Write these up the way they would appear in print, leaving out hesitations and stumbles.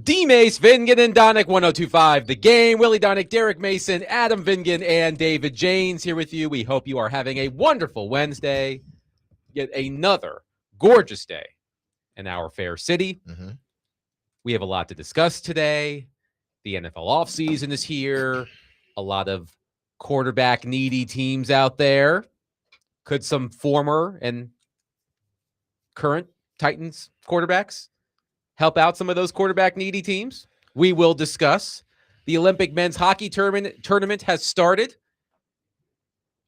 D. Mace, Vingan, and Donick, 1025 The Game. Willie Donick, Derek Mason, Adam Vingan, and David Janes here with you. We hope you are having a wonderful Wednesday. Yet another gorgeous day in our fair city. Mm-hmm. We have a lot to discuss today. The NFL offseason is here. A lot of quarterback needy teams out there. Could some former and current Titans quarterbacks help out some of those quarterback needy teams? We will discuss. The Olympic men's hockey tournament has started.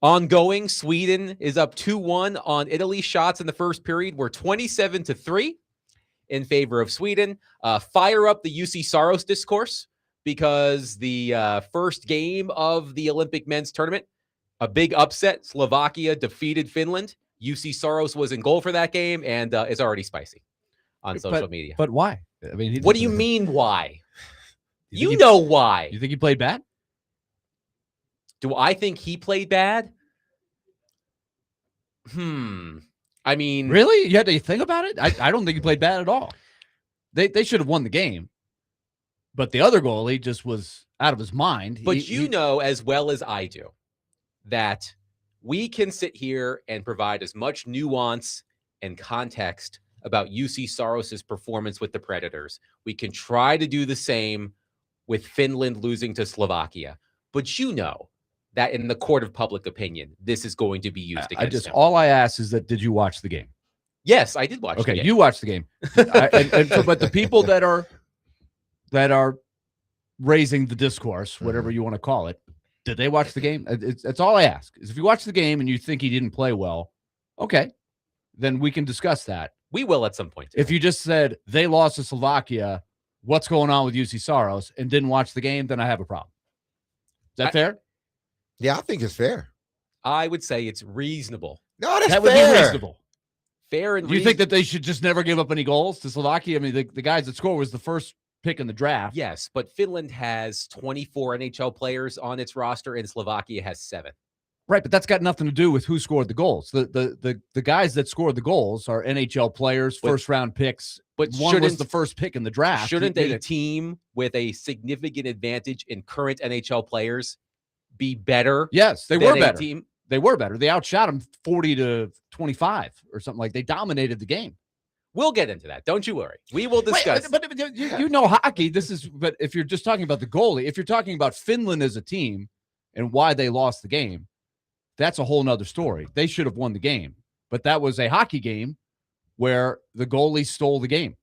Ongoing, Sweden is up 2-1 on Italy. Shots in the first period were 27-3 in favor of Sweden. Fire up the UC Saros discourse, because the first game of the Olympic men's tournament, a big upset. Slovakia defeated Finland. UC Saros was in goal for that game, and it's already spicy on social media. But why? I mean, what do you mean why? You know why. You think he played bad? Do I think he played bad? I mean, really? You had to think about it? I don't think he played bad at all. They should have won the game. But the other goalie just was out of his mind. But you know as well as I do that we can sit here and provide as much nuance and context about UC Saros's performance with the Predators. We can try to do the same with Finland losing to Slovakia. But you know that in the court of public opinion, this is going to be used against him. All I ask is that, did you watch the game? Yes, I did watch the game. Okay, you watched the game. But the people that are raising the discourse, whatever you want to call it, did they watch the game? That's all I ask. Is if you watch the game and you think he didn't play well, okay, then we can discuss that. We will at some point. If you just said they lost to Slovakia, what's going on with UC Saros, and didn't watch the game, then I have a problem. Is that fair? Yeah, I think it's fair. I would say it's reasonable. No, that's that fair. Would be reasonable. Fair and Do you think that they should just never give up any goals to Slovakia? I mean, the guys that score was the first pick in the draft. Yes, but Finland has 24 NHL players on its roster, and Slovakia has 7. Right, but that's got nothing to do with who scored the goals. The guys that scored the goals are NHL players, first-round picks. But one was the first pick in the draft. Shouldn't a team with a significant advantage in current NHL players be better? Yes, they were better. Team? They were better. They outshot them 40-25 or something like. They dominated the game. We'll get into that. Don't you worry. We will discuss. But you know hockey. But if you're just talking about the goalie, if you're talking about Finland as a team and why they lost the game, that's a whole nother story. They should have won the game. But that was a hockey game where the goalie stole the game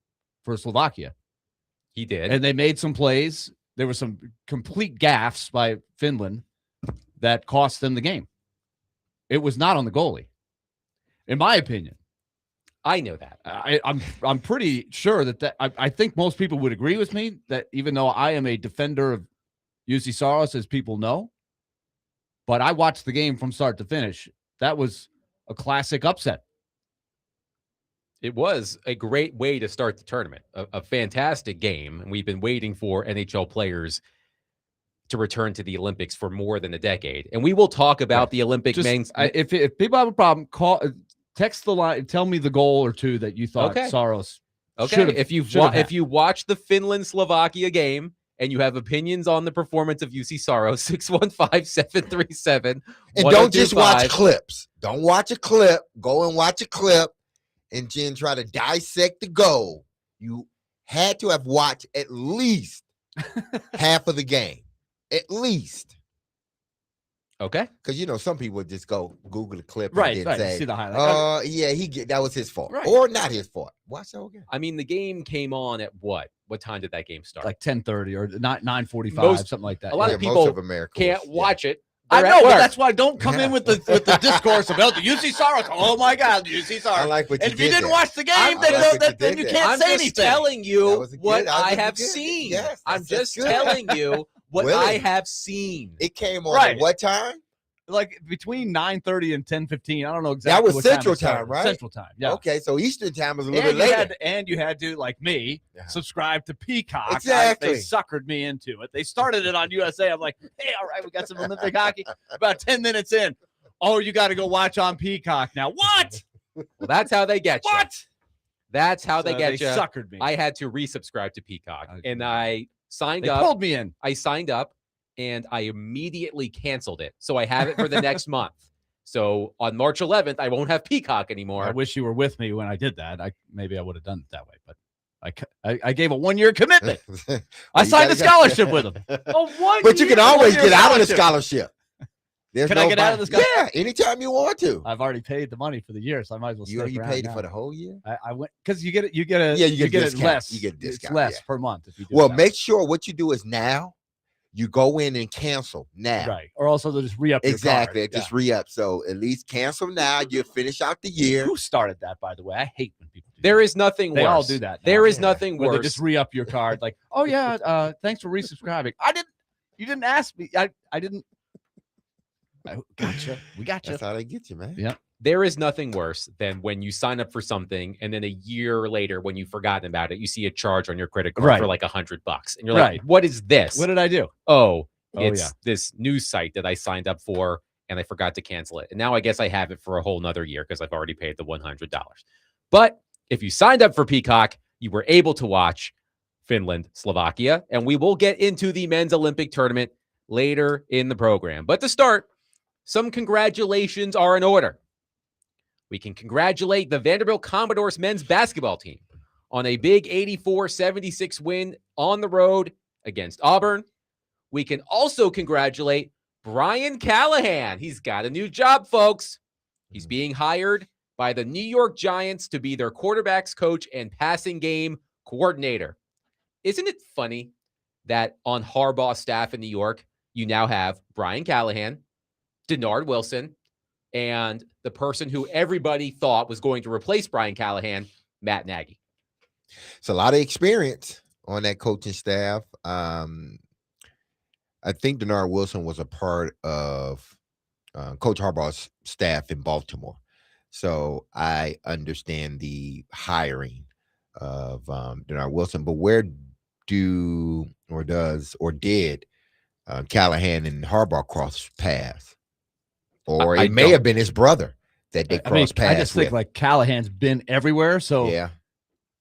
for Slovakia. He did. And they made some plays. There were some complete gaffes by Finland that cost them the game. It was not on the goalie, in my opinion. I know that. I'm pretty sure that I think most people would agree with me that even though I am a defender of UC Saros, as people know, but I watched the game from start to finish. That was a classic upset. It was a great way to start the tournament. A fantastic game. And we've been waiting for NHL players to return to the Olympics for more than a decade. And we will talk about the Olympic men's. If people have a problem, text the line. Tell me the goal or two that you thought Saros. Okay. If you watch the Finland-Slovakia game and you have opinions on the performance of UC Saros, 615-737. And don't just watch clips. Don't watch a clip. Go and watch a clip and then try to dissect the goal. You had to have watched at least half of the game. At least. Okay. Because, some people just go Google the clip and then say, see the highlight. That was his fault. Right. Or not his fault. Watch the whole game. I mean, the game came on at what? What time did that game start? Like 10:30 or 9:45, something like that. A lot of people can't watch it. I know, but that's why don't come in with the discourse about the UC Saros. Oh my God, the UC Saros. I like what you and if you did didn't there. watch the game, then you can't say anything. I'm just telling you what I have seen. Yes, I'm just telling you what I have seen. It came on at what time? Like between 9:30 and 10:15. I don't know exactly. That was what Central time, time, right? Central time. Yeah. Okay, so Eastern time was a little bit later. And you had to, like me, subscribe to Peacock. Exactly. They suckered me into it. They started it on USA. I'm like, hey, all right, we got some Olympic hockey. About 10 minutes in, oh, you got to go watch on Peacock now. What? Well, that's how they get you. What? That's how they get you. Suckered me. I had to resubscribe to Peacock, and I signed They up. pulled me in. I signed up, and I immediately canceled it. So I have it for the next month. So on March 11th, I won't have Peacock anymore. I wish you were with me when I did that. Maybe I would have done it that way, but I gave a 1-year commitment. I signed a scholarship with him. But you can always get out of the scholarship. Can I get out of the scholarship? Yeah, anytime you want to. I've already paid the money for the year, so I might as well. You paid it for the whole year. I went because you get it. You get it. Yeah, you get it less. You get a discount. It's less per month if you do. Well, make sure what you do is now. You go in and cancel now. Right. Or also they'll just re-up exactly. your card. Just re-up. So at least cancel now. You finish out the year. Who started that, by the way? I hate when people do There that. is nothing They worse. all do that. There is Yeah. nothing Where they worse. just re-up your card. Like, oh yeah, thanks for resubscribing. You didn't ask me. I didn't. Gotcha. We got you. That's how they get you, man. Yeah. There is nothing worse than when you sign up for something and then a year later, when you've forgotten about it, you see a charge on your credit card Right. for like $100, and you're Right. like, "What is this?" What did I do? Oh, Oh, it's yeah. this news site that I signed up for and I forgot to cancel it. And now I guess I have it for a whole nother year because I've already paid the $100. But if you signed up for Peacock, you were able to watch Finland, Slovakia, and we will get into the men's Olympic tournament later in the program. But to start, some congratulations are in order. We can congratulate the Vanderbilt Commodores men's basketball team on a big 84-76 win on the road against Auburn. We can also congratulate Brian Callahan. He's got a new job, folks. He's being hired by the New York Giants to be their quarterbacks coach and passing game coordinator. Isn't it funny that on Harbaugh's staff in New York, you now have Brian Callahan, Denard Wilson, and the person who everybody thought was going to replace Brian Callahan, Matt Nagy. It's a lot of experience on that coaching staff. I think Denard Wilson was a part of Coach Harbaugh's staff in Baltimore. So I understand the hiring of Denard Wilson. But where did Callahan and Harbaugh cross paths? Or it may have been his brother that they crossed paths I just think with. like Callahan's been everywhere. So Yeah.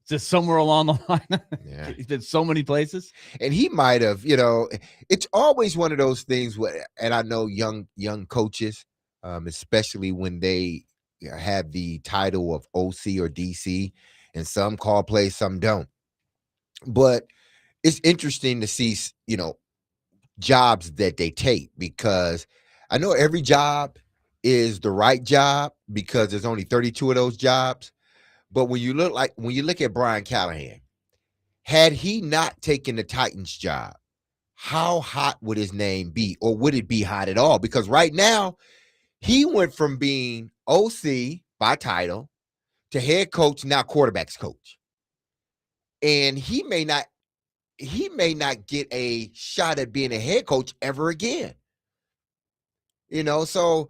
just somewhere along the line. Yeah. He's been so many places. And he might have, it's always one of those things where, and I know young coaches, especially when they have the title of OC or DC, and some call plays, some don't. But it's interesting to see, jobs that they take, because I know every job is the right job because there's only 32 of those jobs. But when you look at Brian Callahan, had he not taken the Titans job, how hot would his name be? Or would it be hot at all? Because right now, he went from being OC by title to head coach, now quarterbacks coach. And he may not get a shot at being a head coach ever again. So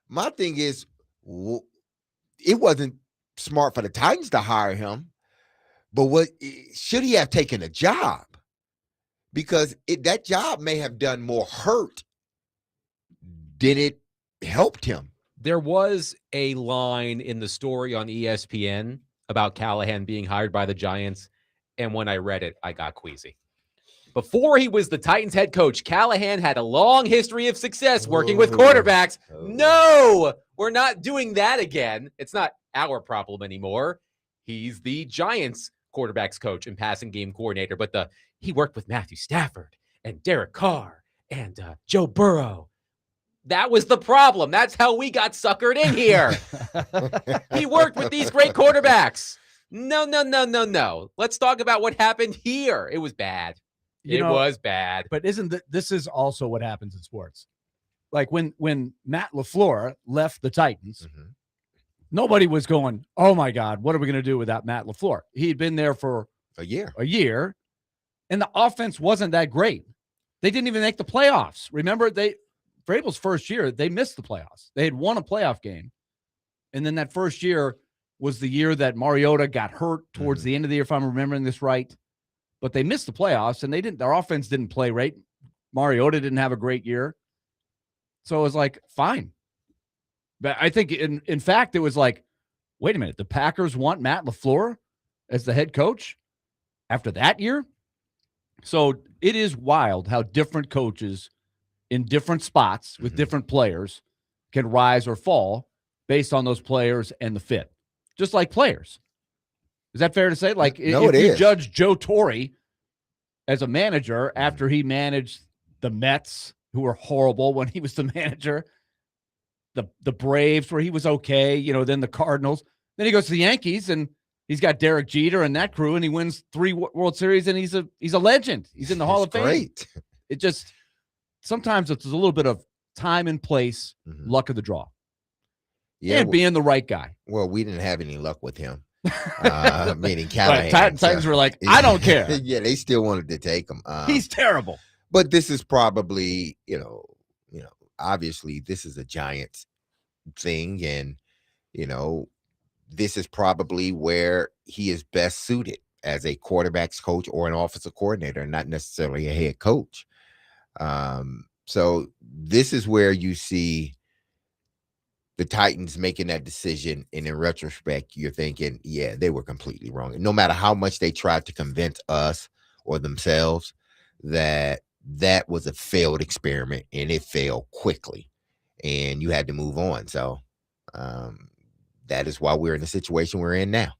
my thing is, it wasn't smart for the Titans to hire him, but should he have taken a job? Because that job may have done more hurt than it helped him. There was a line in the story on ESPN about Callahan being hired by the Giants, and when I read it, I got queasy. Before he was the Titans head coach, Callahan had a long history of success working with quarterbacks. No, we're not doing that again. It's not our problem anymore. He's the Giants quarterbacks coach and passing game coordinator, but he worked with Matthew Stafford and Derek Carr and Joe Burrow. That was the problem. That's how we got suckered in here. He worked with these great quarterbacks. No. Let's talk about what happened here. It was bad. It was bad. But this is also what happens in sports. Like when Matt LaFleur left the Titans, nobody was going, oh my God, what are we going to do without Matt LaFleur? He'd been there for a year, and the offense wasn't that great. They didn't even make the playoffs. Remember, Vrabel's first year, they missed the playoffs. They had won a playoff game. And then that first year was the year that Mariota got hurt towards the end of the year, if I'm remembering this right. But they missed the playoffs, and their offense didn't play right. Mariota didn't have a great year. So it was like, fine. But I think, in fact, it was like, wait a minute, the Packers want Matt LaFleur? as the head coach after that year. So it is wild how different coaches in different spots with different players can rise or fall based on those players and the fit. Just like players. Is that fair to say? Like, No, if it you is. judge Joe Torre as a manager after he managed the Mets, who were horrible when he was the manager, the Braves, where he was okay, then the Cardinals. Then he goes to the Yankees, and he's got Derek Jeter and that crew, and he wins 3 World Series, and he's a legend. He's in the Hall of Fame. Great. It just sometimes it's a little bit of time and place, luck of the draw, and being the right guy. Well, we didn't have any luck with him. Meaning Callahan. Right, Titans were like, I don't care. Yeah, they still wanted to take him. He's terrible. But this is probably, obviously this is a Giants thing, and this is probably where he is best suited as a quarterback's coach or an offensive coordinator, not necessarily a head coach. So this is where you see the Titans making that decision, and in retrospect, you're thinking, yeah, they were completely wrong. And no matter how much they tried to convince us or themselves that was a failed experiment, and it failed quickly, and you had to move on. So that is why we're in the situation we're in now.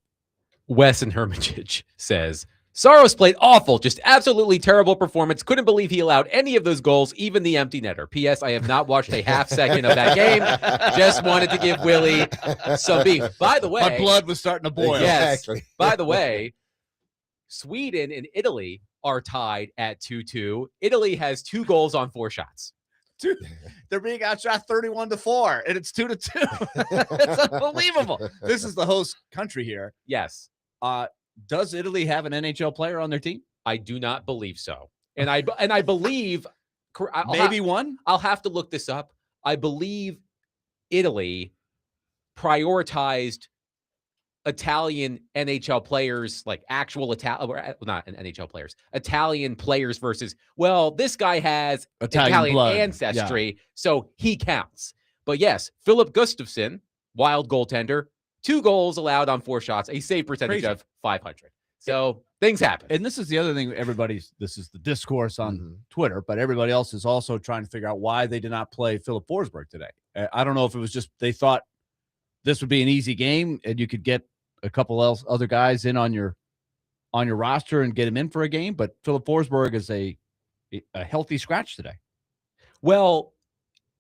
Wes in Hermitage says, Saros played awful, just absolutely terrible performance. Couldn't believe he allowed any of those goals, even the empty netter. P.S. I have not watched a half second of that game. Just wanted to give Willie some beef. By the way, my blood was starting to boil. Yes. Exactly. By the way, Sweden and Italy are tied at 2-2. Italy has 2 goals on 4 shots. They're being outshot 31-4, and it's 2-2. It's unbelievable. This is the host country here. Yes. Does Italy have an NHL player on their team? I do not believe so. And I believe maybe one. I'll have to look this up. I believe Italy prioritized Italian NHL players, like actual not NHL players, Italian players versus, well, this guy has Italian blood. ancestry, so he counts. But yes, Philip Gustafsson, wild goaltender, 2 goals allowed on 4 shots, a save percentage of 500. So things happen. And this is the other thing this is the discourse on Twitter, but everybody else is also trying to figure out why they did not play Philip Forsberg today. I don't know if it was just they thought this would be an easy game and you could get a couple other guys in on your roster and get him in for a game, but Philip Forsberg is a healthy scratch today. Well,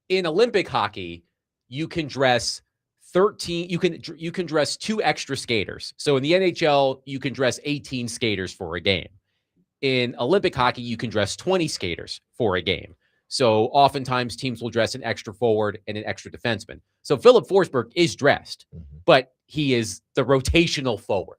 in Olympic hockey, you can dress 13. You can dress 2 extra skaters. So in the NHL, you can dress 18 skaters for a game. In Olympic hockey, you can dress 20 skaters for a game. So oftentimes teams will dress an extra forward and an extra defenseman. So Philip Forsberg is dressed, but he is the rotational forward.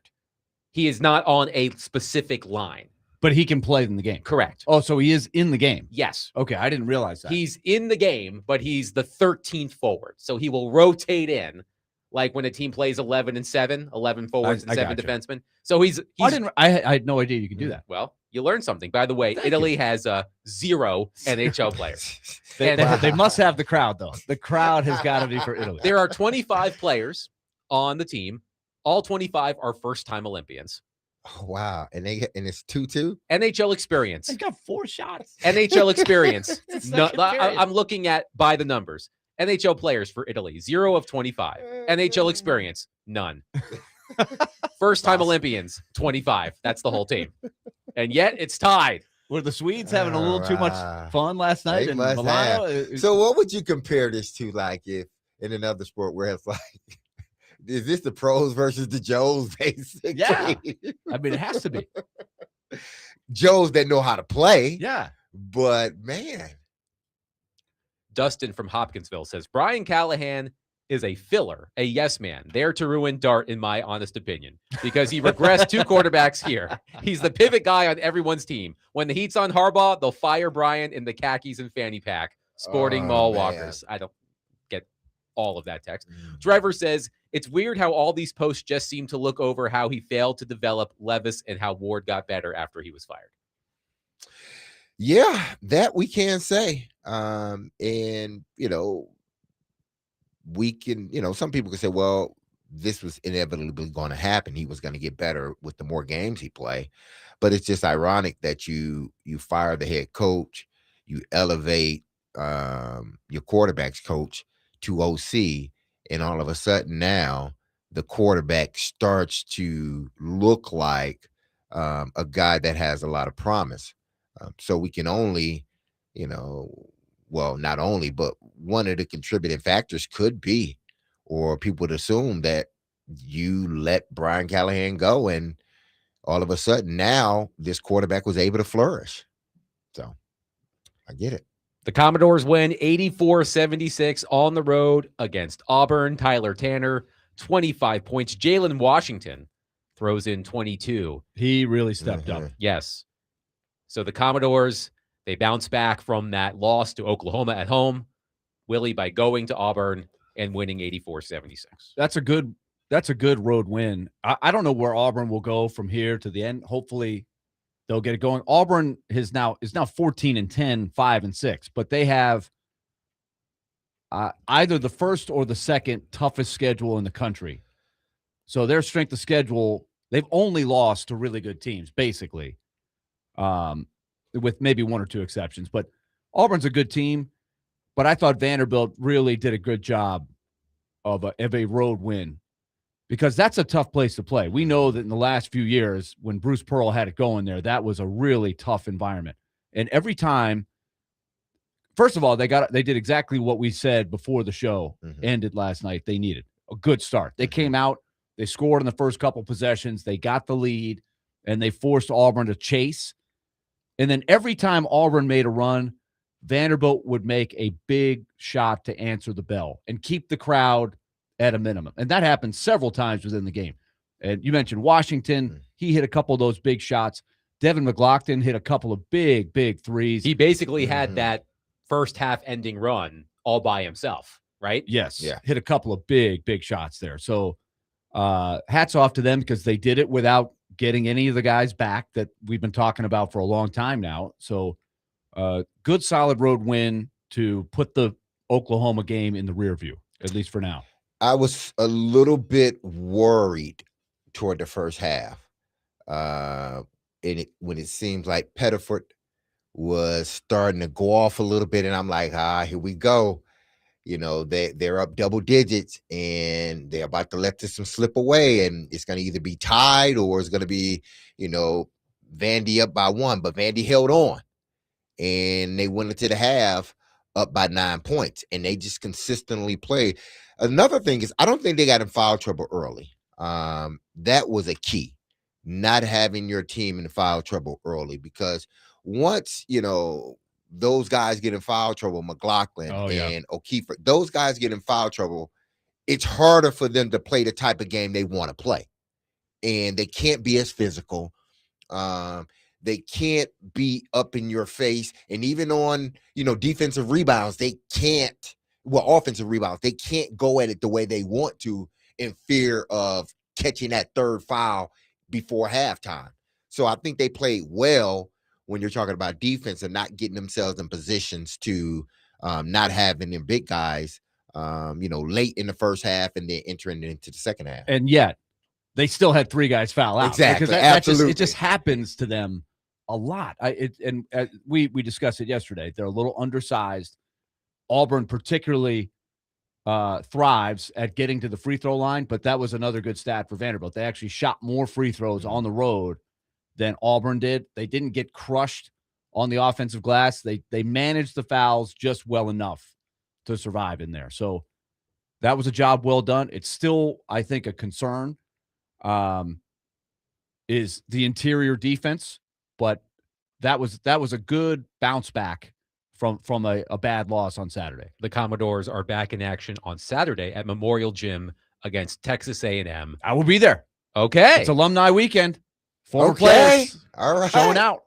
He is not on a specific line. But he can play in the game. Correct. Oh, so he is in the game. Yes. Okay, I didn't realize that. He's in the game, but he's the 13th forward. So he will rotate in, like when a team plays 11 and 7, 11 forwards and 7 defensemen. So he's I had no idea you could do that. Well, you learned something. By the way, Italy has 0 NHL players. They must have the crowd, though. The crowd has got to be for Italy. There are 25 players on the team. All 25 are first-time Olympians. Oh, wow. And it's 2-2? NHL experience. They got 4 shots. NHL experience. No, I'm looking at by the numbers. NHL players for Italy, 0 of 25. NHL experience, none. First-time Olympians, 25. That's the whole team. And yet it's tied. Were the Swedes having a little too much fun last night in Milano? So what would you compare this to, like, if in another sport where it's like, is this the pros versus the Joes, basically? Yeah. I mean, it has to be. Joes that know how to play. Yeah. But, man. Dustin from Hopkinsville says, Brian Callahan is a filler, a yes man, there to ruin Dart, in my honest opinion, because he regressed 2 quarterbacks here. He's the pivot guy on everyone's team. When the heat's on Harbaugh, they'll fire Brian in the khakis and fanny pack, sporting mall walkers. I don't get all of that text. Driver says, it's weird how all these posts just seem to look over how he failed to develop Levis and how Ward got better after he was fired. Yeah, that we can say. And, we can, some people can say, well, this was inevitably going to happen. He was going to get better with the more games he play. But it's just ironic that you fire the head coach, you elevate your quarterback's coach to OC, and all of a sudden now the quarterback starts to look like a guy that has a lot of promise. So we can only, well, not only, but one of the contributing factors could be, or people would assume, that you let Brian Callahan go, and all of a sudden now this quarterback was able to flourish. So I get it. The Commodores win 84-76 on the road against Auburn. Tyler Tanner, 25 points. Jalen Washington throws in 22. He really stepped up. Yes. So the Commodores, they bounce back from that loss to Oklahoma at home. Willie, by going to Auburn and winning 84-76. That's a good road win. I don't know where Auburn will go from here to the end. Hopefully they'll get it going. Auburn is now 14-10, 5-6, but they have either the first or the second toughest schedule in the country. So their strength of schedule, they've only lost to really good teams, basically, with maybe one or two exceptions. But Auburn's a good team. But I thought Vanderbilt really did a good job of a road win, because that's a tough place to play. We know that in the last few years, when Bruce Pearl had it going there, that was a really tough environment. And every time, first of all, they did exactly what we said before the show ended last night. They needed a good start. They came out, they scored in the first couple possessions, they got the lead, and they forced Auburn to chase. And then every time Auburn made a run, Vanderbilt would make a big shot to answer the bell and keep the crowd at a minimum. And that happened several times within the game. And you mentioned Washington. He hit a couple of those big shots. Devin McLaughlin hit a couple of big threes. He basically had that first half ending run all by himself, right? Yes. Yeah. Hit a couple of big shots there. So hats off to them, because they did it without getting any of the guys back that we've been talking about for a long time now. So good, solid road win to put the Oklahoma game in the rear view, at least for now. I was a little bit worried toward the first half, when it seems like Pettiford was starting to go off a little bit, and I'm like, here we go. They're up double digits, and they're about to let this one slip away, and it's going to either be tied or it's going to be, Vandy up by 1. But Vandy held on, and they went into the half up by 9 points, and they just consistently played. Another thing is, I don't think they got in foul trouble early. That was a key, not having your team in foul trouble early, because once, those guys get in foul trouble, McLaughlin and O'Keefe, those guys get in foul trouble, it's harder for them to play the type of game they want to play. And they can't be as physical. They can't be up in your face. And even on, defensive rebounds, offensive rebounds, they can't go at it the way they want to, in fear of catching that third foul before halftime. So I think they played well when you're talking about defense and not getting themselves in positions to not having them big guys, late in the first half and then entering into the second half. And yet they still had 3 guys foul out. Exactly. Absolutely. It just happens to them a lot. We discussed it yesterday. They're a little undersized. Auburn particularly thrives at getting to the free throw line, but that was another good stat for Vanderbilt. They actually shot more free throws on the road than Auburn did. They didn't get crushed on the offensive glass. They managed the fouls just well enough to survive in there. So that was a job well done. It's still, I think, a concern is the interior defense, but that was a good bounce back from a bad loss on Saturday. The Commodores are back in action on Saturday at Memorial Gym against Texas A&M. I will be there. Okay. It's alumni weekend. Former players all right, showing out.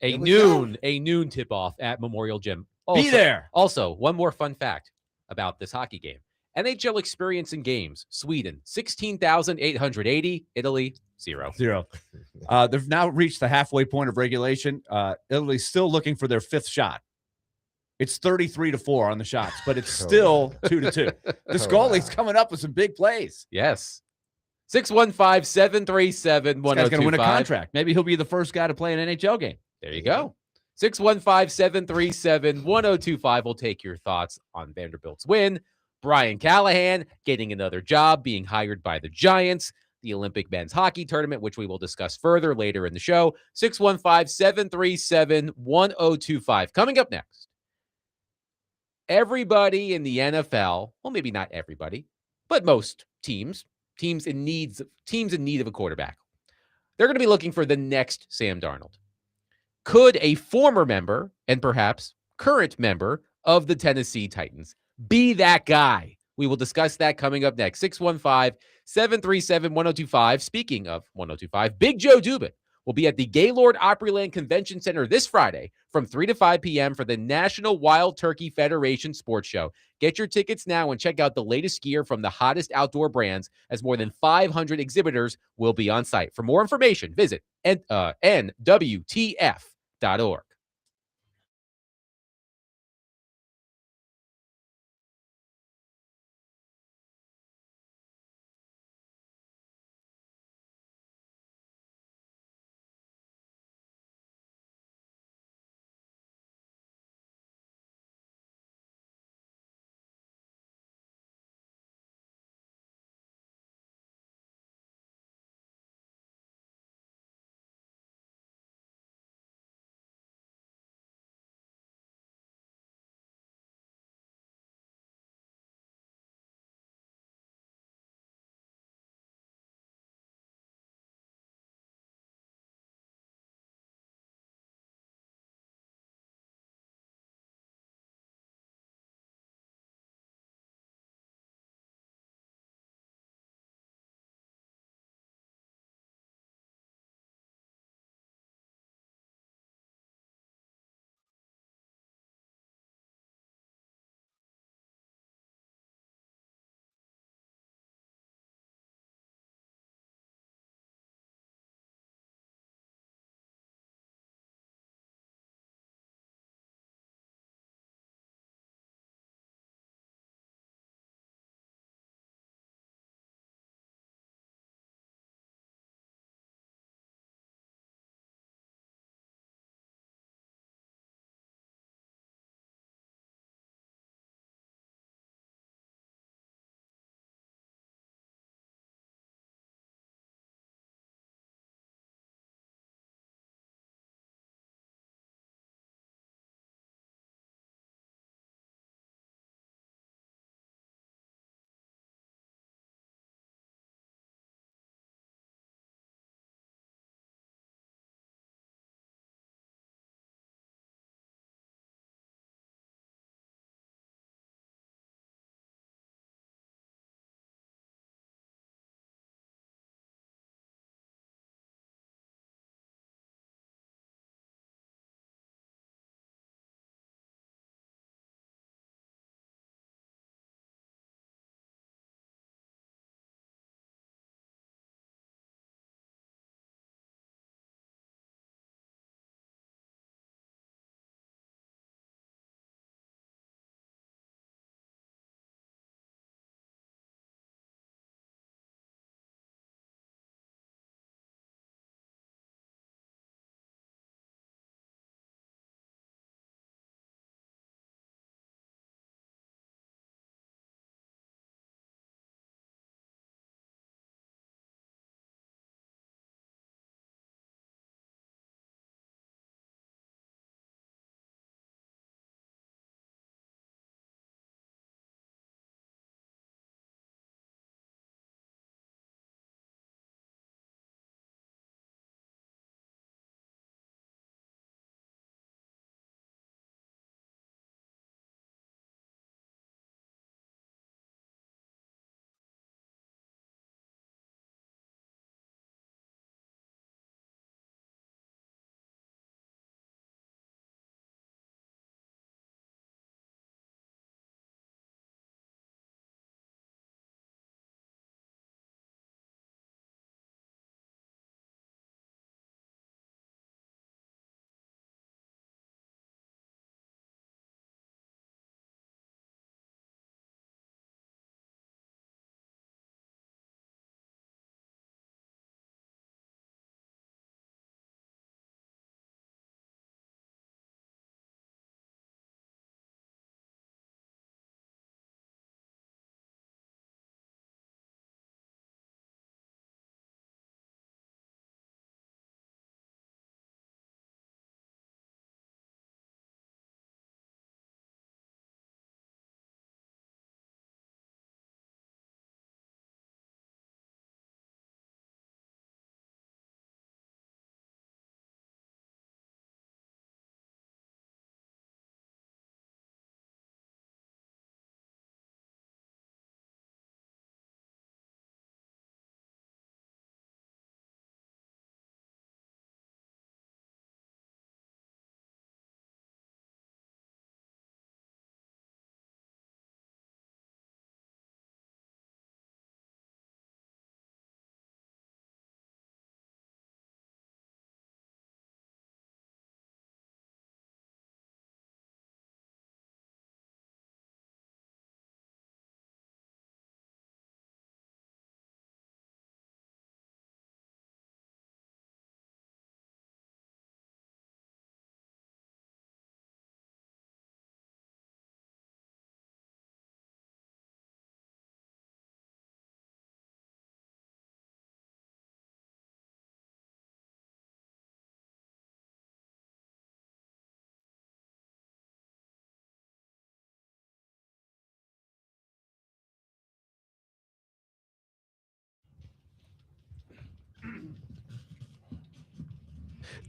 A noon tip-off at Memorial Gym. Be there. Also, one more fun fact about this hockey game. NHL experience in games. Sweden, 16,880. Italy, 0. They've now reached the halfway point of regulation. Italy's still looking for their 5th shot. It's 33-4 on the shots, but it's still 2-2. This goalie's coming up with some big plays. Yes. 615-737-1025. This guy's going to win a contract. Maybe he'll be the first guy to play an NHL game. There you go. 615-737-1025. We'll take your thoughts on Vanderbilt's win. Brian Callahan getting another job, being hired by the Giants. The Olympic men's hockey tournament, which we will discuss further later in the show. 615-737-1025. Coming up next. Everybody in the NFL, well, maybe not everybody, but most teams in need of a quarterback. They're going to be looking for the next Sam Darnold. Could a former member and perhaps current member of the Tennessee Titans be that guy? We will discuss that coming up next. 615-737-1025. Speaking of 1025, Big Joe Dubin will be at the Gaylord Opryland Convention Center this Friday from 3 to 5 p.m. for the National Wild Turkey Federation Sports Show. Get your tickets now and check out the latest gear from the hottest outdoor brands, as more than 500 exhibitors will be on site. For more information, visit nwtf.org.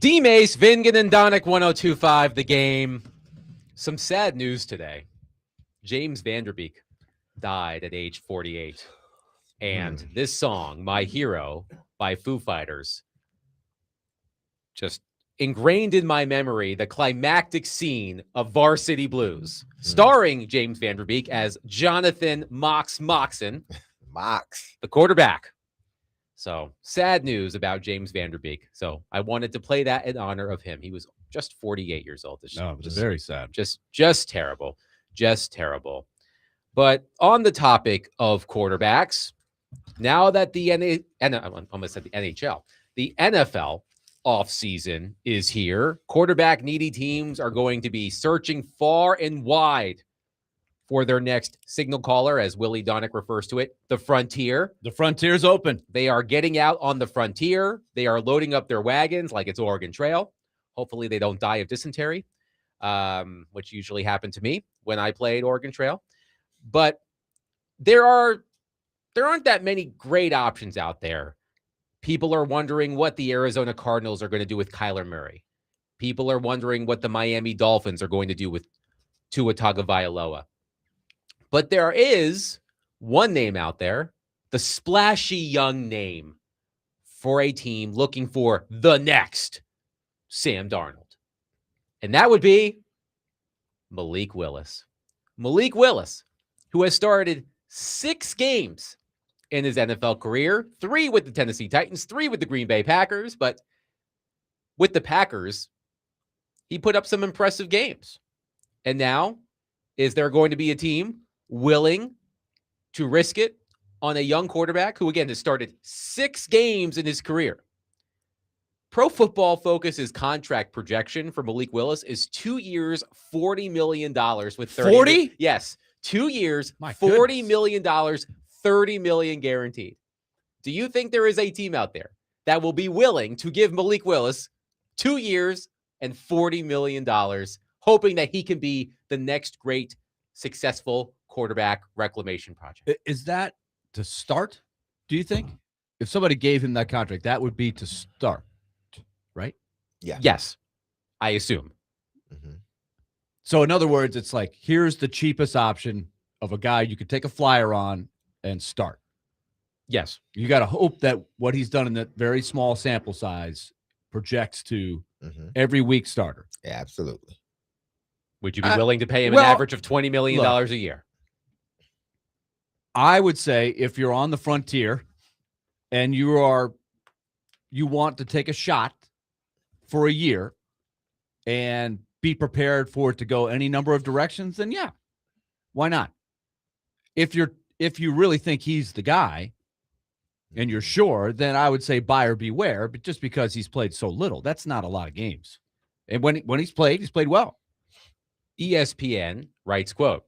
D-Mace, Vingan, and Donick 1025, The Game. Some sad news today. James Vanderbeek died at age 48. And this song, My Hero by Foo Fighters, just ingrained in my memory the climactic scene of Varsity Blues, starring James Vanderbeek as Jonathan Mox Moxon, the quarterback. So sad news about James Vanderbeek. So I wanted to play that in honor of him. He was just 48 years old this year. No, it was very sad. Just terrible. Just terrible. But on the topic of quarterbacks, now that the NHL, the NFL offseason is here, quarterback needy teams are going to be searching far and wide for their next signal caller, as Willie Donick refers to it, the frontier. The frontier's open. They are getting out on the frontier. They are loading up their wagons like it's Oregon Trail. Hopefully they don't die of dysentery, which usually happened to me when I played Oregon Trail. But there aren't that many great options out there. People are wondering what the Arizona Cardinals are going to do with Kyler Murray. People are wondering what the Miami Dolphins are going to do with Tua Tagovailoa. But there is one name out there, the splashy young name for a team looking for the next Sam Darnold. And that would be Malik Willis. Malik Willis, who has started 6 games in his NFL career, 3 with the Tennessee Titans, 3 with the Green Bay Packers. But with the Packers, he put up some impressive games. And now, is there going to be a team willing to risk it on a young quarterback who, again, has started 6 games in his career? Pro Football Focus's contract projection for Malik Willis is 2 years, $40 million with 30. 40? Yes, 2 years, My $40 million, $30 million guaranteed. Do you think there is a team out there that will be willing to give Malik Willis 2 years and $40 million, hoping that he can be the next great successful quarterback reclamation project? Is that to start, do you think? If somebody gave him that contract, that would be to start, right? Yeah. Yes, I assume. Mm-hmm. So in other words, it's like, here's the cheapest option of a guy you could take a flyer on and start. Yes. You got to hope that what he's done in that very small sample size projects to every week starter. Yeah, absolutely. Would you be willing to pay him an well, average of $20 million a year? I would say if you're on the frontier and you want to take a shot for a year and be prepared for it to go any number of directions, then yeah, why not? If you really think he's the guy and you're sure, then I would say buyer beware. But just because he's played so little, that's not a lot of games. And when he's played well. ESPN writes, quote,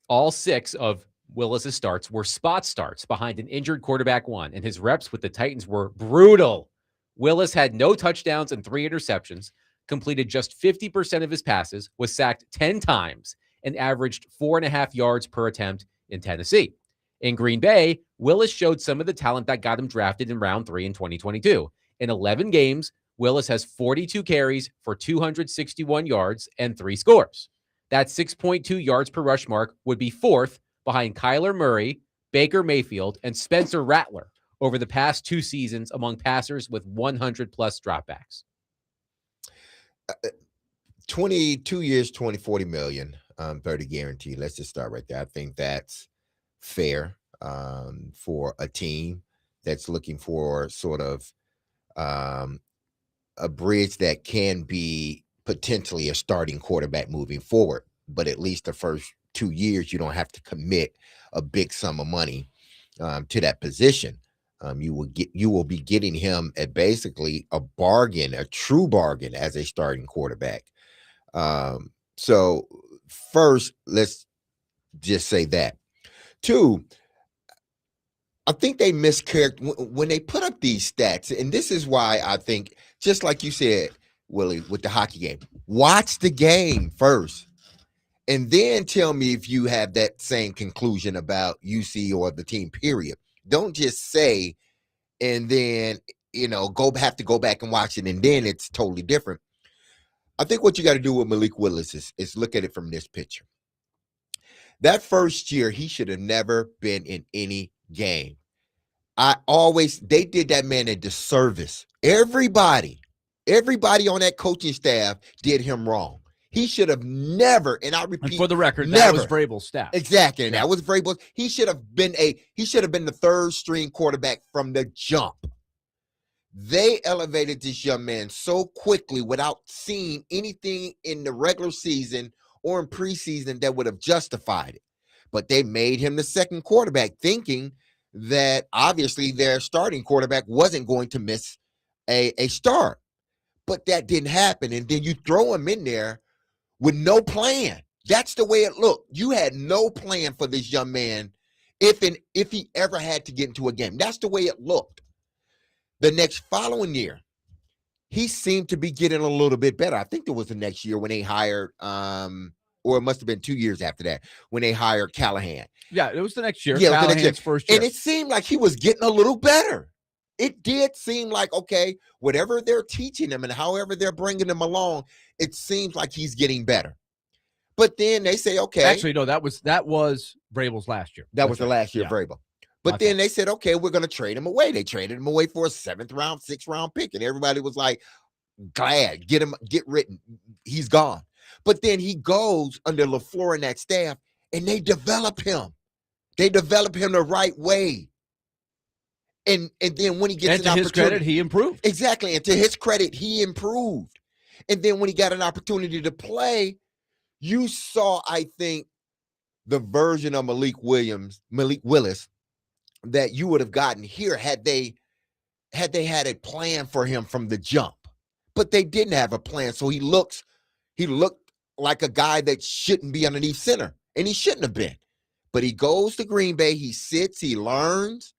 all 6 of Willis's starts were spot starts behind an injured quarterback one, and his reps with the Titans were brutal. Willis had no touchdowns and 3 interceptions, completed just 50% of his passes, was sacked 10 times, and averaged 4.5 yards per attempt in Tennessee. In Green Bay, Willis showed some of the talent that got him drafted in round 3 in 2022. In 11 games, Willis has 42 carries for 261 yards and 3 scores. That 6.2 yards per rush mark would be 4th behind Kyler Murray, Baker Mayfield, and Spencer Rattler over the past 2 seasons among passers with 100-plus dropbacks. 22 years, 40 million, 30 guaranteed. Let's just start right there. I think that's fair for a team that's looking for sort of a bridge that can be potentially a starting quarterback moving forward. But at least the first 2 years, you don't have to commit a big sum of money to that position. You will be getting him at basically a bargain, a true bargain as a starting quarterback. So first, let's just say that. 2, I think they mischaracterized when they put up these stats, and this is why I think, just like you said, Willie, with the hockey game, watch the game first, and then tell me if you have that same conclusion about UC or the team, period. Don't just say, and then have to go back and watch it, and then it's totally different. I think what you got to do with Malik Willis is look at it from this picture. That first year, he should have never been in any game. They did that man a disservice. Everybody on that coaching staff did him wrong. He should have never, and I repeat, and for the record, never. That was Vrabel's staff. Exactly, and that was Vrabel. He should have been the third string quarterback from the jump. They elevated this young man so quickly without seeing anything in the regular season or in preseason that would have justified it. But they made him the second quarterback, thinking that obviously their starting quarterback wasn't going to miss a start. But that didn't happen. And then you throw him in there with no plan. That's the way it looked. You had no plan for this young man if he ever had to get into a game. That's the way it looked. The next following year, he seemed to be getting a little bit better. I think it was the next year when they hired, or it must have been 2 years after that, when they hired Callahan. Yeah, it was the next year. Yeah, Callahan's first year. And it seemed like he was getting a little better. It did seem like, okay, whatever they're teaching him and however they're bringing him along, it seems like he's getting better. But then they say, okay. Actually, no, that was Vrabel's last year. That was the last year of Vrabel. But then they said, okay, we're going to trade him away. They traded him away for a 7th round, 6th round pick. And everybody was like, glad, get written. He's gone. But then he goes under LaFleur and that staff, and they develop him. They develop him the right way. And then when he gets an opportunity. And to his credit, he improved. Exactly. And to his credit, he improved. And then when he got an opportunity to play, you saw, I think, the version of Malik Willis that you would have gotten here had they had a plan for him from the jump. But they didn't have a plan. So he looked like a guy that shouldn't be underneath center, and he shouldn't have been. But he goes to Green Bay, he sits, he learns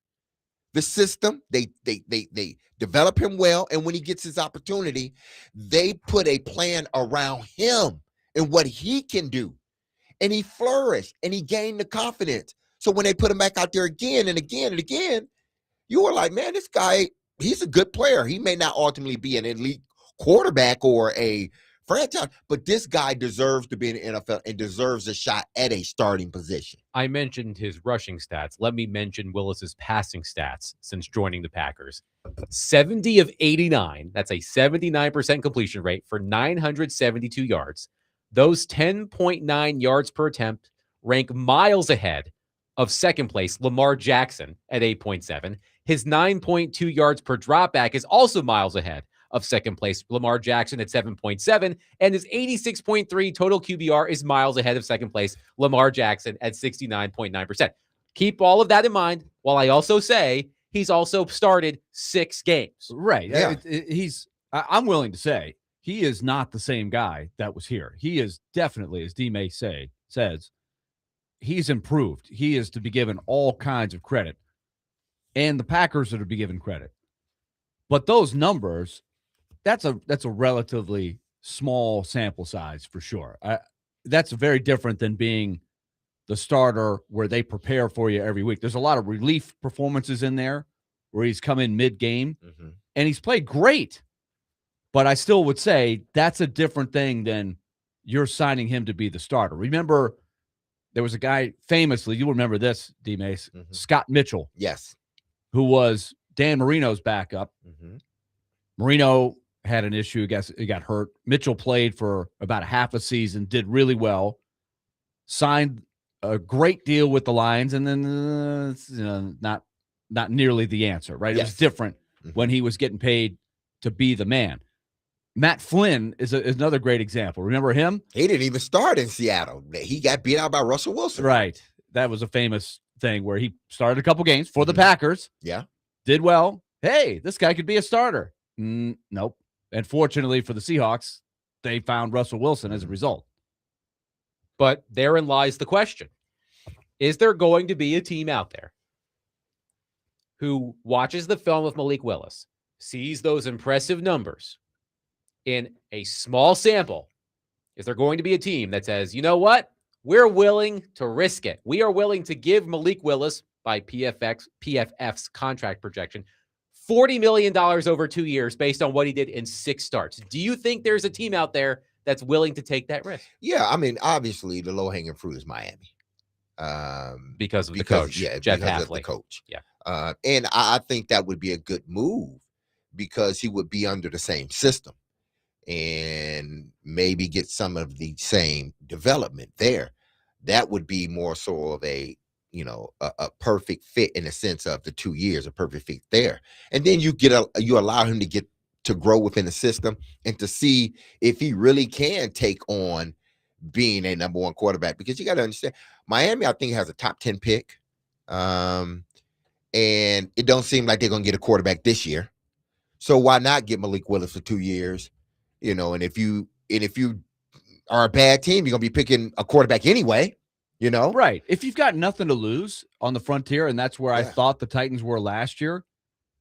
the system. They develop him well, and when he gets his opportunity, they put a plan around him and what he can do. And he flourished, and he gained the confidence. So when they put him back out there again and again and again, you were like, man, this guy, he's a good player. He may not ultimately be an elite quarterback or a franchise, but this guy deserves to be in the NFL and deserves a shot at a starting position. I mentioned his rushing stats. Let me mention Willis's passing stats since joining the Packers. 70 of 89. That's a 79% completion rate for 972 yards. Those 10.9 yards per attempt rank miles ahead of second place Lamar Jackson at 8.7. His 9.2 yards per dropback is also miles ahead of second place Lamar Jackson at 7.7, and his 86.3 total QBR is miles ahead of second place Lamar Jackson at 69.9%. Keep all of that in mind while I also say he's also started 6 games. Right. Yeah. I'm willing to say he is not the same guy that was here. He is definitely, as D. May says, he's improved. He is to be given all kinds of credit, and the Packers are to be given credit. But those numbers, that's a relatively small sample size for sure. That's very different than being the starter where they prepare for you every week. There's a lot of relief performances in there where he's come in mid-game, and he's played great. But I still would say that's a different thing than you're signing him to be the starter. Remember, there was a guy famously, you'll remember this, D. Mace, Scott Mitchell. Yes. Who was Dan Marino's backup. Marino had an issue. I guess he got hurt. Mitchell played for about a half a season, did really well, signed a great deal with the Lions, and then not nearly the answer, right? It was different when he was getting paid to be the man. Matt Flynn is another great example. Remember him? He didn't even start in Seattle. He got beat out by Russell Wilson. Right. That was a famous thing where he started a couple games for the Packers. Yeah. Did well. Hey, this guy could be a starter. Nope. And fortunately for the Seahawks, they found Russell Wilson as a result. But therein lies the question. Is there going to be a team out there who watches the film of Malik Willis, sees those impressive numbers in a small sample? Is there going to be a team that says, you know what? We're willing to risk it. We are willing to give Malik Willis, by PFF's contract projection, $40 million over 2 years based on what he did in 6 starts. Do you think there's a team out there that's willing to take that risk? Yeah, I mean, obviously the low hanging fruit is Miami. Because of the coach, Jeff because of the Halfley. coach. Yeah. And I think that would be a good move because he would be under the same system and maybe get some of the same development there. That would be more so of a a perfect fit in the sense of the 2 years, a perfect fit there. And then you allow him to grow within the system and to see if he really can take on being a number one quarterback, because you got to understand Miami, I think, has a top 10 pick. And it don't seem like they're going to get a quarterback this year. So why not get Malik Willis for 2 years? And if you are a bad team, you're going to be picking a quarterback anyway, Right. If you've got nothing to lose on the frontier, and that's where I Yeah. thought the Titans were last year,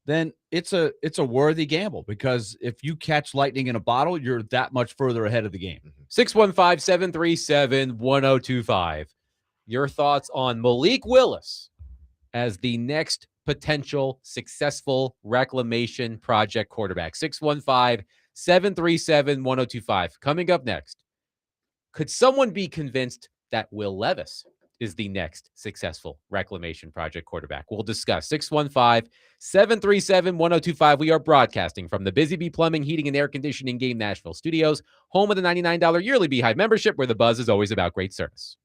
then it's a worthy gamble, because if you catch lightning in a bottle, you're that much further ahead of the game. 615-737-1025. Your thoughts on Malik Willis as the next potential successful reclamation project quarterback. 615-737-1025. Coming up next, could someone be convinced that Will Levis is the next successful reclamation project quarterback? We'll discuss. 615-737-1025. We are broadcasting from the Busy Bee Plumbing, Heating, and Air Conditioning Game Nashville Studios, home of the $99 yearly Beehive membership, where the buzz is always about great service.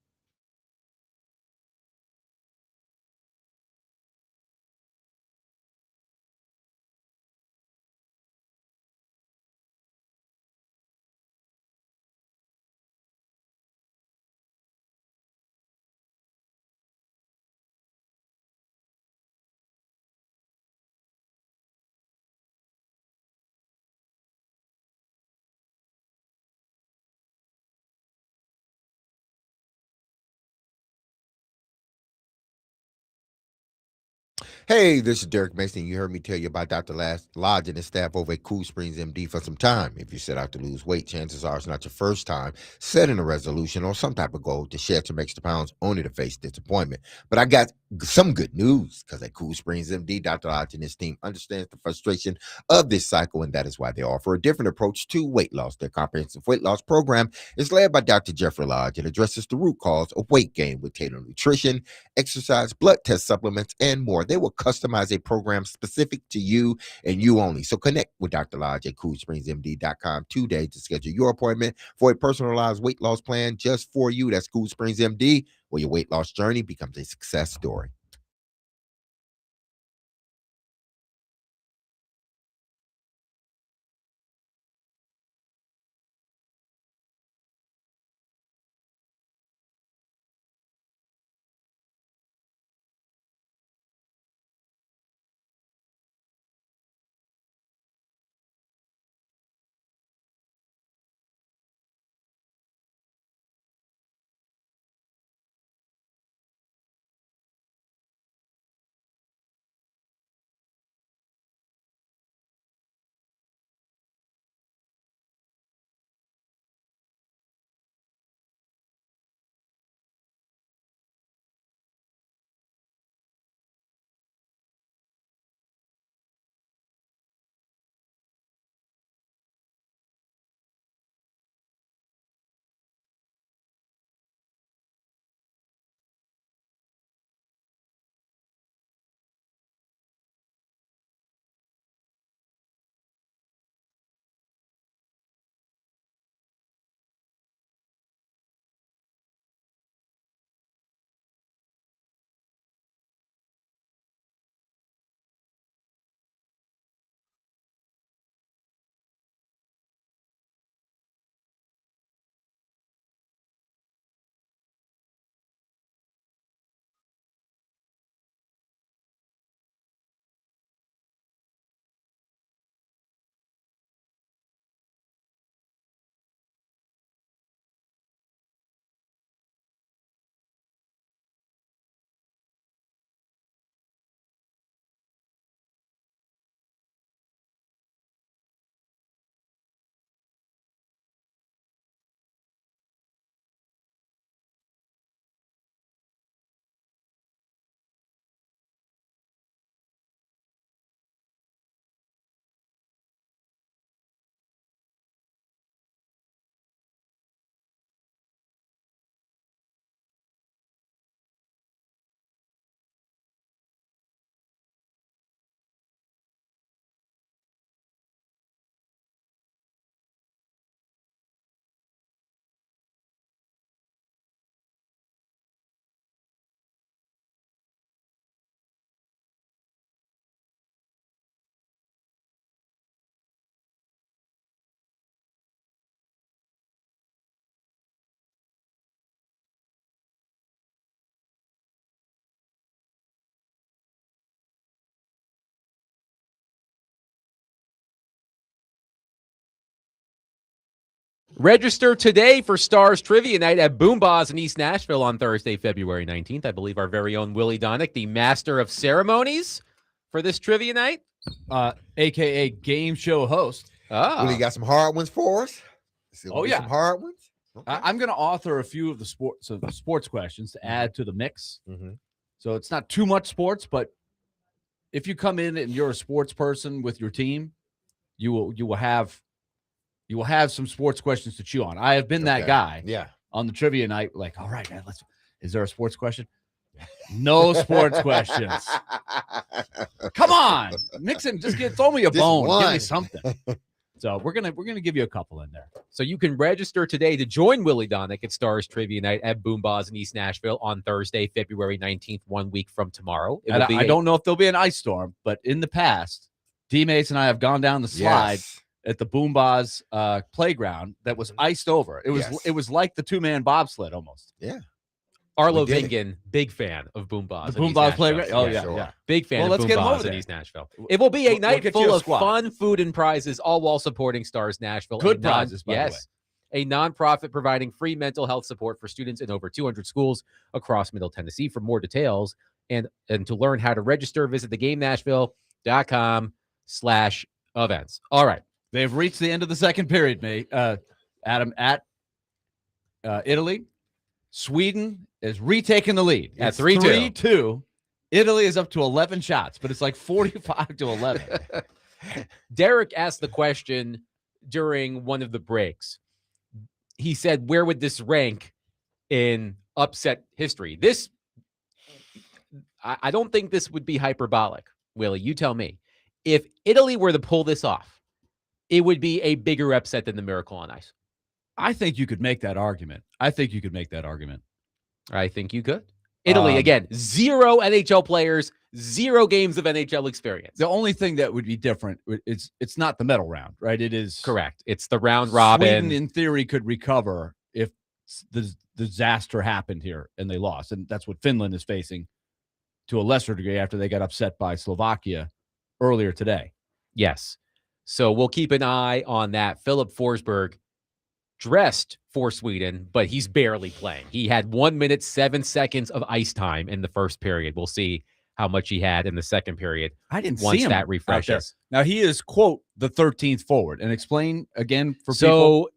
Hey, this is Derek Mason. You heard me tell you about Dr. Lodge and his staff over at Cool Springs MD for some time. If you set out to lose weight, chances are it's not your first time setting a resolution or some type of goal to shed some extra pounds only to face disappointment. But I got some good news, because at Cool Springs MD, Dr. Lodge and his team understands the frustration of this cycle, and that is why they offer a different approach to weight loss. Their comprehensive weight loss program is led by Dr. Jeffrey Lodge and addresses the root cause of weight gain with tailored nutrition, exercise, blood test supplements, and more. They will customize a program specific to you and you only. So connect with Dr. Lodge at CoolSpringsMD.com today to schedule your appointment for a personalized weight loss plan just for you. That's Cool Springs MD, where your weight loss journey becomes a success story. Register today for Stars Trivia Night at Boomba's in East Nashville on Thursday, February 19th. I believe our very own Willie Donick, the master of ceremonies for this trivia night. AKA game show host. Willie got some hard ones for us. Some hard ones. Okay. I'm going to author a few of the sports questions to add to the mix. Mm-hmm. So it's not too much sports, but if you come in and you're a sports person with your team, you will have some sports questions to chew on. I have been that guy. Yeah. On the trivia night, like, all right, man, is there a sports question? No sports questions. Come on, Nixon, throw me a bone. Give me something. So we're gonna give you a couple in there. So you can register today to join Willie Donick at Stars Trivia Night at Boomba's in East Nashville on Thursday, February 19th, 1 week from tomorrow. I don't know if there'll be an ice storm, but in the past, D-Mace and I have gone down the slide at the Boomba's playground that was iced over. It was like the two-man bobsled almost. Yeah. Arlo Vingan, big fan of Boomba's. The Boomba's playground? Oh, yeah. Big fan of Boomba's in East Nashville. It will be a night full of fun, food, and prizes, all while supporting Stars Nashville. Good prizes, by the way. A nonprofit providing free mental health support for students in over 200 schools across Middle Tennessee. For more details and to learn how to register, visit thegamenashville.com/events. All right. They've reached the end of the second period, mate. Adam, at Italy. Sweden is retaking the lead at 3-2. 3-2. Italy is up to 11 shots, but it's like 45-11. Derek asked the question during one of the breaks. He said, where would this rank in upset history? I don't think this would be hyperbolic. Willie, you tell me. If Italy were to pull this off, it would be a bigger upset than the Miracle on Ice. I think you could make that argument. I think you could. Italy, again, 0 NHL players, 0 games of NHL experience. The only thing that would be different is it's not the medal round, right? It is correct. It's the round robin. Sweden, in theory, could recover if the disaster happened here and they lost. And that's what Finland is facing to a lesser degree after they got upset by Slovakia earlier today. Yes. So we'll keep an eye on that. Philip Forsberg dressed for Sweden, but he's barely playing. He had 1 minute, 7 seconds of ice time in the first period. We'll see how much he had in the second period. I didn't see him that refreshes. Now he is, quote, the 13th forward. And explain again for people. So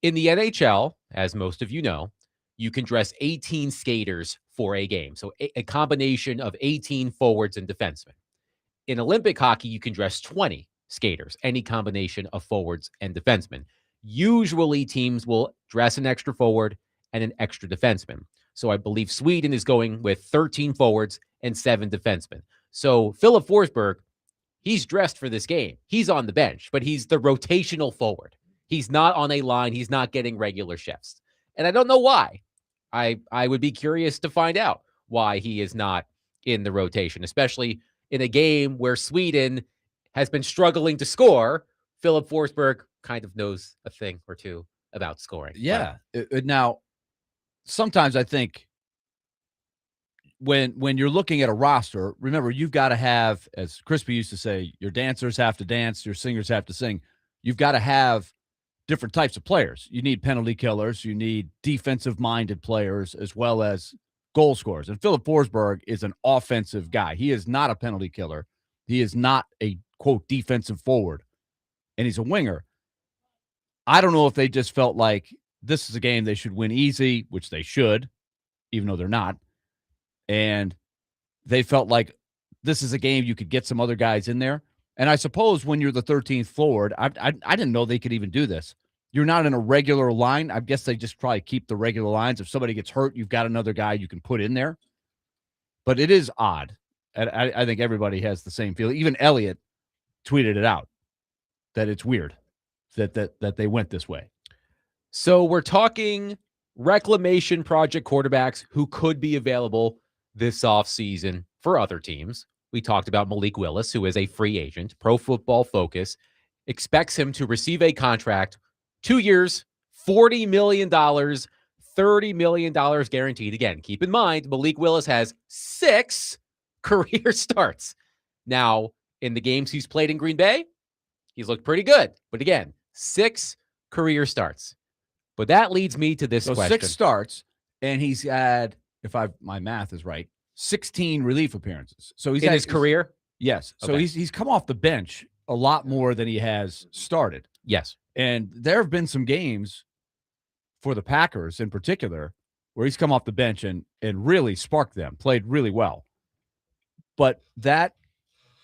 in the NHL, as most of you know, you can dress 18 skaters for a game. So a combination of 18 forwards and defensemen. In Olympic hockey, you can dress 20 skaters, any combination of forwards and defensemen. Usually teams will dress an extra forward and an extra defenseman. So I believe Sweden is going with 13 forwards and 7 defensemen. So Philip Forsberg, he's dressed for this game. He's on the bench, but he's the rotational forward. He's not on a line. He's not getting regular shifts. And I don't know why. I would be curious to find out why he is not in the rotation, especially in a game where Sweden has been struggling to score. Philip Forsberg kind of knows a thing or two about scoring. Yeah. Now, sometimes I think when you're looking at a roster, remember, you've got to have, as Crispy used to say, your dancers have to dance, your singers have to sing. You've got to have different types of players. You need penalty killers. You need defensive-minded players as well as goal scorers. And Philip Forsberg is an offensive guy. He is not a penalty killer. He is not a, quote, defensive forward. And he's a winger. I don't know if they just felt like this is a game they should win easy, which they should, even though they're not. And they felt like this is a game you could get some other guys in there. And I suppose when you're the 13th forward, I didn't know they could even do this. You're not in a regular line. I guess they just probably keep the regular lines. If somebody gets hurt, you've got another guy you can put in there. But it is odd. And I think everybody has the same feeling. Even Elliott tweeted it out that it's weird that they went this way. So we're talking reclamation project quarterbacks who could be available this offseason for other teams. We talked about Malik Willis, who is a free agent. Pro Football Focus expects him to receive a contract, 2 years, $40 million, $30 million guaranteed. Again, keep in mind, Malik Willis has 6 career starts. Now, in the games he's played in Green Bay, he's looked pretty good. But again, 6 career starts. But that leads me to this So question. 6 starts, and he's had, if my math is right, 16 relief appearances. So he's in had his career? Yes. So Okay. he's come off the bench a lot more than he has started. Yes. And there have been some games for the Packers in particular where he's come off the bench and really sparked them, played really well. But that,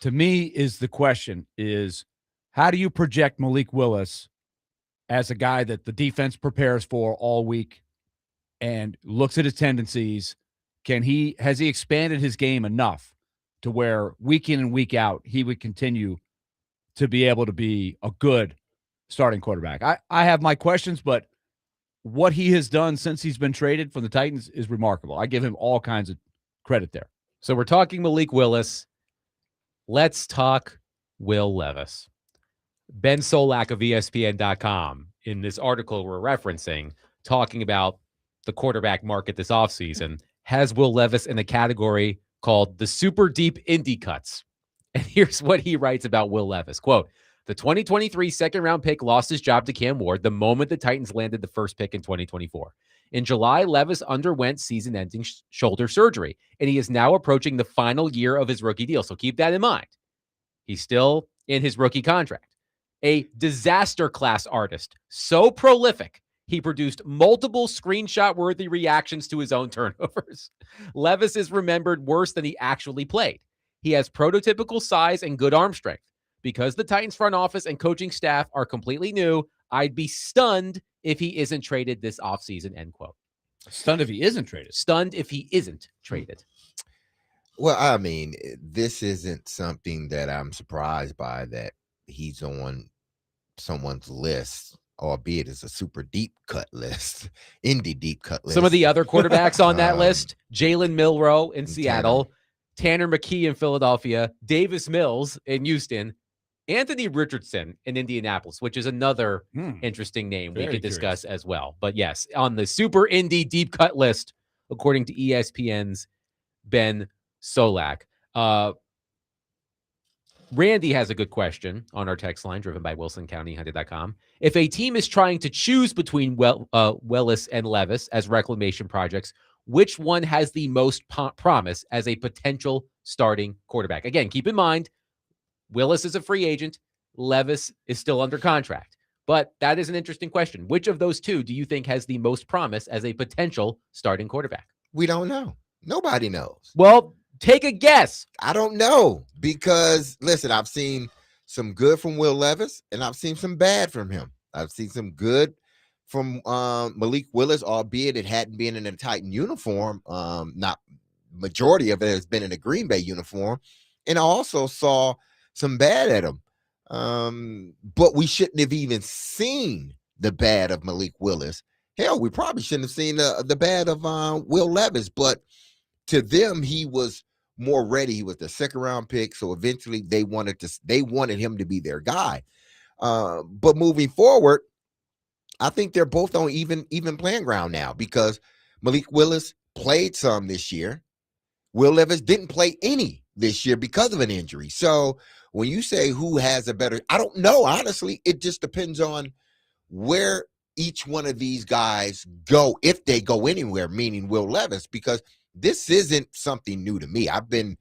to me, is the question, is how do you project Malik Willis as a guy that the defense prepares for all week and looks at his tendencies? Has he expanded his game enough to where week in and week out he would continue to be able to be a good starting quarterback? I have my questions, but what he has done since he's been traded from the Titans is remarkable. I give him all kinds of credit there. So we're talking Malik Willis. Let's talk Will Levis. Ben Solak of ESPN.com, in this article we're referencing, talking about the quarterback market this offseason, has Will Levis in a category called the super deep indie cuts. And here's what he writes about Will Levis. Quote, the 2023 second-round pick lost his job to Cam Ward the moment the Titans landed the first pick in 2024. In July, Levis underwent season-ending shoulder surgery, and he is now approaching the final year of his rookie deal. So keep that in mind. He's still in his rookie contract. A disaster class artist, so prolific, he produced multiple screenshot-worthy reactions to his own turnovers. Levis is remembered worse than he actually played. He has prototypical size and good arm strength. Because the Titans front office and coaching staff are completely new, I'd be stunned if he isn't traded this offseason, end quote. Stunned if he isn't traded. Stunned if he isn't traded. Well, I mean, this isn't something that I'm surprised by, that he's on someone's list, albeit it's a super deep cut list, indie deep cut list. Some of the other quarterbacks on that list, Jalen Milroe in Seattle, Tanner McKee in Philadelphia, Davis Mills in Houston, Anthony Richardson in Indianapolis, which is another interesting name we could discuss as well. But yes, on the super indie deep cut list, according to ESPN's Ben Solak. Randy has a good question on our text line, driven by WilsonCountyHunted.com. If a team is trying to choose between Willis and Levis as reclamation projects, which one has the most promise as a potential starting quarterback? Again, keep in mind, Willis is a free agent. Levis is still under contract. But that is an interesting question. Which of those two do you think has the most promise as a potential starting quarterback? We don't know. Nobody knows. Well, take a guess. I don't know, because, listen, I've seen some good from Will Levis, and I've seen some bad from him. I've seen some good from Malik Willis, albeit it hadn't been in a Titan uniform. Not majority of it has been in a Green Bay uniform. And I also saw some bad at him. But we shouldn't have even seen the bad of Malik Willis. Hell, we probably shouldn't have seen the bad of Will Levis. But to them, he was more ready. He was the second round pick. So eventually they wanted him to be their guy. But moving forward, I think they're both on even playing ground now, because Malik Willis played some this year. Will Levis didn't play any this year because of an injury. So when you say who has a better, I don't know. Honestly, it just depends on where each one of these guys go, if they go anywhere, meaning Will Levis, because this isn't something new to me. I've been,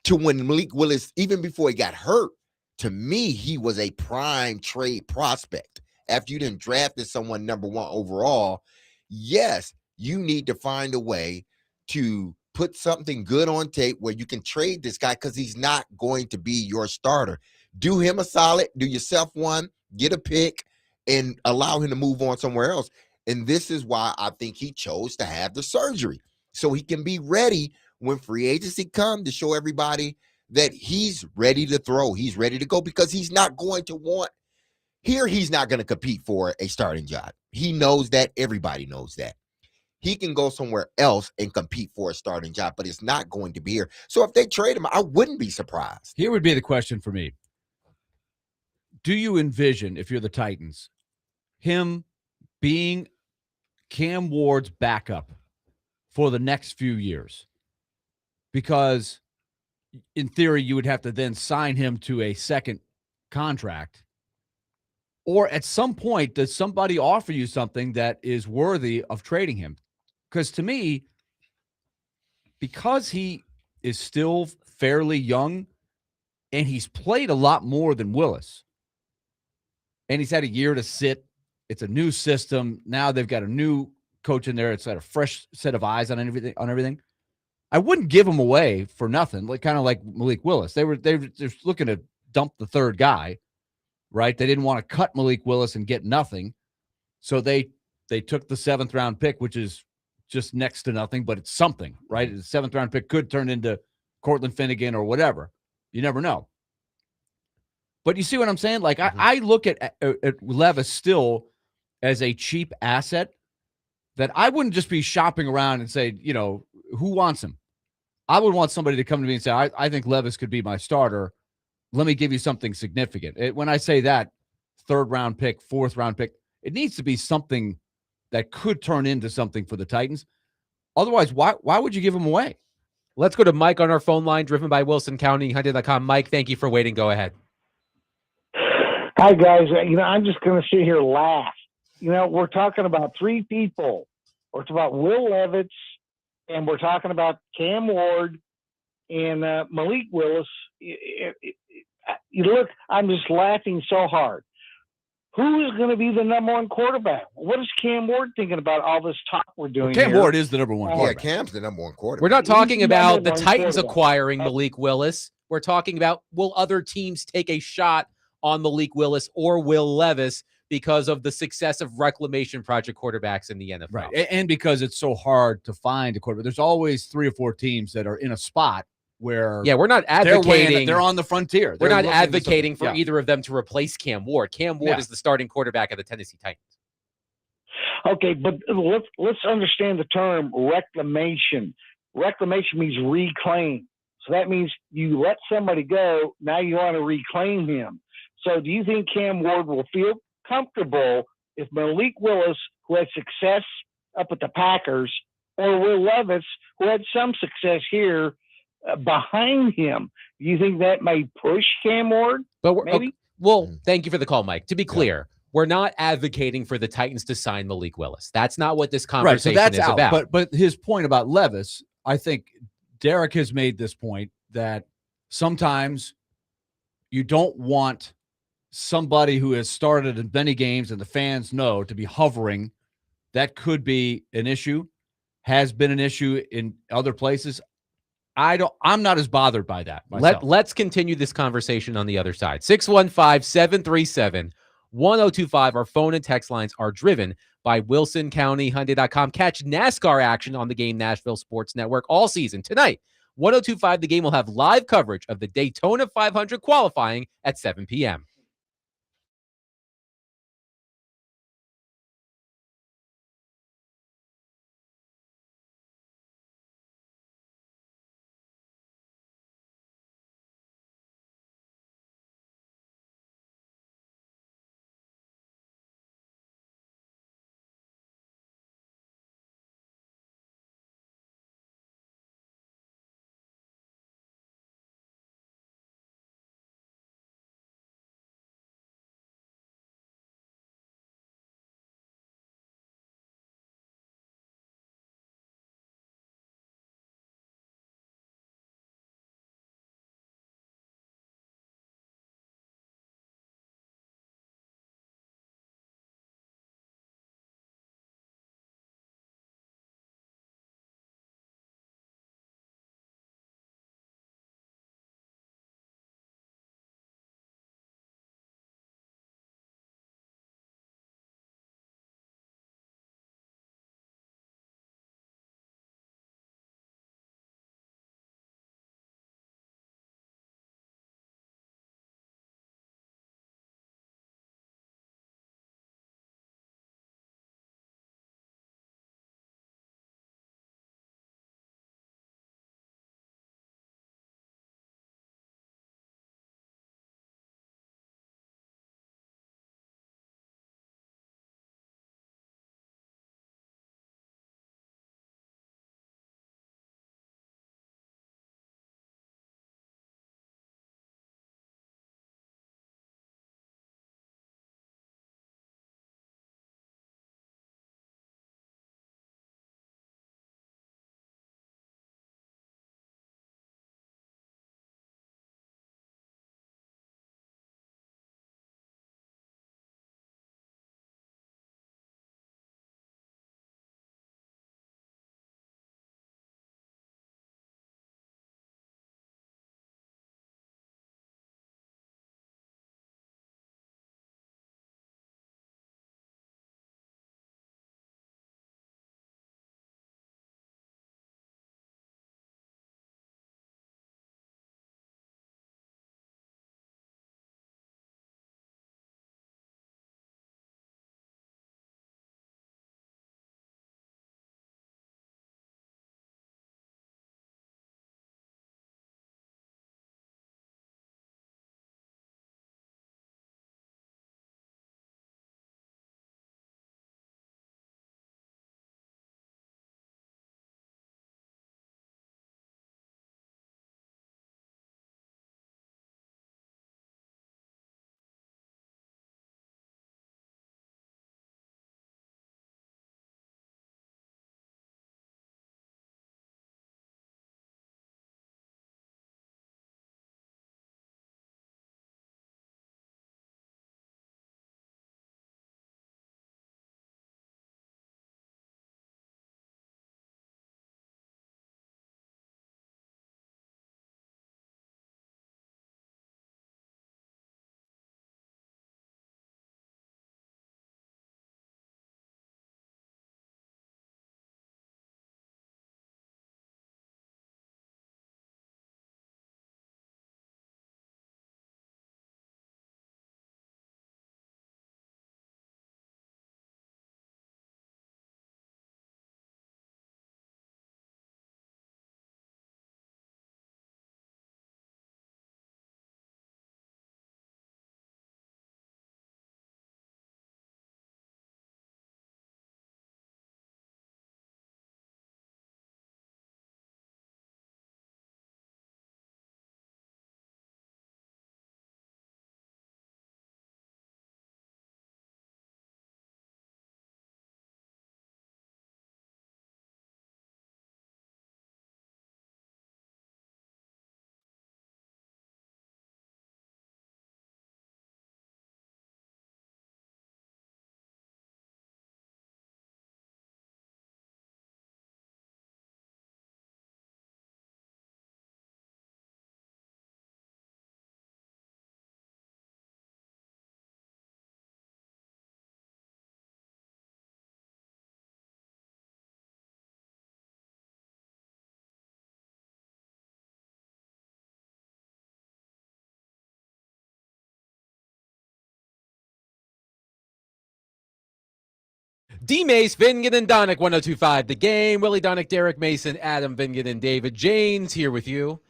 to when Malik Willis, even before he got hurt, to me, he was a prime trade prospect. After you didn't drafted someone number 1 overall, yes, you need to find a way to put something good on tape where you can trade this guy, because he's not going to be your starter. Do him a solid, do yourself one, get a pick, and allow him to move on somewhere else. And this is why I think he chose to have the surgery, so he can be ready when free agency comes, to show everybody that he's ready to throw. He's ready to go, because he's not going to want here. He's not going to compete for a starting job. He knows that. Everybody knows that. He can go somewhere else and compete for a starting job, but it's not going to be here. So if they trade him, I wouldn't be surprised. Here would be the question for me. Do you envision, if you're the Titans, him being Cam Ward's backup for the next few years? Because in theory, you would have to then sign him to a second contract, Or at some point, does somebody offer you something that is worthy of trading him? Because to me, because he is still fairly young and he's played a lot more than Willis, and he's had a year to sit. It's a new system. Now they've got a new coach in there. It's got a fresh set of eyes on everything. I wouldn't give him away for nothing, kind of like Malik Willis. They were just looking to dump the third guy, right? They didn't want to cut Malik Willis and get nothing. So they took the 7th round pick, which is just next to nothing, but it's something, right? The 7th round pick could turn into Cortland Finnegan or whatever. You never know. But you see what I'm saying? Like, I look at Levis still as a cheap asset that I wouldn't just be shopping around and say, who wants him? I would want somebody to come to me and say, I think Levis could be my starter. Let me give you something significant. When I say that, 3rd round pick, 4th round pick, it needs to be something that could turn into something for the Titans. Otherwise, why would you give him away? Let's go to Mike on our phone line, driven by Wilson County, Hunted.com. Mike, thank you for waiting. Go ahead. Hi, guys. I'm just going to sit here and laugh. We're talking about 3 people. We're talking about Will Levis, and we're talking about Cam Ward and Malik Willis. Look, I'm just laughing so hard. Who is going to be the number 1 quarterback? What is Cam Ward thinking about all this talk we're doing Cam here? Ward is the number 1 quarterback. Yeah, Cam's the number 1 quarterback. We're not talking He's the about number the 1 Titans quarterback. acquiring Malik Willis. We're talking about, will other teams take a shot on Malik Willis or Will Levis because of the success of reclamation project quarterbacks in the NFL? Right. And because it's so hard to find a quarterback. There's always 3 or 4 teams that are in a spot where we're not advocating. They're on the frontier. We're They're not looking to advocating for something. either of them to replace Cam Ward. Cam Ward is the starting quarterback of the Tennessee Titans. Okay, but let's understand the term reclamation. Reclamation means reclaim. So that means you let somebody go, now you want to reclaim him. So do you think Cam Ward will feel comfortable if Malik Willis, who had success up at the Packers, or Will Levis, who had some success here, behind him? Do you think that may push Cam Ward? But maybe? Thank you for the call, Mike. To be clear, we're not advocating for the Titans to sign Malik Willis. That's not what this conversation is about. But his point about Levis, I think Derek has made this point that sometimes you don't want somebody who has started in many games and the fans know to be hovering. That could be an issue, has been an issue in other places. I'm not as bothered by that myself. Let's continue this conversation on the other side. 615-737-1025. Our phone and text lines are driven by WilsonCountyHyundai.com. Catch NASCAR action on the Game Nashville Sports Network all season. Tonight, 1025 The Game will have live coverage of the Daytona 500 qualifying at 7 p.m. D. Mace, Vingan, and Donick, 102.5 The Game. Willie Donick, Derek Mason, Adam Vingan, and David Janes here with you.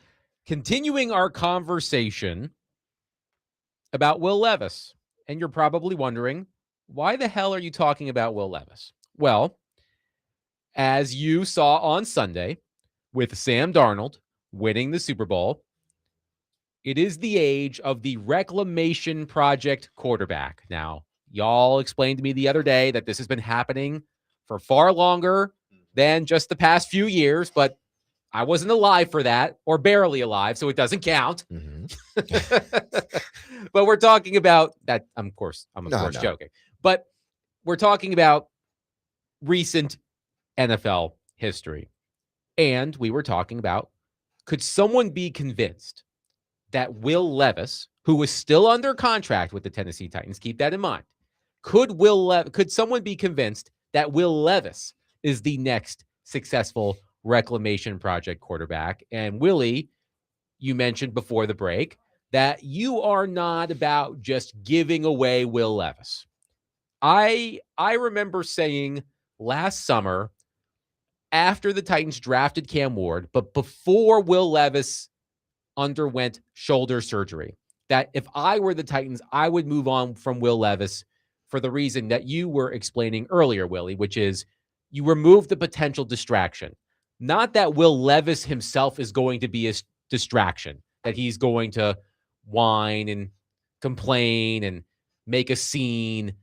Continuing our conversation about Will Levis. And you're probably wondering, why the hell are you talking about Will Levis? Well, as you saw on Sunday with Sam Darnold winning the Super Bowl, it is the age of the reclamation project quarterback. Now, y'all explained to me the other day that this has been happening for far longer than just the past few years, but I wasn't alive for that, or barely alive, so it doesn't count. But we're talking about that. I'm of course joking, but we're talking about recent NFL history. And we were talking about, could someone be convinced that Will Levis, who is still under contract with the Tennessee Titans, keep that in mind, could someone be convinced that Will Levis is the next successful reclamation project quarterback? And Willie, you mentioned before the break that you are not about just giving away Will Levis. I remember saying last summer, after the Titans drafted Cam Ward, but before Will Levis underwent shoulder surgery, that if I were the Titans, I would move on from Will Levis for the reason that you were explaining earlier, Willie, which is you remove the potential distraction. Not that Will Levis himself is going to be a distraction, that he's going to whine and complain and make a scene,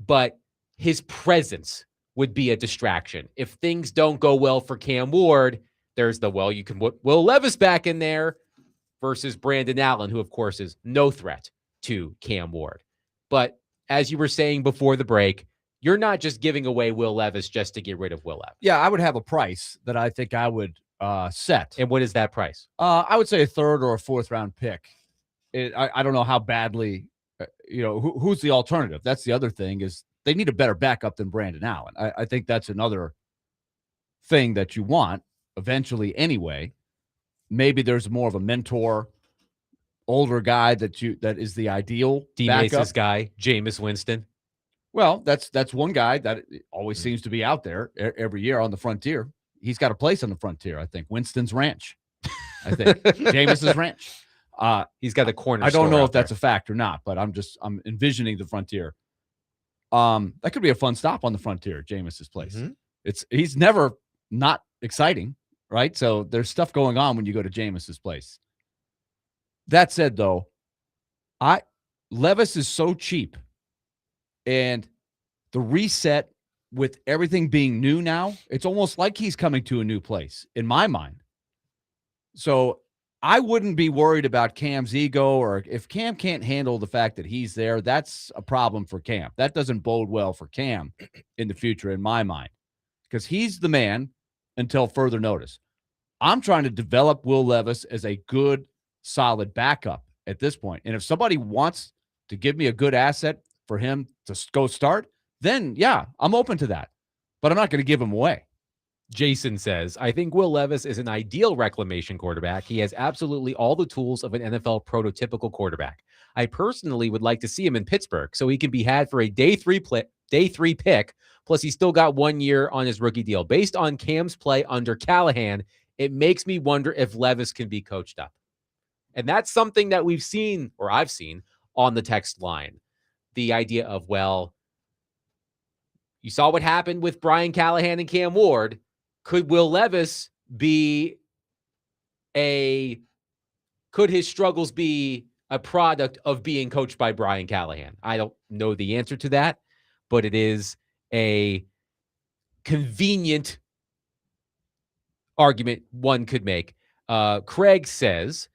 but his presence would be a distraction. If things don't go well for Cam Ward, there's you can put Will Levis back in there versus Brandon Allen, who of course is no threat to Cam Ward. But as you were saying before the break, you're not just giving away Will Levis just to get rid of Will Levis. Yeah, I would have a price that I think I would set. And what is that price? I would say a third or a fourth round pick. I don't know how badly, who's the alternative? That's the other thing, is they need a better backup than Brandon Allen. I think that's another thing that you want eventually anyway. Maybe there's more of a mentor, older guy that is the ideal D-Mace's guy, Jameis Winston. Well, that's one guy that always seems to be out there every year on the frontier. He's got a place on the frontier, I think. Winston's Ranch, I think. Jameis's Ranch. He's got a corner. I don't know if that's a fact or not, but I'm envisioning the frontier. That could be a fun stop on the frontier, Jameis's place. Mm-hmm. He's never not exciting, right? So there's stuff going on when you go to Jameis's place. That said, though, Levis is so cheap, and the reset with everything being new now, it's almost like he's coming to a new place in my mind. So I wouldn't be worried about Cam's ego, or if Cam can't handle the fact that he's there, that's a problem for Cam. That doesn't bode well for Cam in the future, in my mind, because he's the man until further notice. I'm trying to develop Will Levis as a good, solid backup at this point. And if somebody wants to give me a good asset for him to go start, then yeah, I'm open to that. But I'm not going to give him away. Jason says, I think Will Levis is an ideal reclamation quarterback. He has absolutely all the tools of an NFL prototypical quarterback. I personally would like to see him in Pittsburgh so he can be had for a day three pick. Plus, he's still got 1 year on his rookie deal. Based on Cam's play under Callahan, it makes me wonder if Levis can be coached up. And that's something that we've seen, or I've seen, on the text line. The idea of, well, you saw what happened with Brian Callahan and Cam Ward. Could Will Levis could his struggles be a product of being coached by Brian Callahan? I don't know the answer to that, but it is a convenient argument one could make. Craig says,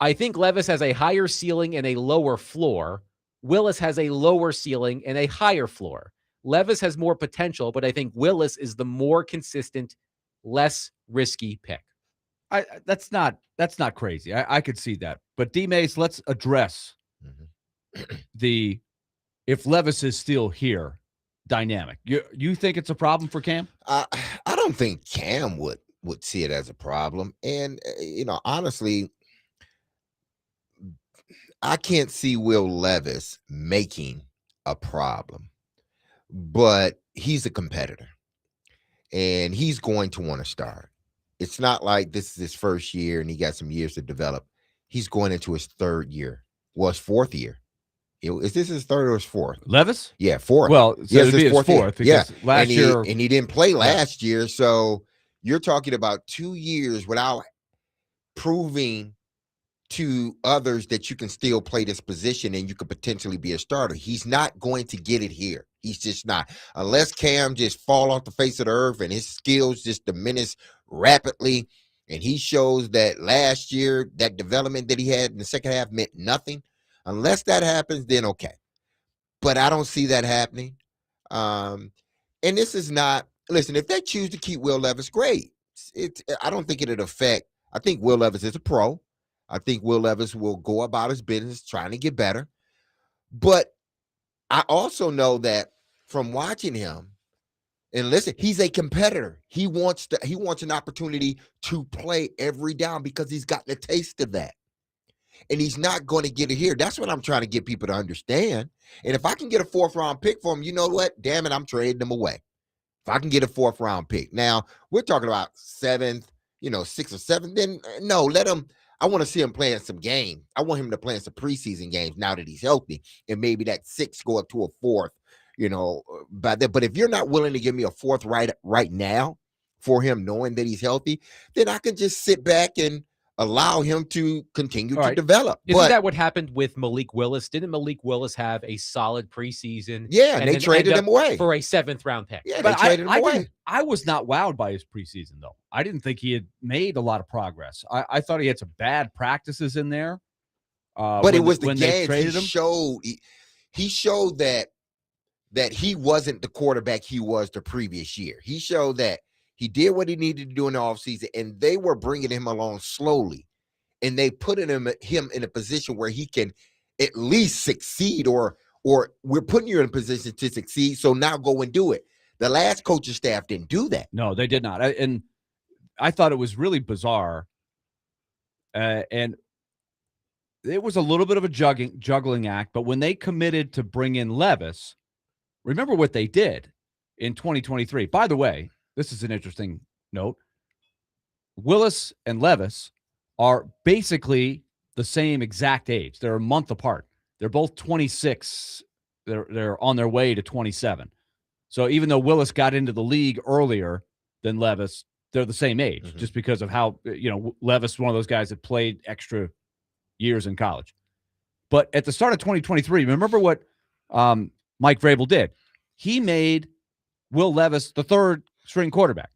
I think Levis has a higher ceiling and a lower floor. Willis has a lower ceiling and a higher floor. Levis has more potential, but I think Willis is the more consistent, less risky pick. That's not crazy. I could see that. But D-Mace, let's address the if Levis is still here dynamic. You think it's a problem for Cam? I don't think Cam would see it as a problem. And, honestly, I can't see Will Levis making a problem. But he's a competitor, and he's going to want to start. It's not like this is his first year and he got some years to develop. He's going into his third year. Well, his fourth year. Is this his third or his fourth? Levis? Yeah, fourth. Well, so yes, it'd be his fourth. Yeah, last year, and he didn't play last year. So you're talking about 2 years without proving to others that you can still play this position and you could potentially be a starter. He's not going to get it here. He's just not. Unless Cam just fall off the face of the earth and his skills just diminish rapidly, and he shows that last year that development that he had in the second half meant nothing. Unless that happens, then okay. But I don't see that happening. And this is not, listen, if they choose to keep Will Levis, great. I don't think it'll affect. I think Will Levis is a pro. I think Will Levis will go about his business trying to get better. But I also know that from watching him, and listen, he's a competitor. He wants an opportunity to play every down because he's got the taste of that. And he's not going to get it here. That's what I'm trying to get people to understand. And if I can get a 4th-round pick for him, you know what? Damn it, I'm trading him away. If I can get a 4th-round pick. Now, we're talking about 7th, 6th or 7th. Then, no, let him. I want to see him playing some games. I want him to play in some preseason games now that he's healthy. And maybe that 6th go up to a 4th, But if you're not willing to give me a 4th right now for him knowing that he's healthy, then I can just sit back and allow him to continue to develop. Isn't that what happened with Malik Willis? Didn't Malik Willis have a solid preseason? Yeah, and they traded him away for a 7th-round pick. Yeah, they traded him away. I was not wowed by his preseason, though. I didn't think he had made a lot of progress. I thought he had some bad practices in there. But it was the when game they traded him. He showed that he wasn't the quarterback he was the previous year. He showed that he did what he needed to do in the offseason, and they were bringing him along slowly. And they put him in a position where he can at least succeed, or we're putting you in a position to succeed, so now go and do it. The last coaching staff didn't do that. No, they did not. And I thought it was really bizarre. And it was a little bit of a juggling act, but when they committed to bring in Levis, remember what they did in 2023. By the way, this is an interesting note. Willis and Levis are basically the same exact age. They're a month apart. They're both 26. They're on their way to 27. So even though Willis got into the league earlier than Levis, they're the same age, just because of how, Levis is one of those guys that played extra years in college. But at the start of 2023, remember what Mike Vrabel did? He made Will Levis the 3rd-string quarterback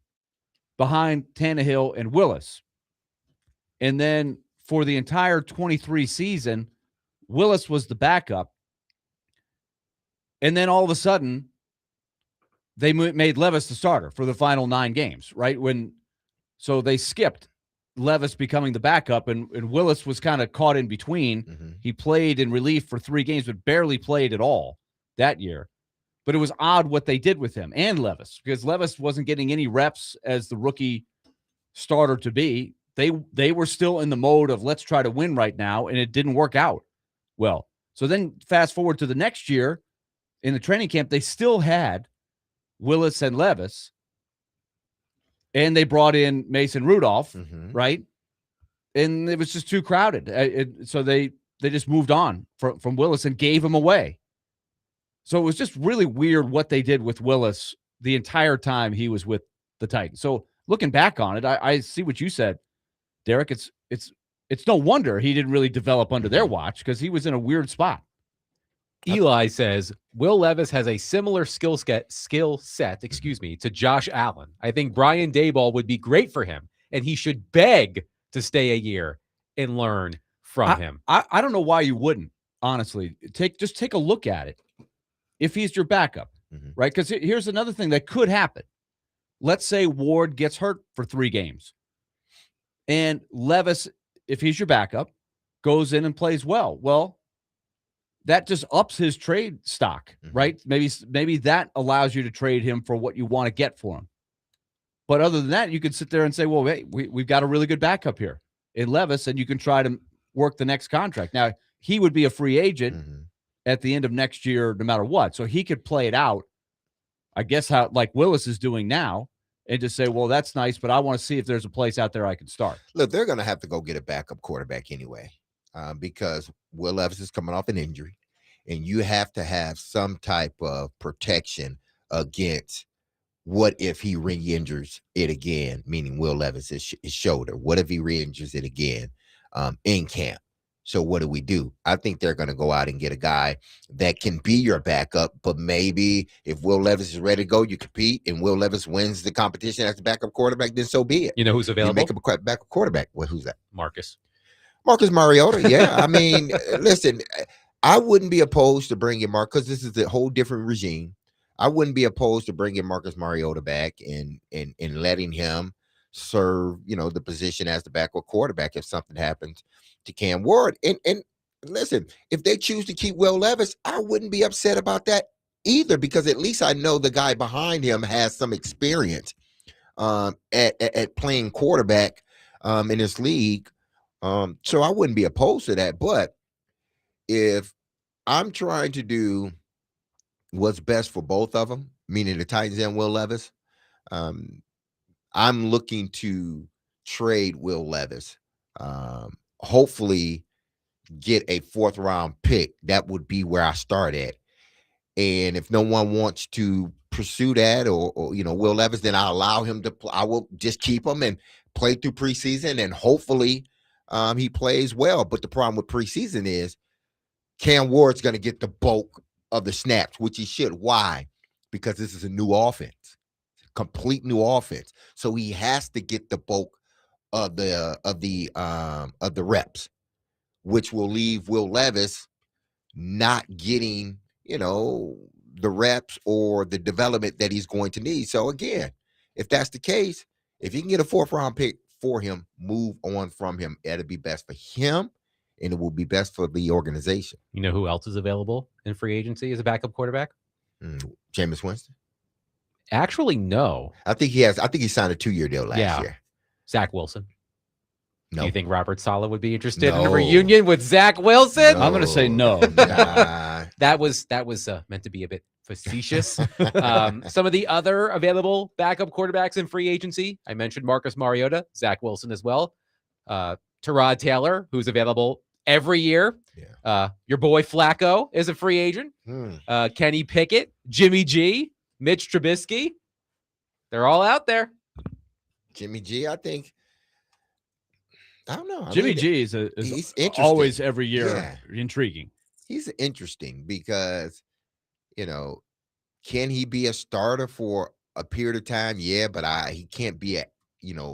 behind Tannehill and Willis. And then for the entire 23 season, Willis was the backup. And then all of a sudden, they made Levis the starter for the final 9 games, right? So they skipped Levis becoming the backup, and Willis was kind of caught in between. He played in relief for 3 games, but barely played at all that year. But it was odd what they did with him and Levis, because Levis wasn't getting any reps as the rookie starter to be. They were still in the mode of let's try to win right now, and it didn't work out well. So then fast forward to the next year in the training camp, they still had Willis and Levis, and they brought in Mason Rudolph, right? And it was just too crowded. So they just moved on from Willis and gave him away. So it was just really weird what they did with Willis the entire time he was with the Titans. So looking back on it, I see what you said, Derek. It's no wonder he didn't really develop under their watch, because he was in a weird spot. Eli says Will Levis has a similar skill set, to Josh Allen. I think Brian Daboll would be great for him, and he should beg to stay a year and learn from him. I don't know why you wouldn't, honestly. Just take a look at it. If he's your backup, right? Because here's another thing that could happen. Let's say Ward gets hurt for 3 games, and Levis, if he's your backup, goes in and plays well. Well, that just ups his trade stock, right? Maybe that allows you to trade him for what you want to get for him. But other than that, you could sit there and say, well, hey, we've got a really good backup here in Levis, and you can try to work the next contract. Now, he would be a free agent at the end of next year, no matter what. So he could play it out I guess how like Willis is doing now, and just say, well, that's nice, but I want to see if there's a place out there I can start. Look, they're going to have to go get a backup quarterback anyway, because Will Levis is coming off an injury, and you have to have some type of protection against what if he re-injures it again, meaning Will Levis his shoulder. What if he re-injures it again in camp? So what do? I think they're going to go out and get a guy that can be your backup, but maybe if Will Levis is ready to go, you compete, and Will Levis wins the competition as the backup quarterback, then so be it. You know who's available? You make him a backup quarterback. Well, who's that? Marcus Mariota. Yeah, I mean, listen, I wouldn't be opposed to bringing Marcus, because this is a whole different regime. I wouldn't be opposed to bringing Marcus Mariota back and letting him serve, the position as the backup quarterback if something happens to Cam Ward. And listen, if they choose to keep Will Levis, I wouldn't be upset about that either, because at least I know the guy behind him has some experience at playing quarterback in this league. So I wouldn't be opposed to that. But if I'm trying to do what's best for both of them, meaning the Titans and Will Levis, I'm looking to trade Will Levis. Hopefully get a 4th round pick. That would be where I start at. And if no one wants to pursue that or Will Levis, then I'll allow him to I will just keep him and play through preseason, and hopefully he plays well. But the problem with preseason is Cam Ward's going to get the bulk of the snaps, which he should. Why? Because this is a new offense, complete new offense. So he has to get the bulk of the reps, which will leave Will Levis not getting, the reps or the development that he's going to need. So again, if that's the case, if you can get a 4th round pick for him, move on from him. It'll be best for him, and it will be best for the organization. You know who else is available in free agency as a backup quarterback? Jameis Winston. Actually, no. I think he signed a 2-year deal last year. Zach Wilson. No. Do you think Robert Saleh would be interested in a reunion with Zach Wilson? No. I'm going to say no. Nah. That was meant to be a bit facetious. Some of the other available backup quarterbacks in free agency, I mentioned Marcus Mariota, Zach Wilson as well. Tyrod Taylor, who's available every year. Yeah. Your boy Flacco is a free agent. Kenny Pickett, Jimmy G, Mitch Trubisky. They're all out there. Jimmy G, I think. I don't know. Jimmy G is always every year intriguing. He's interesting because, can he be a starter for a period of time? Yeah, but he can't be at,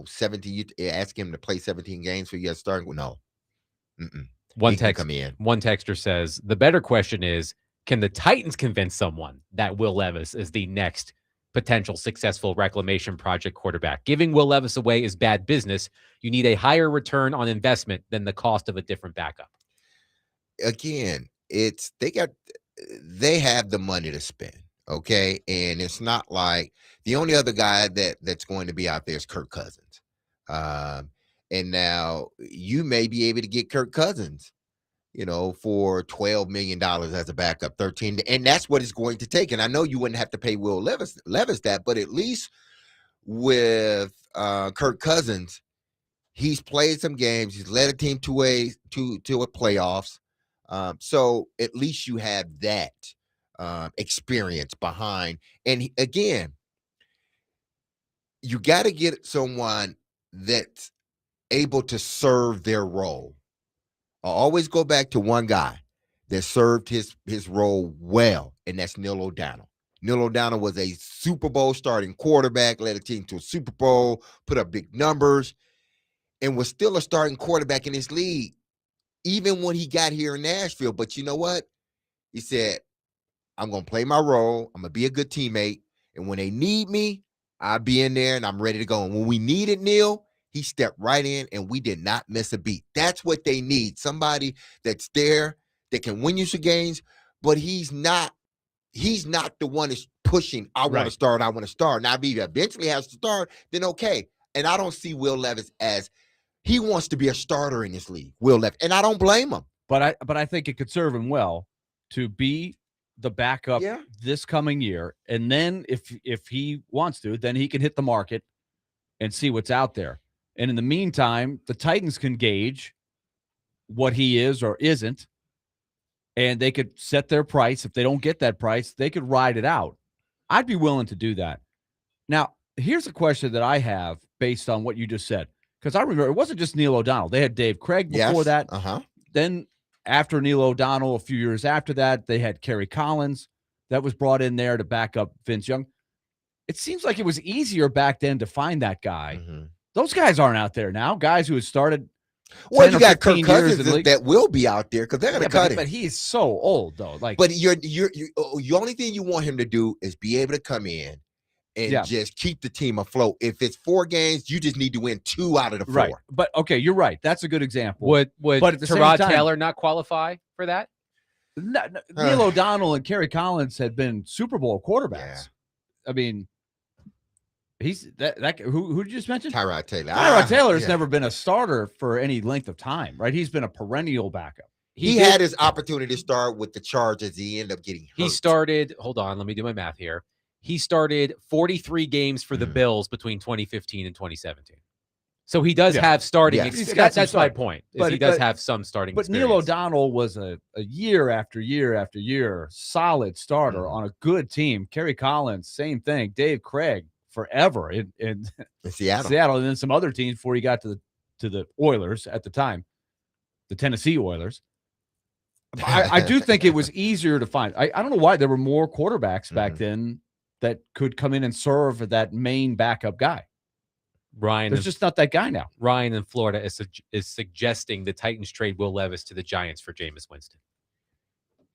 17. You ask him to play 17 games for you starting. No. One texter says, the better question is, can the Titans convince someone that Will Levis is the next potential successful reclamation project quarterback? Giving Will Levis away is bad business. You need a higher return on investment than the cost of a different backup. Again, they have the money to spend. Okay. And it's not like the only other guy that's going to be out there is Kirk Cousins. And now you may be able to get Kirk Cousins, for $12 million as a backup, 13. And that's what it's going to take. And I know you wouldn't have to pay Will Levis that, but at least with Kirk Cousins, he's played some games. He's led a team to a playoffs. So at least you have that experience behind. And again, you got to get someone that's able to serve their role. I always go back to one guy that served his role well, and that's Neil O'Donnell. Neil O'Donnell was a Super Bowl starting quarterback, led a team to a Super Bowl, put up big numbers, and was still a starting quarterback in this league, even when he got here in Nashville. But you know what? He said, I'm going to play my role. I'm going to be a good teammate. And when they need me, I'll be in there and I'm ready to go. And when we needed Neil, he stepped right in and we did not miss a beat. That's what they need. Somebody that's there that can win you some games, but he's not the one that's pushing, I want to start. Now, if he eventually has to start, then okay. And I don't see Will Levis as he wants to be a starter in this league, Will Levis. And I don't blame him. But I think it could serve him well to be the backup Yeah. this coming year, and then if he wants to, then he can hit the market and see what's out there. And in the meantime, the Titans can gauge what he is or isn't, and they could set their price. If they don't get that price, they could ride it out. I'd be willing to do that. Now, here's a question that I have based on what you just said, because I remember it wasn't just Neil O'Donnell. They had Dave Craig before that. Then after Neil O'Donnell, a few years after that, they had Kerry Collins that was brought in there to back up Vince Young. It seems like it was easier back then to find that guy. Those guys aren't out there now. Guys who have started. Well, you got Kirk 15 years Cousins that will be out there because they're going to cut him. But he's so old, though. Like, but the only thing you want him to do is be able to come in and just keep the team afloat. If it's 4 games, you just need to win 2 out of the 4. Right. But okay, you're right. That's a good example. Would but at the Tyrod same time, Taylor not qualify for that? Neil O'Donnell and Kerry Collins had been Super Bowl quarterbacks. Yeah. I mean, he's that who did you just mention? Tyrod Taylor. Tyrod Taylor has never been a starter for any length of time, right? He's been a perennial backup. He had his opportunity to start with the Chargers. He ended up getting hurt. He started, hold on, let me do my math here. He started 43 games for the Bills between 2015 and 2017. So he does have starting. That's my point. He does have some starting experience. Neil O'Donnell was a year after year after year solid starter on a good team. Kerry Collins, same thing. Dave Craig, forever in Seattle, and then some other teams before he got to the Oilers at the time, the Tennessee Oilers. I do think it was easier to find. I don't know why there were more quarterbacks back then that could come in and serve that main backup guy. There's just not that guy now. Ryan in Florida is suggesting the Titans trade Will Levis to the Giants for Jameis Winston.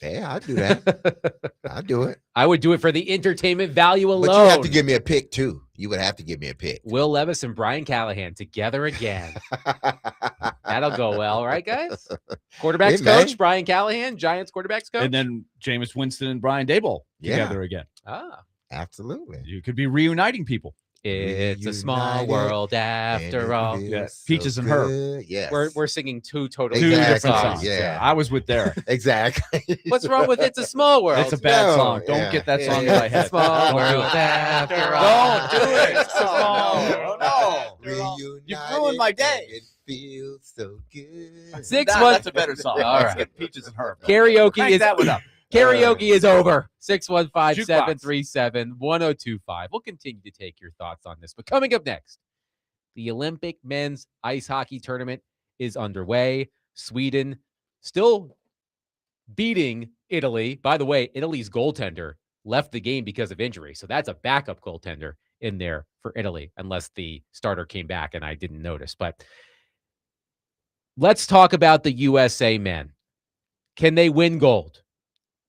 Yeah, I'd do that. I'd do it. I would do it for the entertainment value alone. But you have to give me a pick, too. You would have to give me a pick. Will Levis and Brian Callahan together again. That'll go well, right, guys? Quarterbacks coach, Brian Callahan, Giants quarterbacks coach. And then Jameis Winston and Brian Daboll together again. Absolutely. You could be reuniting people. It's a small world after all. Yes. Peaches and Herb. Yes. We're singing two totally different songs. songs. Yeah. I was with Derek. Exactly. What's wrong with It's a Small World? It's a bad song. Don't get that song in my head. It's a small world after all. Don't do it. It's a small world. No. You've ruined my day. It feels so good. That's a better song. All Let's right. get Peaches and Herb. Karaoke Crank that one up. Karaoke is over. 615-737-1025. We'll continue to take your thoughts on this. But coming up next, the Olympic men's ice hockey tournament is underway. Sweden still beating Italy. By the way, Italy's goaltender left the game because of injury. So that's a backup goaltender in there for Italy, unless the starter came back and I didn't notice. But let's talk about the USA men. Can they win gold?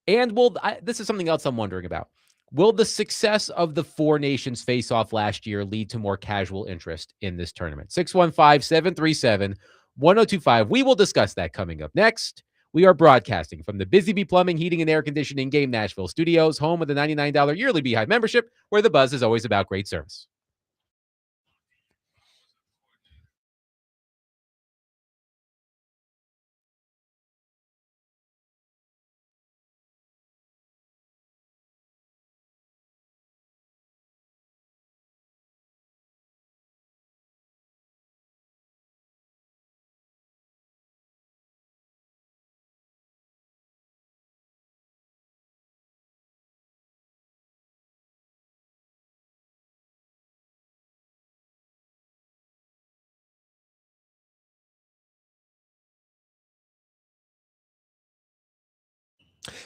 And this is something else I'm wondering about. Will the success of the 4 nations face-off last year lead to more casual interest in this tournament? 615-737-1025. We will discuss that coming up next. We are broadcasting from the Busy Bee Plumbing, Heating, and Air Conditioning Game Nashville Studios, home of the $99 yearly Beehive membership, where the buzz is always about great service.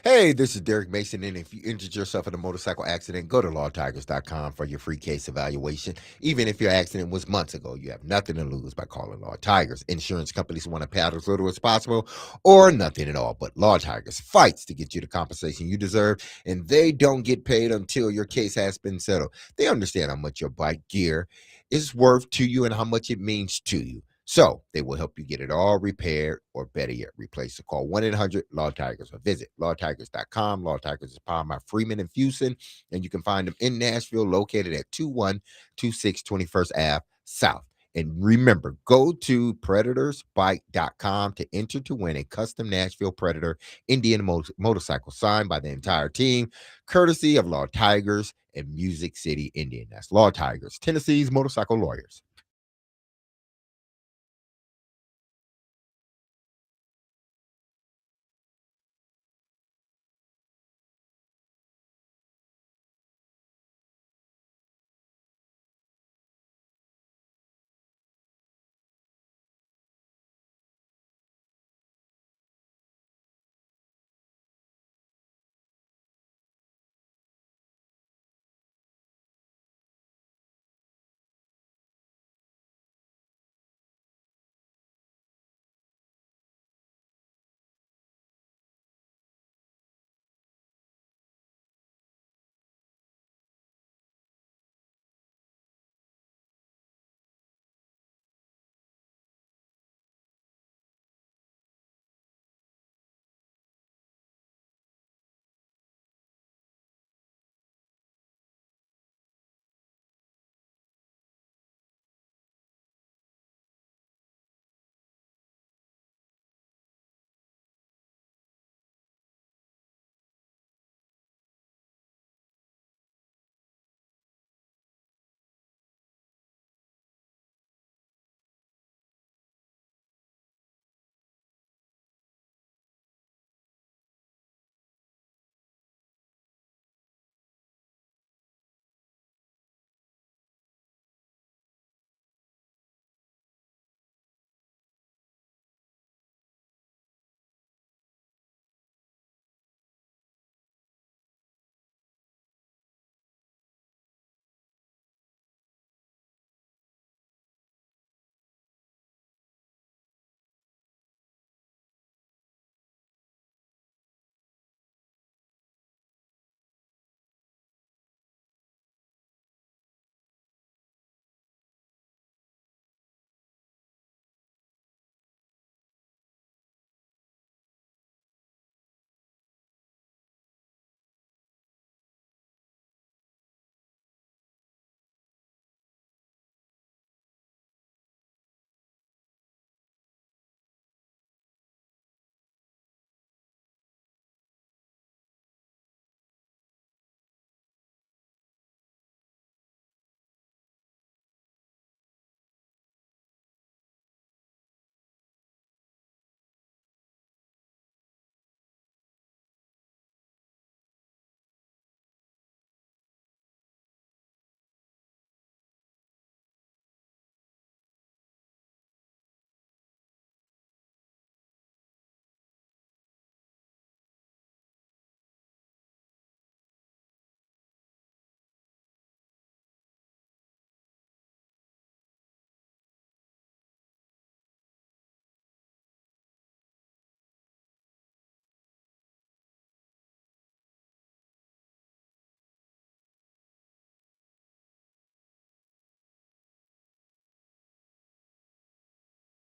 Hey, this is Derek Mason, and if you injured yourself in a motorcycle accident, go to lawtigers.com for your free case evaluation. Even if your accident was months ago, you have nothing to lose by calling Law Tigers. Insurance companies want to pay out as little as possible or nothing at all, but Law Tigers fights to get you the compensation you deserve, and they don't get paid until your case has been settled. They understand how much your bike gear is worth to you and how much it means to you. So they will help you get it all repaired, or better yet, replaced. So call 1-800-LAW-TIGERS or visit lawtigers.com. Law Tigers is powered by Freeman and Fuson, and you can find them in Nashville, located at 2126 21st Ave South. And remember, go to predatorsbike.com to enter to win a custom Nashville Predator Indian motorcycle signed by the entire team, courtesy of Law Tigers and Music City, Indian. That's Law Tigers, Tennessee's motorcycle lawyers.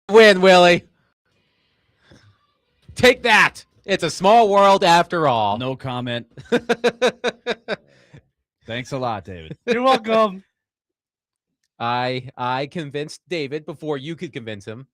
Win, Willie. Take that. It's a small world after all. No comment. Thanks a lot, David. You're welcome. I convinced David before you could convince him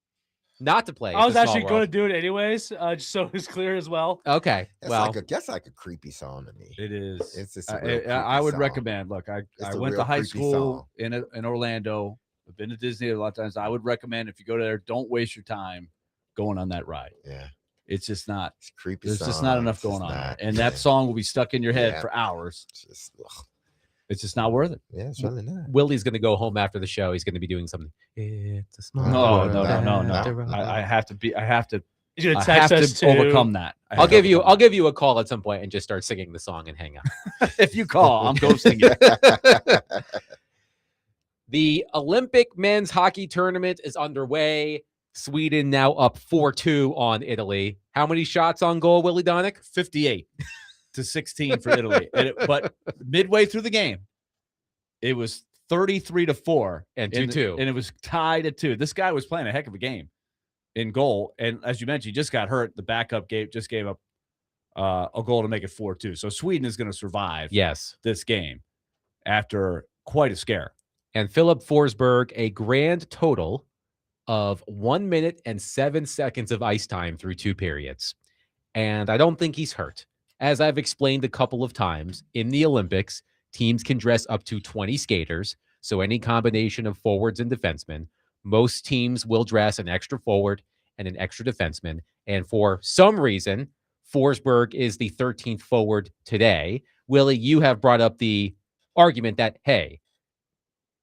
not to play. I was It's a Small actually going to World. do it anyways, just so it's clear as well. Okay. Well, That's like a creepy song to me. It is. It's just a real creepy I would song. recommend. Look, I It's a went to real high creepy school song. in Orlando. I've been to Disney a lot of times. I would recommend if you go there, don't waste your time going on that ride. Yeah, It's just not. it's a creepy. There's song. just not enough It's just going on, not- there. And that song will be stuck in your head Yeah. for hours. It's just, ugh. It's just not worth it. Yeah, it's really not. Willie's going to go home after the show. He's going to be doing something. It's a small No, world no, no, no. after all. I have to be. I have to. He's going I to have text us to too. overcome that. I I'll have to give you. overcome I'll give you a call at some point and just start singing the song and hang up. that. If you call, I'm ghosting you. The Olympic men's hockey tournament is underway. Sweden now up 4-2 on Italy. How many shots on goal, Willie Donick? 58 to 16 for Italy. But midway through the game, it was 33-4 And 2-2. and it was tied at 2. This guy was playing a heck of a game in goal, and as you mentioned, he just got hurt. The backup just gave up a goal to make it 4-2. So Sweden is going to survive Yes. this game after quite a scare. and Philip Forsberg a grand total of 1 minute and 7 seconds of ice time through 2 periods. And I don't think he's hurt. As I've explained a couple of times, in the Olympics, teams can dress up to 20 skaters, so any combination of forwards and defensemen. Most teams will dress an extra forward and an extra defenseman. And for some reason, Forsberg is the 13th forward today. Willie, you have brought up the argument that, hey,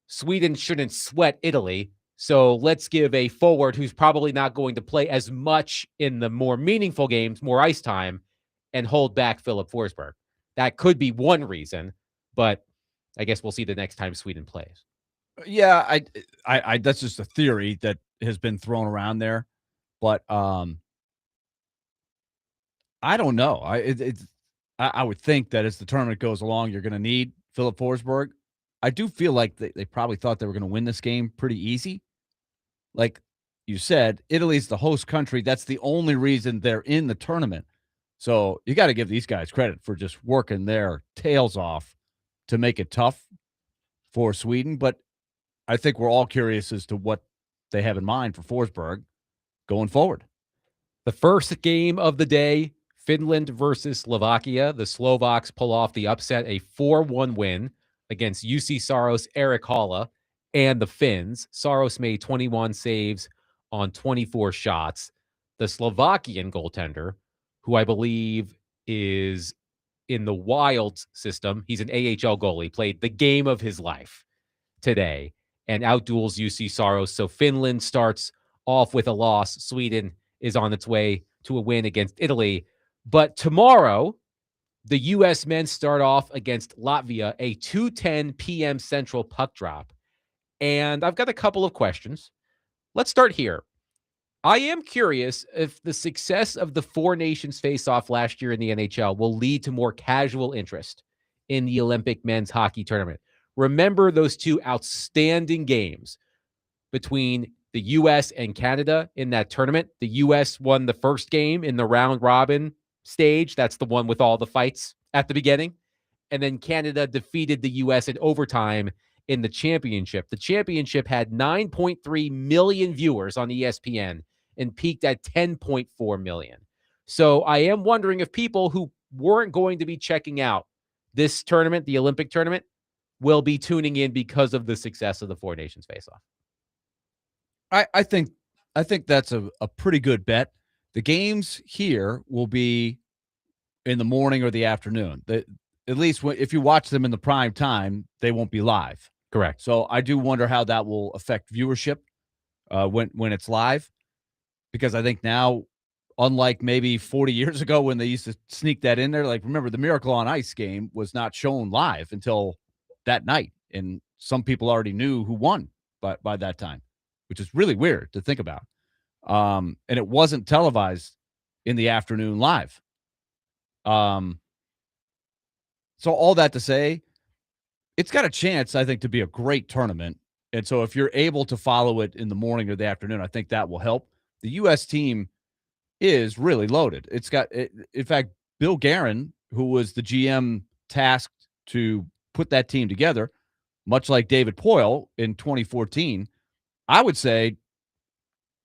Sweden shouldn't sweat Italy, so let's give a forward who's probably not going to play as much in the more meaningful games, more ice time, and hold back Philip Forsberg. That could be one reason, but I guess we'll see the next time Sweden plays. Yeah, I that's just a theory that has been thrown around there, but I don't know. I would think that as the tournament goes along, you're going to need Philip Forsberg. I do feel like they probably thought they were going to win this game pretty easy. Like you said, Italy's the host country. That's the only reason they're in the tournament. So you got to give these guys credit for just working their tails off to make it tough for Sweden. But I think we're all curious as to what they have in mind for Forsberg going forward. The first game of the day, Finland versus Slovakia. The Slovaks pull off the upset, a 4-1 win against UC Saros, Erik Haula, and the Finns. Saros made 21 saves on 24 shots. The Slovakian goaltender, who I believe is in the Wilds system, he's an AHL goalie, played the game of his life today and outduels UC Saros. So Finland starts off with a loss. Sweden is on its way to a win against Italy. But tomorrow, the U.S. men start off against Latvia, a 2:10 p.m. Central puck drop. And I've got a couple of questions. Let's start here. I am curious if the success of the Four Nations face-off last year in the NHL will lead to more casual interest in the Olympic men's hockey tournament. Remember those two outstanding games between the U.S. and Canada in that tournament. The U.S. won the first game in the round-robin stage. That's the one with all the fights at the beginning. And then Canada defeated the U.S. in overtime in the championship. The championship had 9.3 million viewers on ESPN and peaked at 10.4 million. So I am wondering if people who weren't going to be checking out this tournament, the Olympic tournament, will be tuning in because of the success of the Four Nations face-off. I think that's a pretty good bet. The games here will be in the morning or the afternoon. At least if you watch them in the prime time, they won't be live. Correct. So I do wonder how that will affect viewership when it's live, because I think now, unlike maybe 40 years ago when they used to sneak that in there, like remember the Miracle on Ice game was not shown live until that night, and some people already knew who won by that time, which is really weird to think about. And it wasn't televised in the afternoon live. So all that to say, it's got a chance, I think, to be a great tournament. And so if you're able to follow it in the morning or the afternoon, I think that will help. The U.S. team is really loaded. It's got, in fact, Bill Guerin, who was the GM tasked to put that team together, much like David Poyle in 2014, I would say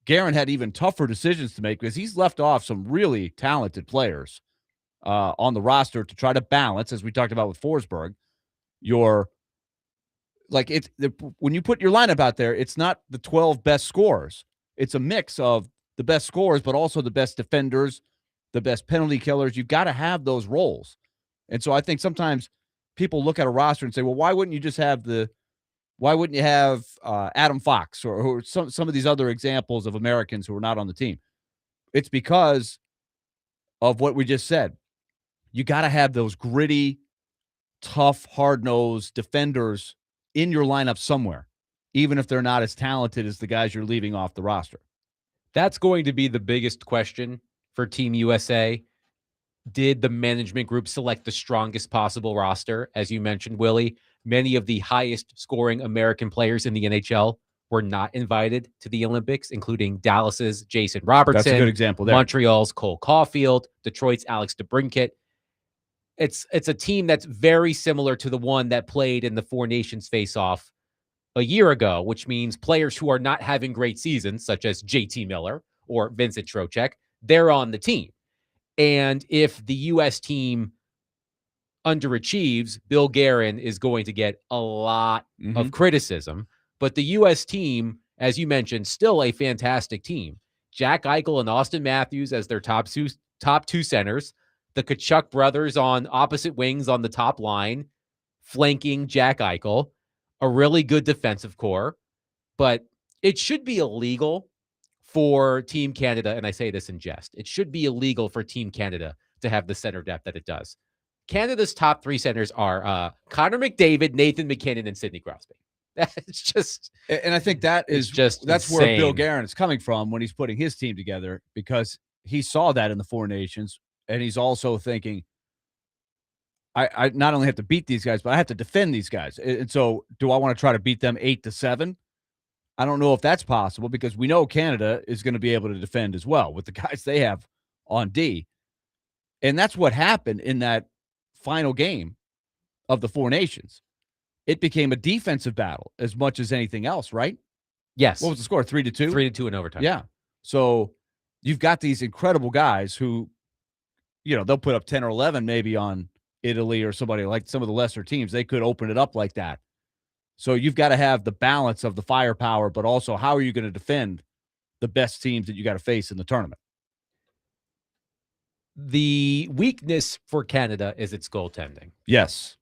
Guerin had even tougher decisions to make because he's left off some really talented players on the roster to try to balance, as we talked about with Forsberg, when you put your lineup out there, it's not the 12 best scorers. It's a mix of the best scorers, but also the best defenders, the best penalty killers. You've got to have those roles. And so I think sometimes people look at a roster and say, well, why wouldn't you have Adam Fox or some of these other examples of Americans who are not on the team? It's because of what we just said. You got to have those gritty, tough, hard-nosed defenders in your lineup somewhere, even if they're not as talented as the guys you're leaving off the roster. That's going to be the biggest question for Team USA. Did the management group select the strongest possible roster? As you mentioned, Willie, many of the highest scoring American players in the NHL were not invited to the Olympics, including Dallas's Jason Robertson. That's a good example there. Montreal's Cole Caulfield, Detroit's Alex DeBrincat. It's a team that's very similar to the one that played in the Four Nations face-off a year ago, which means players who are not having great seasons, such as JT Miller or Vincent Trocheck, they're on the team. And if the U.S. team underachieves, Bill Guerin is going to get a lot of criticism. But the U.S. team, as you mentioned, still a fantastic team. Jack Eichel and Austin Matthews as their top two centers. The Kachuk brothers on opposite wings on the top line, flanking Jack Eichel. A really good defensive core. But it should be illegal for Team Canada, and I say this in jest, it should be illegal for Team Canada to have the center depth that it does. Canada's top three centers are Connor McDavid, Nathan McKinnon, and Sidney Crosby. It's just, and I think that's insane. where Bill Guerin is coming from when he's putting his team together, because he saw that in the Four Nations, and he's also thinking, I not only have to beat these guys, but I have to defend these guys. And so, do I want to try to beat them 8-7? I don't know if that's possible, because we know Canada is going to be able to defend as well with the guys they have on D. And that's what happened in that final game of the Four Nations. It became a defensive battle as much as anything else, right? Yes. What was the score? 3-2? 3-2 in overtime. Yeah. So you've got these incredible guys who, they'll put up 10 or 11 maybe on Italy or somebody like some of the lesser teams. They could open it up like that. So you've got to have the balance of the firepower, but also how are you going to defend the best teams that you got to face in the tournament? The weakness for Canada is its goaltending. Yes.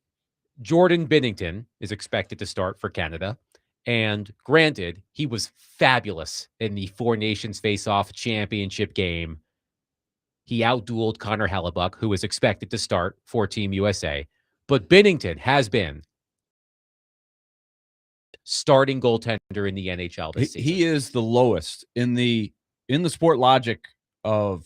Jordan Binnington is expected to start for Canada. And granted, he was fabulous in the Four Nations Face-Off Championship game. He outdueled Connor Hellebuck, who was expected to start for Team USA. But Binnington has been starting goaltender in the NHL this season. He is the lowest in the sport logic of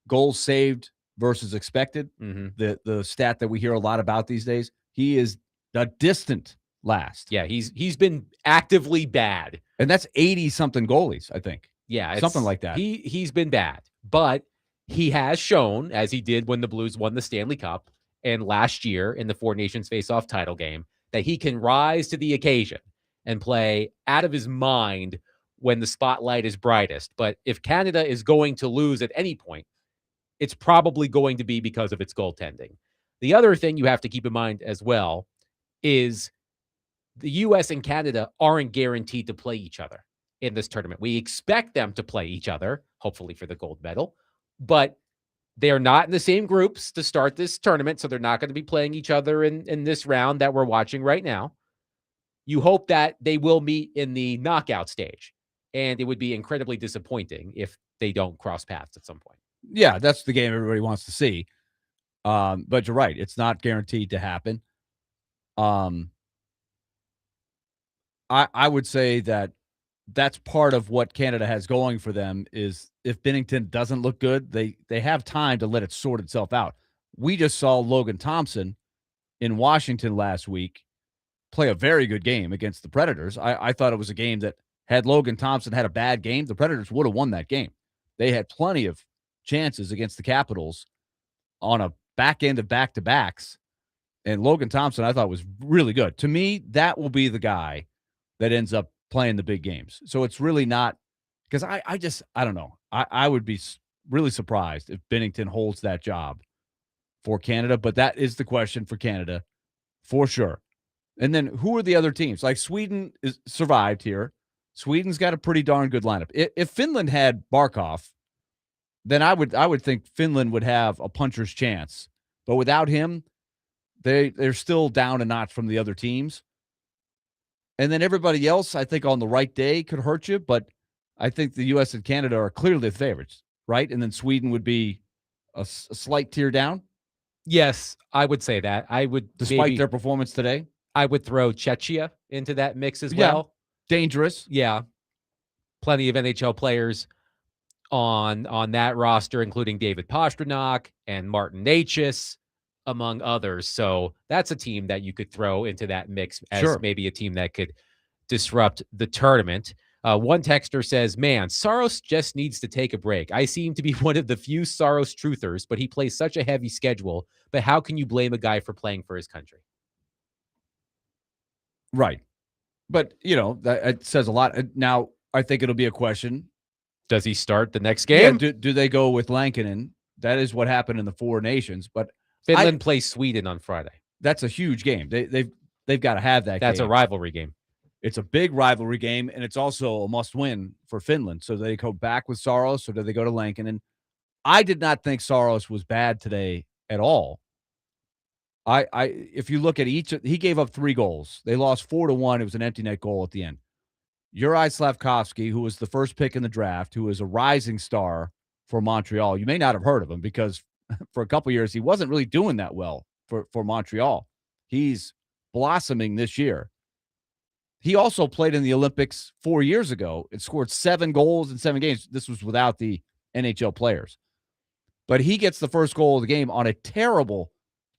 goals saved versus expected. The stat that we hear a lot about these days. He is a distant last. Yeah, he's been actively bad. And that's 80-something goalies, I think. Yeah, something like that. He's been bad. But he has shown, as he did when the Blues won the Stanley Cup and last year in the Four Nations Face-Off title game, that he can rise to the occasion and play out of his mind when the spotlight is brightest. But if Canada is going to lose at any point, it's probably going to be because of its goaltending. The other thing you have to keep in mind as well is the U.S. and Canada aren't guaranteed to play each other in this tournament. We expect them to play each other, hopefully for the gold medal, but they are not in the same groups to start this tournament, so they're not going to be playing each other in this round that we're watching right now. You hope that they will meet in the knockout stage, and it would be incredibly disappointing if they don't cross paths at some point. Yeah, that's the game everybody wants to see. But you're right. It's not guaranteed to happen. I would say that's part of what Canada has going for them is if Binnington doesn't look good, they have time to let it sort itself out. We just saw Logan Thompson in Washington last week play a very good game against the Predators. I thought it was a game that had Logan Thompson had a bad game, the Predators would have won that game. They had plenty of chances against the Capitals on a back end of back-to-backs. And Logan Thompson, I thought, was really good. To me, that will be the guy that ends up playing the big games. So it's really not – because I don't know. I would be really surprised if Binnington holds that job for Canada. But that is the question for Canada for sure. And then who are the other teams? Like Sweden survived here. Sweden's got a pretty darn good lineup. If Finland had Barkov, then I would think Finland would have a puncher's chance. But without him, they're still down a notch from the other teams. And then everybody else, I think on the right day could hurt you, but I think the U.S. and Canada are clearly the favorites, right? And then Sweden would be a slight tier down. Yes, I would say that. I would, despite their performance today, I would throw Czechia into that mix as Yeah. well. Dangerous. Yeah. Plenty of NHL players on that roster, including David Pastrnak and Martin Necas, among others. So that's a team that you could throw into that mix as maybe a team that could disrupt the tournament. One texter says, man, Saros just needs to take a break. I seem to be one of the few Saros truthers, but he plays such a heavy schedule. But how can you blame a guy for playing for his country? Right. But, that it says a lot. Now, I think it'll be a question. Does he start the next Yeah, game? do they go with Lankinen? That is what happened in the Four Nations. But Finland plays Sweden on Friday. that's a huge game. They've got to have that That's game. a rivalry game. It's a big rivalry game, and it's also a must-win for Finland. So do they go back with Saros, or do they go to Lankinen? I did not think Saros was bad today at all. If you look at he gave up 3 goals. They lost 4-1. It was an empty net goal at the end. Juraj Slafkovsky, who was the first pick in the draft, who is a rising star for Montreal. You may not have heard of him because for a couple years he wasn't really doing that well for Montreal. He's blossoming this year. He also played in the Olympics 4 years ago and scored 7 goals in 7 games. This was without the NHL players. But he gets the first goal of the game on a terrible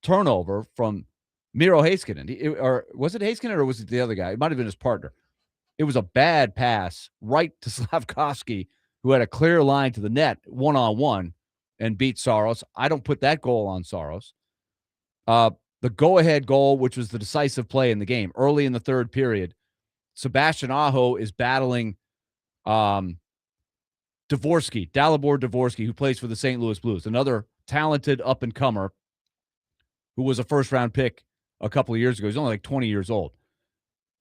turnover from Miro Heiskanen. Or was it Heiskanen or was it the other guy? It might have been his partner. It was a bad pass right to Slafkovsky, who had a clear line to the net one-on-one and beat Saros. I don't put that goal on Saros. The go-ahead goal, which was the decisive play in the game, early in the third period, Sebastian Aho is battling Dalibor Dvorsky, who plays for the St. Louis Blues, another talented up-and-comer who was a first-round pick a couple of years ago. He's only like 20 years old.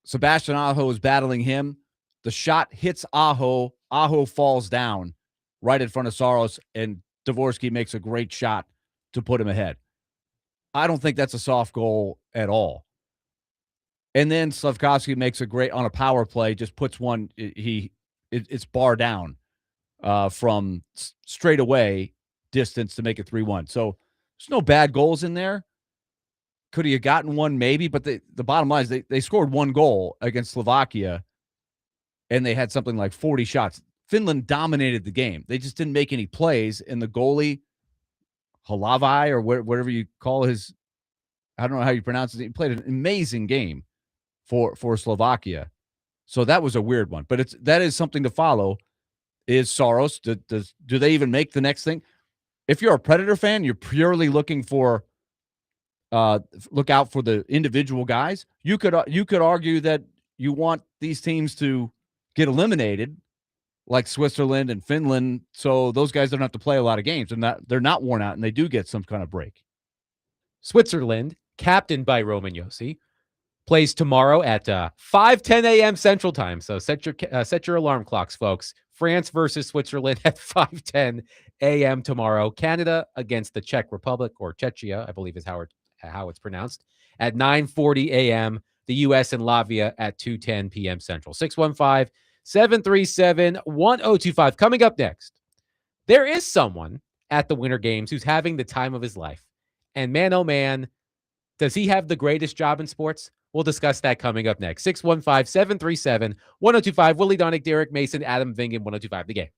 Sebastian Aho is battling him. The shot hits Aho. Aho falls down right in front of Saros, and Dvorsky makes a great shot to put him ahead. I don't think that's a soft goal at all. And then Slafkovsky makes a great, on a power play, just puts one, it's bar down from straight away distance to make it 3-1. So there's no bad goals in there. Could he have gotten one? Maybe. But the bottom line is they scored 1 goal against Slovakia, and they had something like 40 shots. Finland dominated the game. They just didn't make any plays, and the goalie, Halavai, or whatever you call his, I don't know how you pronounce it. He played an amazing game for Slovakia. So that was a weird one. But that is something to follow. Is Saros, do they even make the next thing? If you're a Predator fan, you're purely looking for look out for the individual guys. You could argue that you want these teams to get eliminated, like Switzerland and Finland, so those guys don't have to play a lot of games, and they're not worn out, and they do get some kind of break. Switzerland, captained by Roman Josi, plays tomorrow at 5:10 a.m. Central Time. So set your alarm clocks, folks. France versus Switzerland at 5:10 a.m. tomorrow. Canada against the Czech Republic, or Czechia, I believe is how it's pronounced, at 9:40 a.m. The U.S. and Latvia at 2:10 p.m. Central. 615-737-1025. Coming up next, there is someone at the Winter Games who's having the time of his life. And man, oh man, does he have the greatest job in sports? We'll discuss that coming up next. 615-737-1025. Willie Donick, Derek Mason, Adam Vingan, 1025 The Game.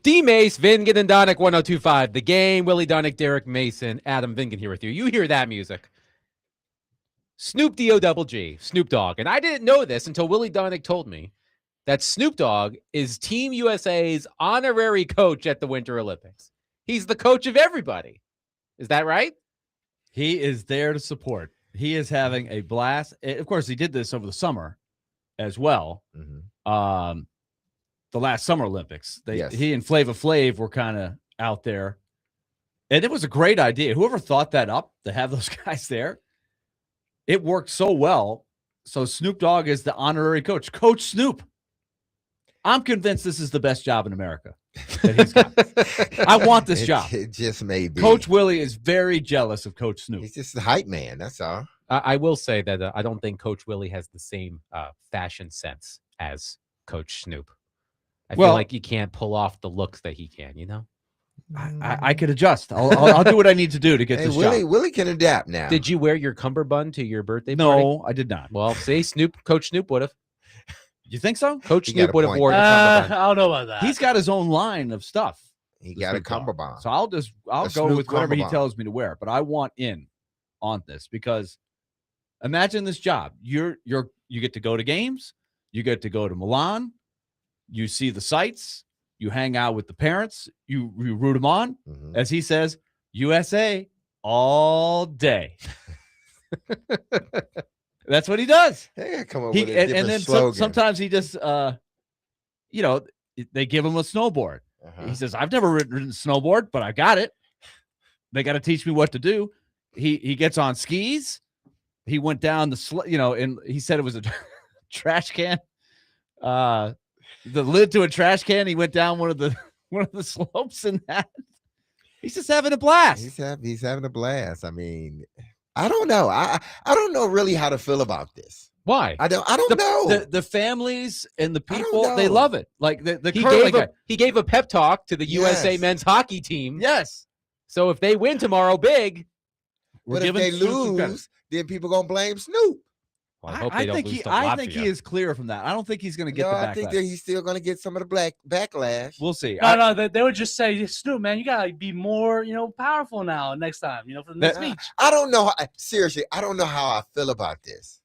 D Mace, Vingan, and Donick 1025. The Game. Willie Donick, Derek Mason, Adam Vingan here with you. You hear that music. Snoop D-O-double-G, Snoop Dogg. And I didn't know this until Willie Donick told me that Snoop Dogg is Team USA's honorary coach at the Winter Olympics. He's the coach of everybody. Is that right? He is there to support. He is having a blast. Of course, he did this over the summer as well. Mm-hmm. The last Summer Olympics. Yes. He and Flava Flav were kind of out there. And it was a great idea. Whoever thought that up to have those guys there, it worked so well. So Snoop Dogg is the honorary coach. Coach Snoop. I'm convinced this is the best job in America that he's got. I want this job. It just may be. Coach Willie is very jealous of Coach Snoop. He's just the hype man. That's all. I will say that I don't think Coach Willie has the same fashion sense as Coach Snoop. I feel like you can't pull off the looks that he can, you know? I could adjust. I'll do what I need to do to get this job. Willie can adapt now. Did you wear your cummerbund to your birthday party? No, I did not. Well, see, Coach Snoop would have. You think so? Coach He Snoop got a would have point. worn the I cummerbund. don't know about that. He's got his own line of stuff. He got a Snoop Dogg. cummerbund. So I'll A go Snoop with whatever he cummerbund. tells me to wear. But I want in on this because imagine this job. You get to go to games, you get to go to Milan, you see the sights, you hang out with the parents, you root them on. Mhm. As he says, USA all day. That's what he does. They gotta come up He with a different and then slogan. sometimes he just they give him a snowboard. Uh-huh. He says, I've never ridden a snowboard, but I got it. They got to teach me what to do. He gets on skis. He went down and he said it was a trash can. The lid to a trash can. He went down one of the slopes in that. He's just having a blast. He's having a blast. I mean, I don't know. I don't know really how to feel about this. Why? I don't know. The families and the I don't people, they know. love it. Like the He curling guy. gave a pep talk to the USA Yes. men's hockey team. Yes. So if they win tomorrow big, We're But if giving they Snoop some credit. lose, then people gonna blame Snoop. well, I hope they don't think lose to I think Latvia. he is clear from that. I don't think he's going to get No, the I backlash. think that he's still gonna get some of the backlash. We'll see. No, they would just say, Snoop, man, you gotta be more, powerful now next time, for the next speech. I don't know. Seriously, I don't know how I feel about this.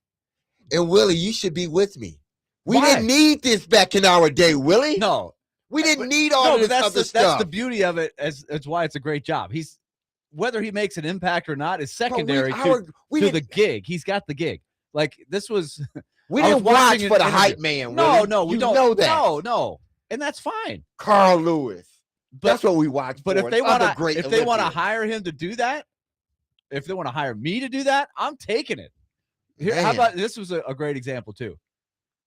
And Willie, you should be with me. We Why? didn't need this back in our day, Willie. No, we didn't need no, all but of this other that's stuff. the beauty of it. As why it's a great job. He's whether he makes an impact or not is But secondary we to didn't, the gig. He's got the gig. Like this was. we I was didn't watch watching for an the hype interview. man. No, Willie. no, we You don't know that. No, and that's fine. Carl Lewis. But That's what we watch. But for, if they and want other to, great if they want to Olympians. hire him to do that, if they want to hire me to do that, I'm taking it. Here, how Man. about this? Was a great example too.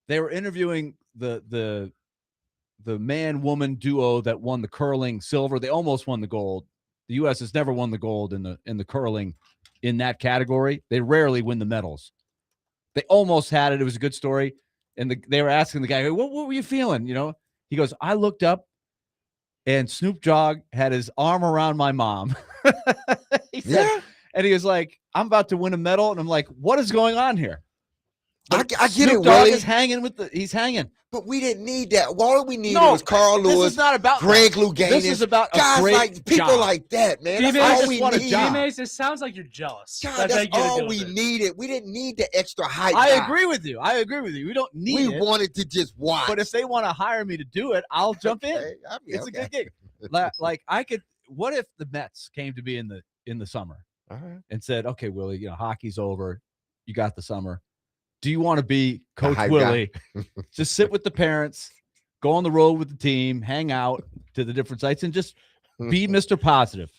They were interviewing the man-woman duo that won the curling silver. They almost won the gold. The U.S. has never won the gold in the curling in that category. They rarely win the medals. They almost had it. It was a good story. And they were asking the guy, what were you feeling? He goes, I looked up and Snoop Dogg had his arm around my mom. He said, Yeah, and he was like, I'm about to win a medal. And I'm like, what is going on here? I But get it, Snoop Dogg Willie. is hanging he's hanging. But we didn't need that. All we needed No, was Carl This Lewis, is not about Greg that. Louganis, This is about a guys great like people job. like that, man. D-Mace, That's I all just we want a needed. job. D-Mace, it sounds like you're jealous. God, That's how that's you get to all deal we with it. needed. We didn't need the extra hype. I guy. agree with you. We don't need We it. wanted to just watch. But if they want to hire me to do it, I'll jump in. Okay, I mean, It's okay. a good gig. Like I could. What if the Mets came to me in the summer All right. and said, "Okay, Willie, hockey's over. You got the summer. Do you want to be Coach hype Willie? Just sit with the parents, go on the road with the team, hang out to the different sites, and just be Mr. Positive."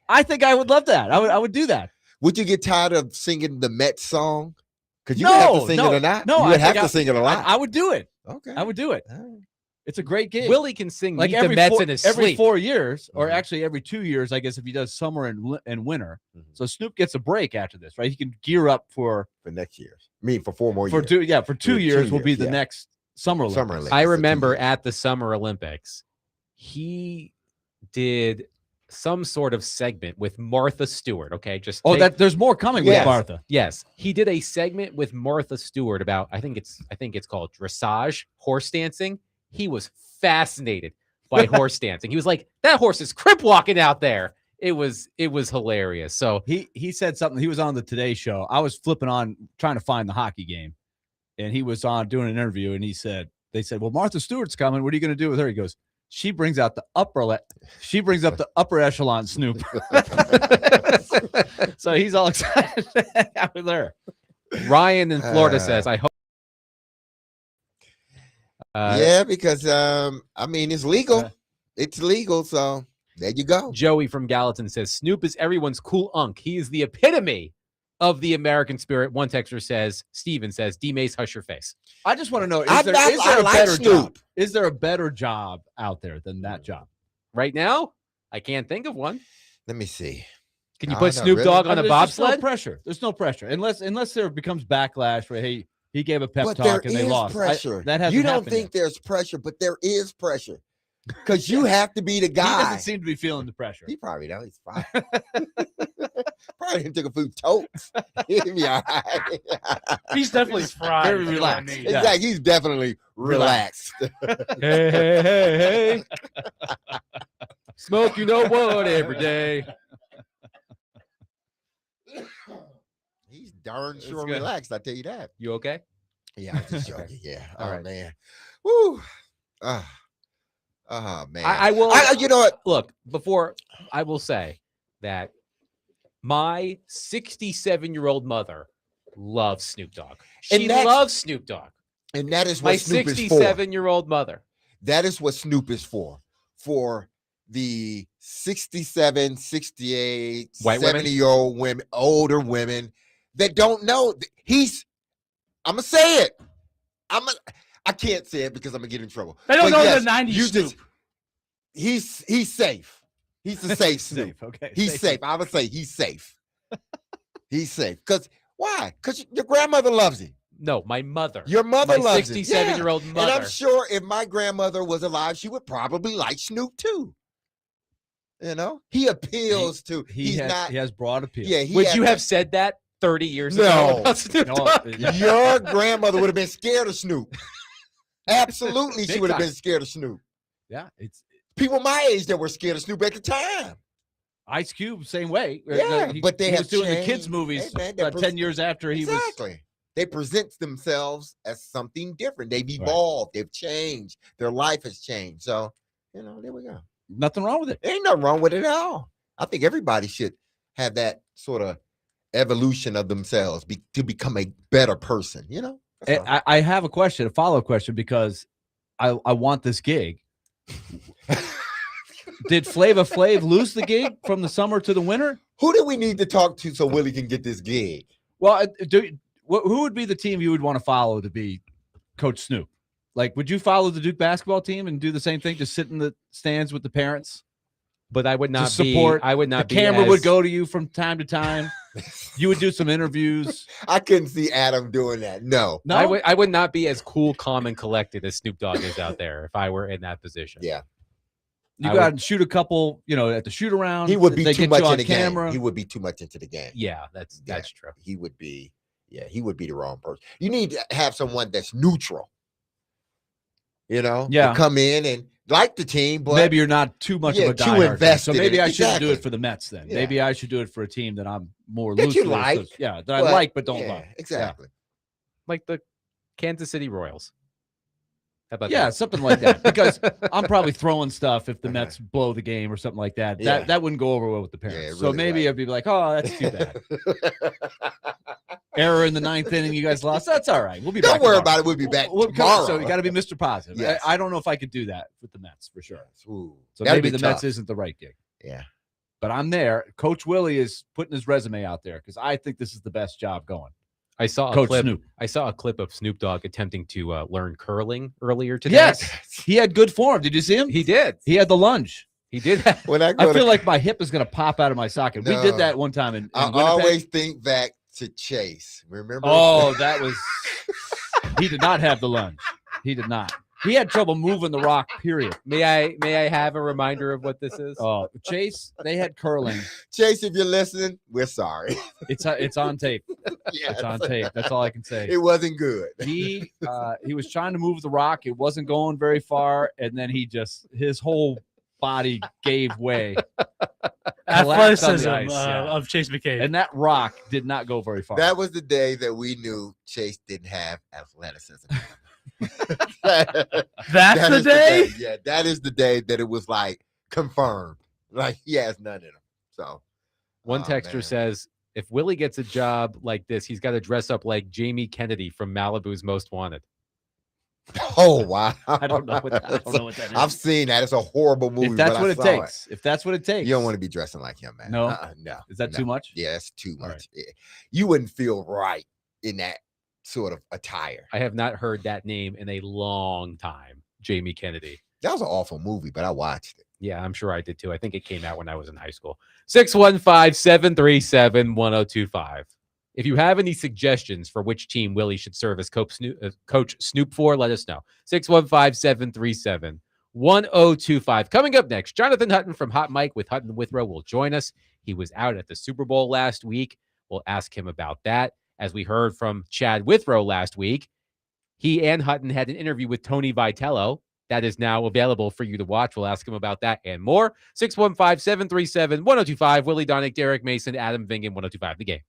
I think I would love that. I would do that. Would you get tired of singing the Mets song? Because you would have to sing it or not. no, you I would have think to sing it a lot. I would do it. Okay. I would do it. All right. It's a great gig. Willie can sing like Meet every the Mets four, in his every sleep. 4 years, or Mhm. actually every 2 years, I guess, if he does summer and winter. Mhm. So Snoop gets a break after this, right? He can gear up for For next year. I mean, for 4 more years. two. Yeah, for 2 2 years will be years, the yeah. next Summer Olympics. Summer Olympics. I for 2 remember years. at the Summer Olympics, he did some sort of segment with Martha Stewart. Okay, just Oh, take- there's more coming Yes. with Martha. yes, he did a segment with Martha Stewart about I think it's called dressage, horse dancing. He was fascinated by horse dancing. He was like, that horse is crip walking out there. It was hilarious. So he said something. He was on the Today Show. I was flipping on trying to find the hockey game, and he was on doing an interview, and they said, well, Martha Stewart's coming. What are you going to do with her? He goes, she brings up the upper echelon Snoop. So he's all excited out with her. Ryan in Florida says, I hope. Yeah, because I mean, it's legal. It's legal, so there you go. Joey from Gallatin says, Snoop is everyone's cool unk. He is the epitome of the American spirit. One texter says, Steven says, D-Mace, hush your face. I just want to know, I is there a like better Snoop. job? Is there a better job out there than that job? Right now, I can't think of one. Let me see. Can you I put don't know, Snoop really. Dogg on a There's bobsled? no pressure. There's no pressure. Unless there becomes backlash where, hey, he gave a pep But talk there and they is lost. pressure. That hasn't You don't happened think yet. there's pressure, but there is pressure. Because you have to be the He guy. doesn't seem to be feeling the pressure. He probably don't. He's fine. Probably took a few tokes. He'll be all right. He's definitely fried. Very is what I relaxed. mean. Yeah. Exactly. He's definitely relaxed. Hey. Smoke, you know what, every day. He's darn That's sure good. relaxed. I tell you that. You okay? Yeah, I'm just joking. Yeah. All Oh right. man. Woo. Man. I will. You know what? Look, before I will say that my 67-year-old mother loves Snoop Dogg. She And that's- loves Snoop Dogg. And that is My what Snoop is for. 67-year-old mother. That is what Snoop is for. For the 67, 68, White women? 70-year-old women, older women that don't know. I'm going to say it. I can't say it because I'm going to get in trouble. They don't But know yes, the 90s you Snoop. he's safe. He's a safe Snoop. Safe, okay. He's safe. I would say he's safe. He's safe. Because why? Because your grandmother loves him. No, my mother. Your mother my loves him. 67-year-old Yeah. mother. And I'm sure if my grandmother was alive, she would probably like Snoop too. You know, he appeals to. He has broad appeal. Yeah, he Would has you that- have said that 30 years No. ago about Snoop No, Dogg? Your grandmother would have been scared of Snoop. Absolutely, she Big would have time. been scared of Snoop. Yeah, it's People my age that were scared of Snoop at the time. Ice Cube, same way. Yeah, but they he have was doing the kids' changed. movies Hey, man, they're about 10 years after he was. Exactly. They present themselves as something different. They've evolved. They've changed. Their life has changed. So, there we go. Nothing wrong with it. Ain't nothing wrong with it at all. I think everybody should have that sort of evolution of themselves to become a better person. That's all. I have a follow-up question, because I want this gig. Did Flava Flav lose the gig from the summer to the winter? Who do we need to talk to so Willie can get this gig? Well, who would be the team you would want to follow to be Coach Snoop? Like, would you follow the Duke basketball team and do the same thing, just sit in the stands with the parents? But I would not support. I would not The be. camera would go to you from time to time. You would do some interviews. I couldn't see Adam doing that. No. No, I would not be as cool, calm, and collected as Snoop Dogg is out there if I were in that position. Yeah. you I got would- to shoot a couple, at the shoot around. He would be They too get much you on in the camera. game. He would be too much into the game. Yeah, that's true. He would be the wrong person. You need to have someone that's neutral. Yeah. to come in and like the team, but Maybe you're not too much of a too diehard fan. invested So in maybe it. I shouldn't do Exactly. it for the Mets then. Yeah. Maybe I should do it for a team that I'm more That you loosely like, that I like but don't love. Exactly. Like the Kansas City Royals. How about Yeah, that? something like that. Because I'm probably throwing stuff if the Mets blow the game or something like that. Yeah. That wouldn't go over well with the parents. Yeah, so really maybe right. I'd be like, oh, that's too bad. Error in the ninth inning, you guys lost. That's all right. We'll be back. Don't worry tomorrow. about it. We'll be back We'll come- tomorrow. So you got to be Mr. Positive. Yes. I don't know if I could do that with the Mets for sure. Ooh, So that'd maybe be the Mets tough. isn't the right gig. Yeah. But I'm there. Coach Willie is putting his resume out there because I think this is the best job going. I saw a Coach clip. Snoop. I saw a clip of Snoop Dogg attempting to learn curling earlier today. Yes, he had good form. Did you see him? he did. He had the lunge. He did that. When I go I to, feel like my hip is going to pop out of my socket. We No. did that one time in I Winnipeg. always think back to Chase. Remember? Oh, that was. He did not have the lunge. He did not. He had trouble moving the rock, period. May I have a reminder of what this is? Oh, Chase, they had curling. Chase, if you're listening, we're sorry. It's on tape. It's on tape. That's all I can say. It wasn't good. He was trying to move the rock. It wasn't going very far, and then his whole body gave way. Collapsed on the Athleticism ice, yeah. of Chase McCabe. And that rock did not go very far. That was the day that we knew Chase didn't have athleticism. That That's the is day? Yeah, that is the day that it was like confirmed. Like he has none in him. So One texter man. says, if Willie gets a job like this, he's got to dress up like Jamie Kennedy from Malibu's Most Wanted. Oh wow. I don't know what that is. I've seen that. It's a horrible movie. If that's but what I it saw takes. If that's what it takes. You don't want to be dressing like him, man. No? No. Is that no. too much? Yeah, that's too All much. You wouldn't feel right in that sort of attire. I have not heard that name in a long time. Jamie Kennedy. That was an awful movie, but I watched it. Yeah, I'm sure I did too. I think it came out when I was in high school. 615-737-1025. If you have any suggestions for which team Willie should serve as Coach Snoop for, let us know. 615-737-1025. Coming up next, Jonathan Hutton from Hot Mike with Hutton Withrow will join us. He was out at the Super Bowl last week. We'll ask him about that. As we heard from Chad Withrow last week, he and Hutton had an interview with Tony Vitello. That is now available for you to watch. We'll ask him about that and more. 615-737-1025. Willie Donick, Derek Mason, Adam Vingan, 1025 The Game.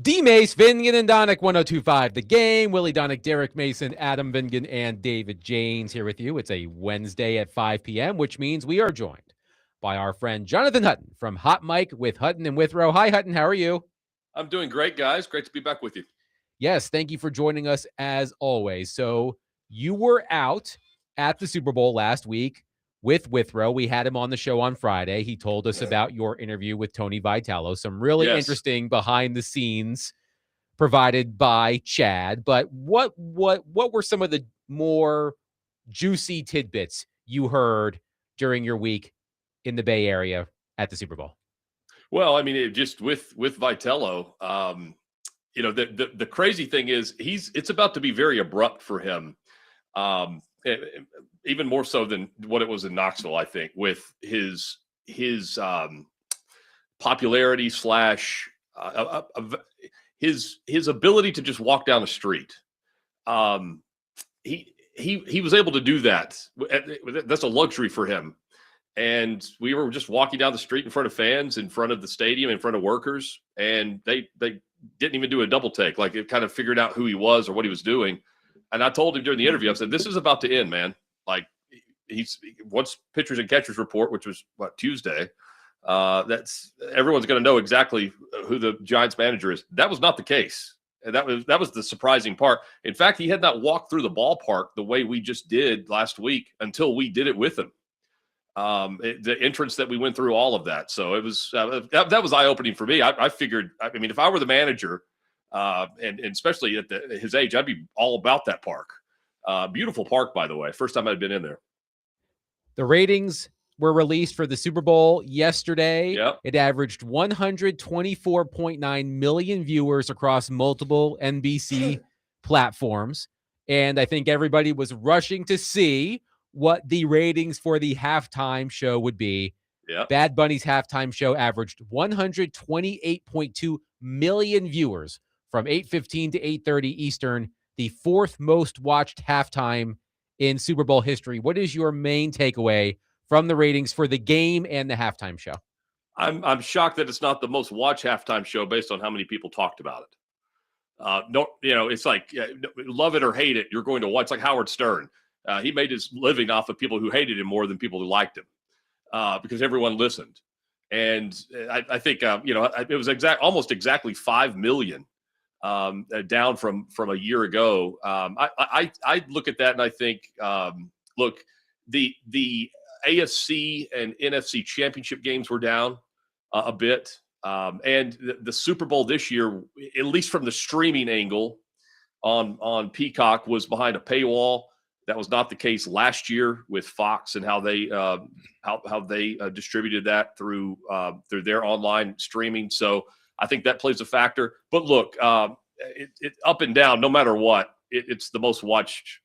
D. Mace, Vingan, and Donick, 102.5 The Game. Willie Donick, Derek Mason, Adam Vingan, and David Janes here with you. It's a Wednesday at 5 p.m., which means we are joined by our friend Jonathan Hutton from Hot Mike with Hutton and Withrow. Hi, Hutton. How are you? I'm doing great, guys. Great to be back with you. Yes, thank you for joining us as always. So you were out at the Super Bowl last week with Withrow. We had him on the show on Friday. He told us about your interview with Tony Vitello. Some really interesting behind the scenes provided by Chad. But what were some of the more juicy tidbits you heard during your week in the Bay Area at the Super Bowl? Well, I mean, it just with Vitello, the crazy thing is it's about to be very abrupt for him. Even more so than what it was in Knoxville, I think, with his popularity / his ability to just walk down the street. He was able to do that. That's a luxury for him. And we were just walking down the street in front of fans, in front of the stadium, in front of workers, and they didn't even do a double take. Like, it kind of figured out who he was or what he was doing. And I told him during the interview, I said, this is about to end, man. Like, once pitchers and catchers report, which was Tuesday, that's everyone's going to know exactly who the Giants manager is. That was not the case. And that was the surprising part. In fact, he had not walked through the ballpark the way we just did last week until we did it with him. The entrance that we went through, all of that. So it was that was eye-opening for me. I figured, I mean, if I were the manager, and especially at his age, I'd be all about that park. Beautiful park, by the way. First time I'd been in there. The ratings were released for the Super Bowl yesterday. Yep. It averaged 124.9 million viewers across multiple NBC platforms. And I think everybody was rushing to see what the ratings for the halftime show would be. Yep. Bad Bunny's halftime show averaged 128.2 million viewers from 8:15 to 8:30 Eastern, the fourth most watched halftime in Super Bowl history. What is your main takeaway from the ratings for the game and the halftime show? I'm shocked that it's not the most watched halftime show based on how many people talked about it. It's like, love it or hate it, you're going to watch. Like Howard Stern. He made his living off of people who hated him more than people who liked him, because everyone listened. And I think, it was almost exactly 5 million, down from a year ago. I look at that and I think, look, the AFC and NFC championship games were down a bit. And the Super Bowl this year, at least from the streaming angle on Peacock, was behind a paywall. That was not the case last year with Fox and how they distributed that through their online streaming. So I think that plays a factor. But look, it up and down, no matter what, it's the most watched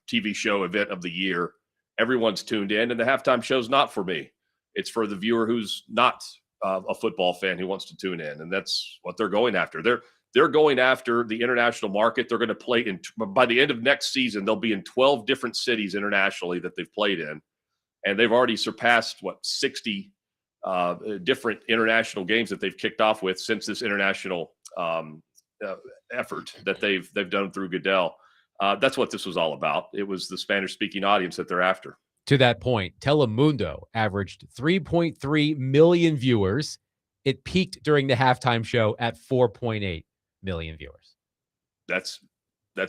TV show event of the year. Everyone's tuned in, and the halftime show's not for me. It's for the viewer who's not a football fan who wants to tune in, and that's what they're going after. They're going after the international market. They're going to play by the end of next season, they'll be in 12 different cities internationally that they've played in. And they've already surpassed 60 different international games that they've kicked off with since this international effort that they've done through Goodell. That's what this was all about. It was the Spanish speaking audience that they're after. To that point, Telemundo averaged 3.3 million viewers. It peaked during the halftime show at 4.8 million viewers. That's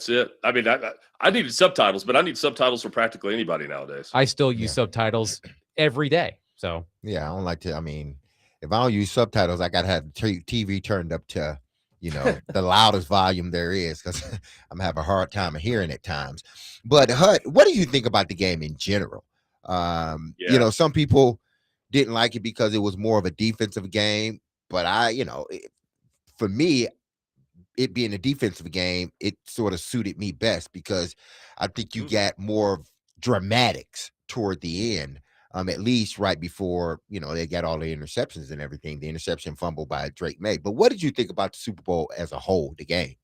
it. I mean, I needed subtitles, but I need subtitles for practically anybody nowadays. I still use subtitles every day. So yeah, I don't like to. I mean, if I don't use subtitles, I gotta have the TV turned up to, the loudest volume there is, because I'm having a hard time of hearing at times. But Hut, what do you think about the game in general? Some people didn't like it because it was more of a defensive game, but for me, it being a defensive game, it sort of suited me best, because I think you got more dramatics toward the end, at least right before, they got all the interceptions and everything, the interception fumble by Drake May. But what did you think about the Super Bowl as a whole, the game?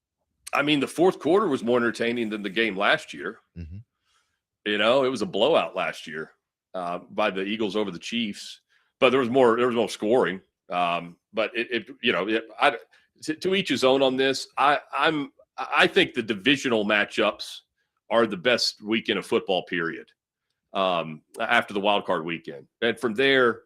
I mean, the fourth quarter was more entertaining than the game last year. Mm-hmm. It was a blowout last year by the Eagles over the Chiefs, but there was more scoring. But to each his own on this. I think the divisional matchups are the best weekend of football, period. After the wild card weekend, and from there,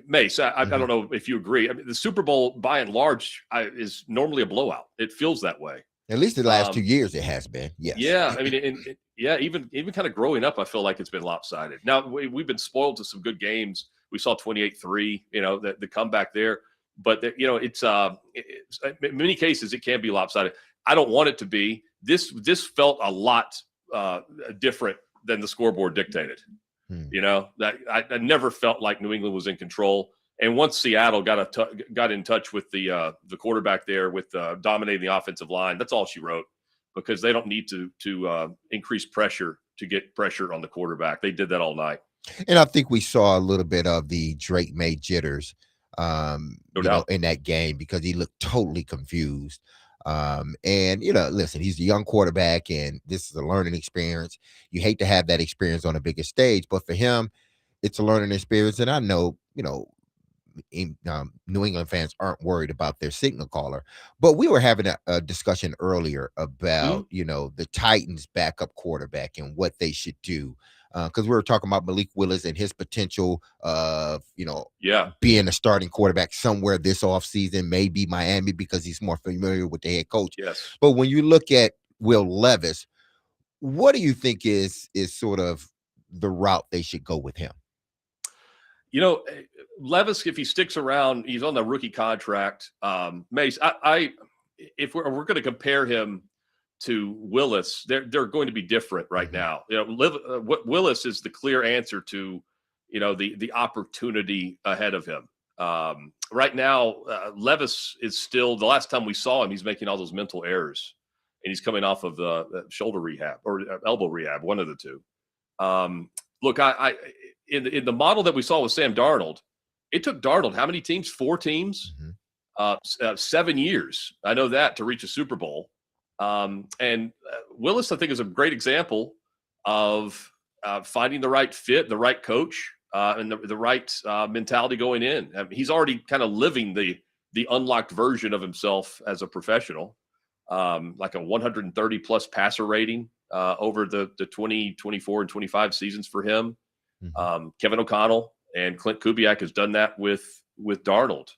Mace, I don't know if you agree. I mean, the Super Bowl, by and large, is normally a blowout. It feels that way. At least the last 2 years, it has been. Yes. Yeah, I mean, even kind of growing up, I feel like it's been lopsided. Now we've been spoiled to some good games. We saw 28-3, the comeback there. But it's in many cases it can be lopsided. I don't want it to be. This felt a lot different than the scoreboard dictated. That I never felt like New England was in control. And once Seattle got in touch with the quarterback there with dominating the offensive line, that's all she wrote, because they don't need to increase pressure to get pressure on the quarterback. They did that all night. And I think we saw a little bit of the Drake May jitters in that game, because he looked totally confused. And listen, he's a young quarterback, and this is a learning experience. You hate to have that experience on a bigger stage, but for him, it's a learning experience. And I know, New England fans aren't worried about their signal caller, but we were having a discussion earlier about, the Titans backup quarterback and what they should do. Because we were talking about Malik Willis and his potential of, being a starting quarterback somewhere this offseason, maybe Miami, because he's more familiar with the head coach. Yes. But when you look at Will Levis, what do you think is sort of the route they should go with him? Levis, if he sticks around, he's on the rookie contract. Mace, if we're going to compare him to Willis, they're going to be different right now. Willis is the clear answer to, the opportunity ahead of him. Right now, Levis is still, the last time we saw him, he's making all those mental errors, and he's coming off of the shoulder rehab or elbow rehab, one of the two. Look, in the model that we saw with Sam Darnold, it took Darnold how many teams? 4 teams, 7 years. I know that, to reach a Super Bowl. And Willis, I think, is a great example of finding the right fit, the right coach, and the right mentality going in. I mean, he's already kind of living the unlocked version of himself as a professional, like a 130 plus passer rating over the 20, 24, and 25 seasons for him. Kevin O'Connell and Clint Kubiak has done that with Darnold.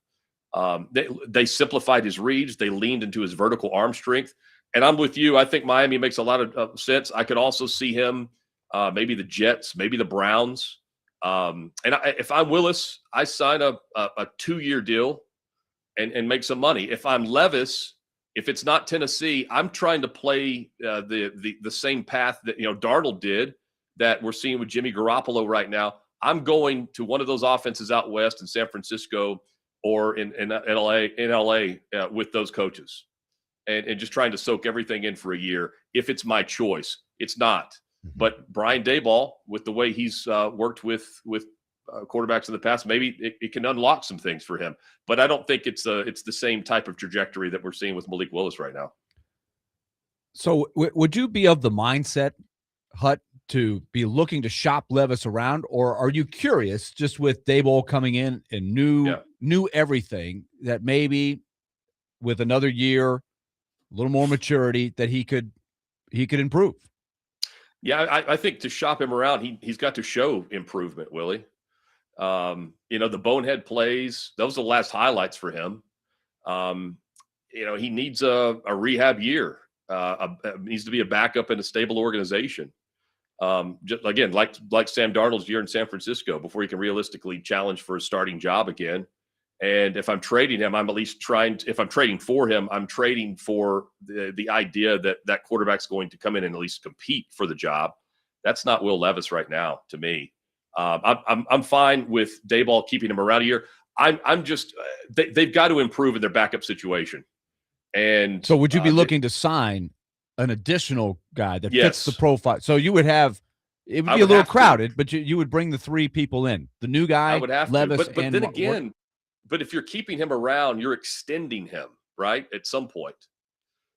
They simplified his reads. They leaned into his vertical arm strength. And I'm with you. I think Miami makes a lot of sense. I could also see him, maybe the Jets, maybe the Browns. If I'm Willis, I sign a 2-year deal and make some money. If I'm Levis, if it's not Tennessee, I'm trying to play the same path that Darnold did, that we're seeing with Jimmy Garoppolo right now. I'm going to one of those offenses out west in San Francisco or in LA with those coaches, and just trying to soak everything in for a year. If it's my choice, it's not. But Brian Daboll, with the way he's worked with quarterbacks in the past, maybe it can unlock some things for him. But I don't think it's the same type of trajectory that we're seeing with Malik Willis right now. So would you be of the mindset, Hut, to be looking to shop Levis around, or are you curious, just with Daboll coming in and knew everything, that maybe with another year, a little more maturity, that he could improve? Yeah, I think to shop him around, he's got to show improvement, Willie. The bonehead plays, those are the last highlights for him. He needs a rehab year. Needs to be a backup in a stable organization. Just again, like Sam Darnold's year in San Francisco, before he can realistically challenge for a starting job again. And if I'm trading him, I'm at least if I'm trading for him, I'm trading for the idea that quarterback's going to come in and at least compete for the job. That's not Will Levis right now, to me. I'm fine with Daboll keeping him around a year. I'm just they've got to improve in their backup situation. And so, would you be looking to sign an additional guy that fits the profile? So you would have, it would be a little crowded, but you would bring the 3 people in, the new guy, I would have Levis, to. But then again, but if you're keeping him around, you're extending him, right, at some point.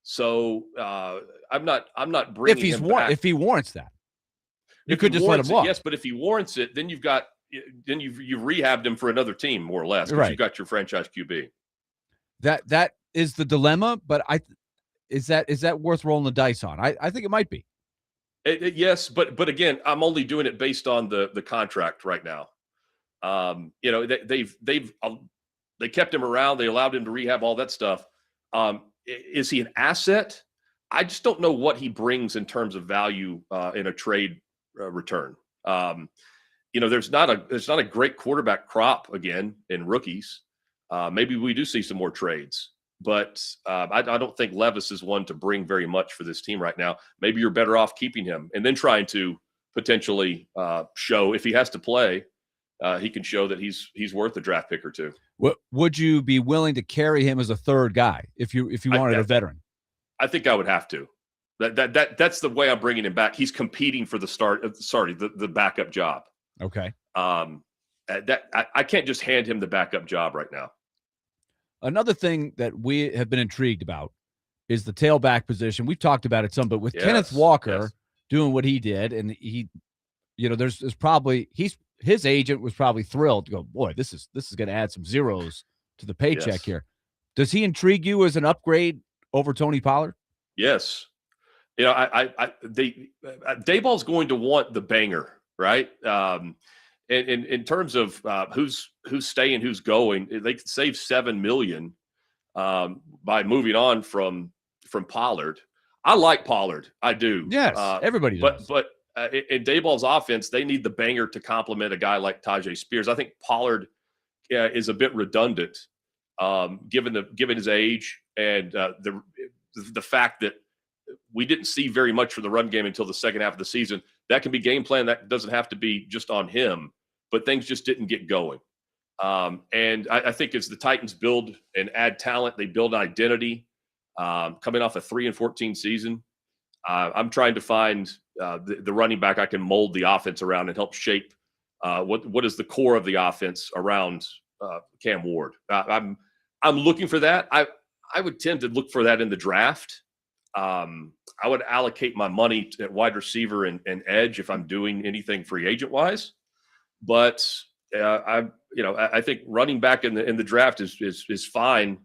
So I'm not bringing him back. If he warrants that, you could just let him walk. Yes, but if he warrants it, then you've rehabbed him for another team, more or less, because you've got your franchise QB. That is the dilemma, but is that worth rolling the dice on? I think it might be. Yes, but again, I'm only doing it based on the contract right now. They kept him around. They allowed him to rehab, all that stuff. Is he an asset? I just don't know what he brings in terms of value in a trade return. There's not a great quarterback crop again in rookies. Maybe we do see some more trades, but I don't think Levis is one to bring very much for this team right now. Maybe you're better off keeping him and then trying to potentially show, if he has to play, he can show that he's worth a draft pick or two. Would you be willing to carry him as a third guy if you wanted a veteran? I think I would have to. That's the way I'm bringing him back. He's competing for the backup job. Okay. I can't just hand him the backup job right now. Another thing that we have been intrigued about is the tailback position. We've talked about it some, but with Kenneth Walker doing what he did, and he, there's probably his agent was probably thrilled to go, boy, this is going to add some zeros to the paycheck here. Does he intrigue you as an upgrade over Tony Pollard? Yes. Dayball's going to want the banger, right? In terms of who's staying, who's going, they could save $7 million by moving on from Pollard. I like Pollard, I do. Yes, everybody does. But in Dayball's offense, they need the banger to complement a guy like Tajay Spears. I think Pollard is a bit redundant, given his age and the fact that we didn't see very much from the run game until the second half of the season. That can be game plan. That doesn't have to be just on him, but things just didn't get going. And I think as the Titans build and add talent, they build an identity. Coming off a 3-14 season, I'm trying to find the running back I can mold the offense around and help shape what is the core of the offense around Cam Ward. I'm looking for that. I would tend to look for that in the draft. I would allocate my money at wide receiver and edge if I'm doing anything free agent wise. But I think running back in the draft is fine,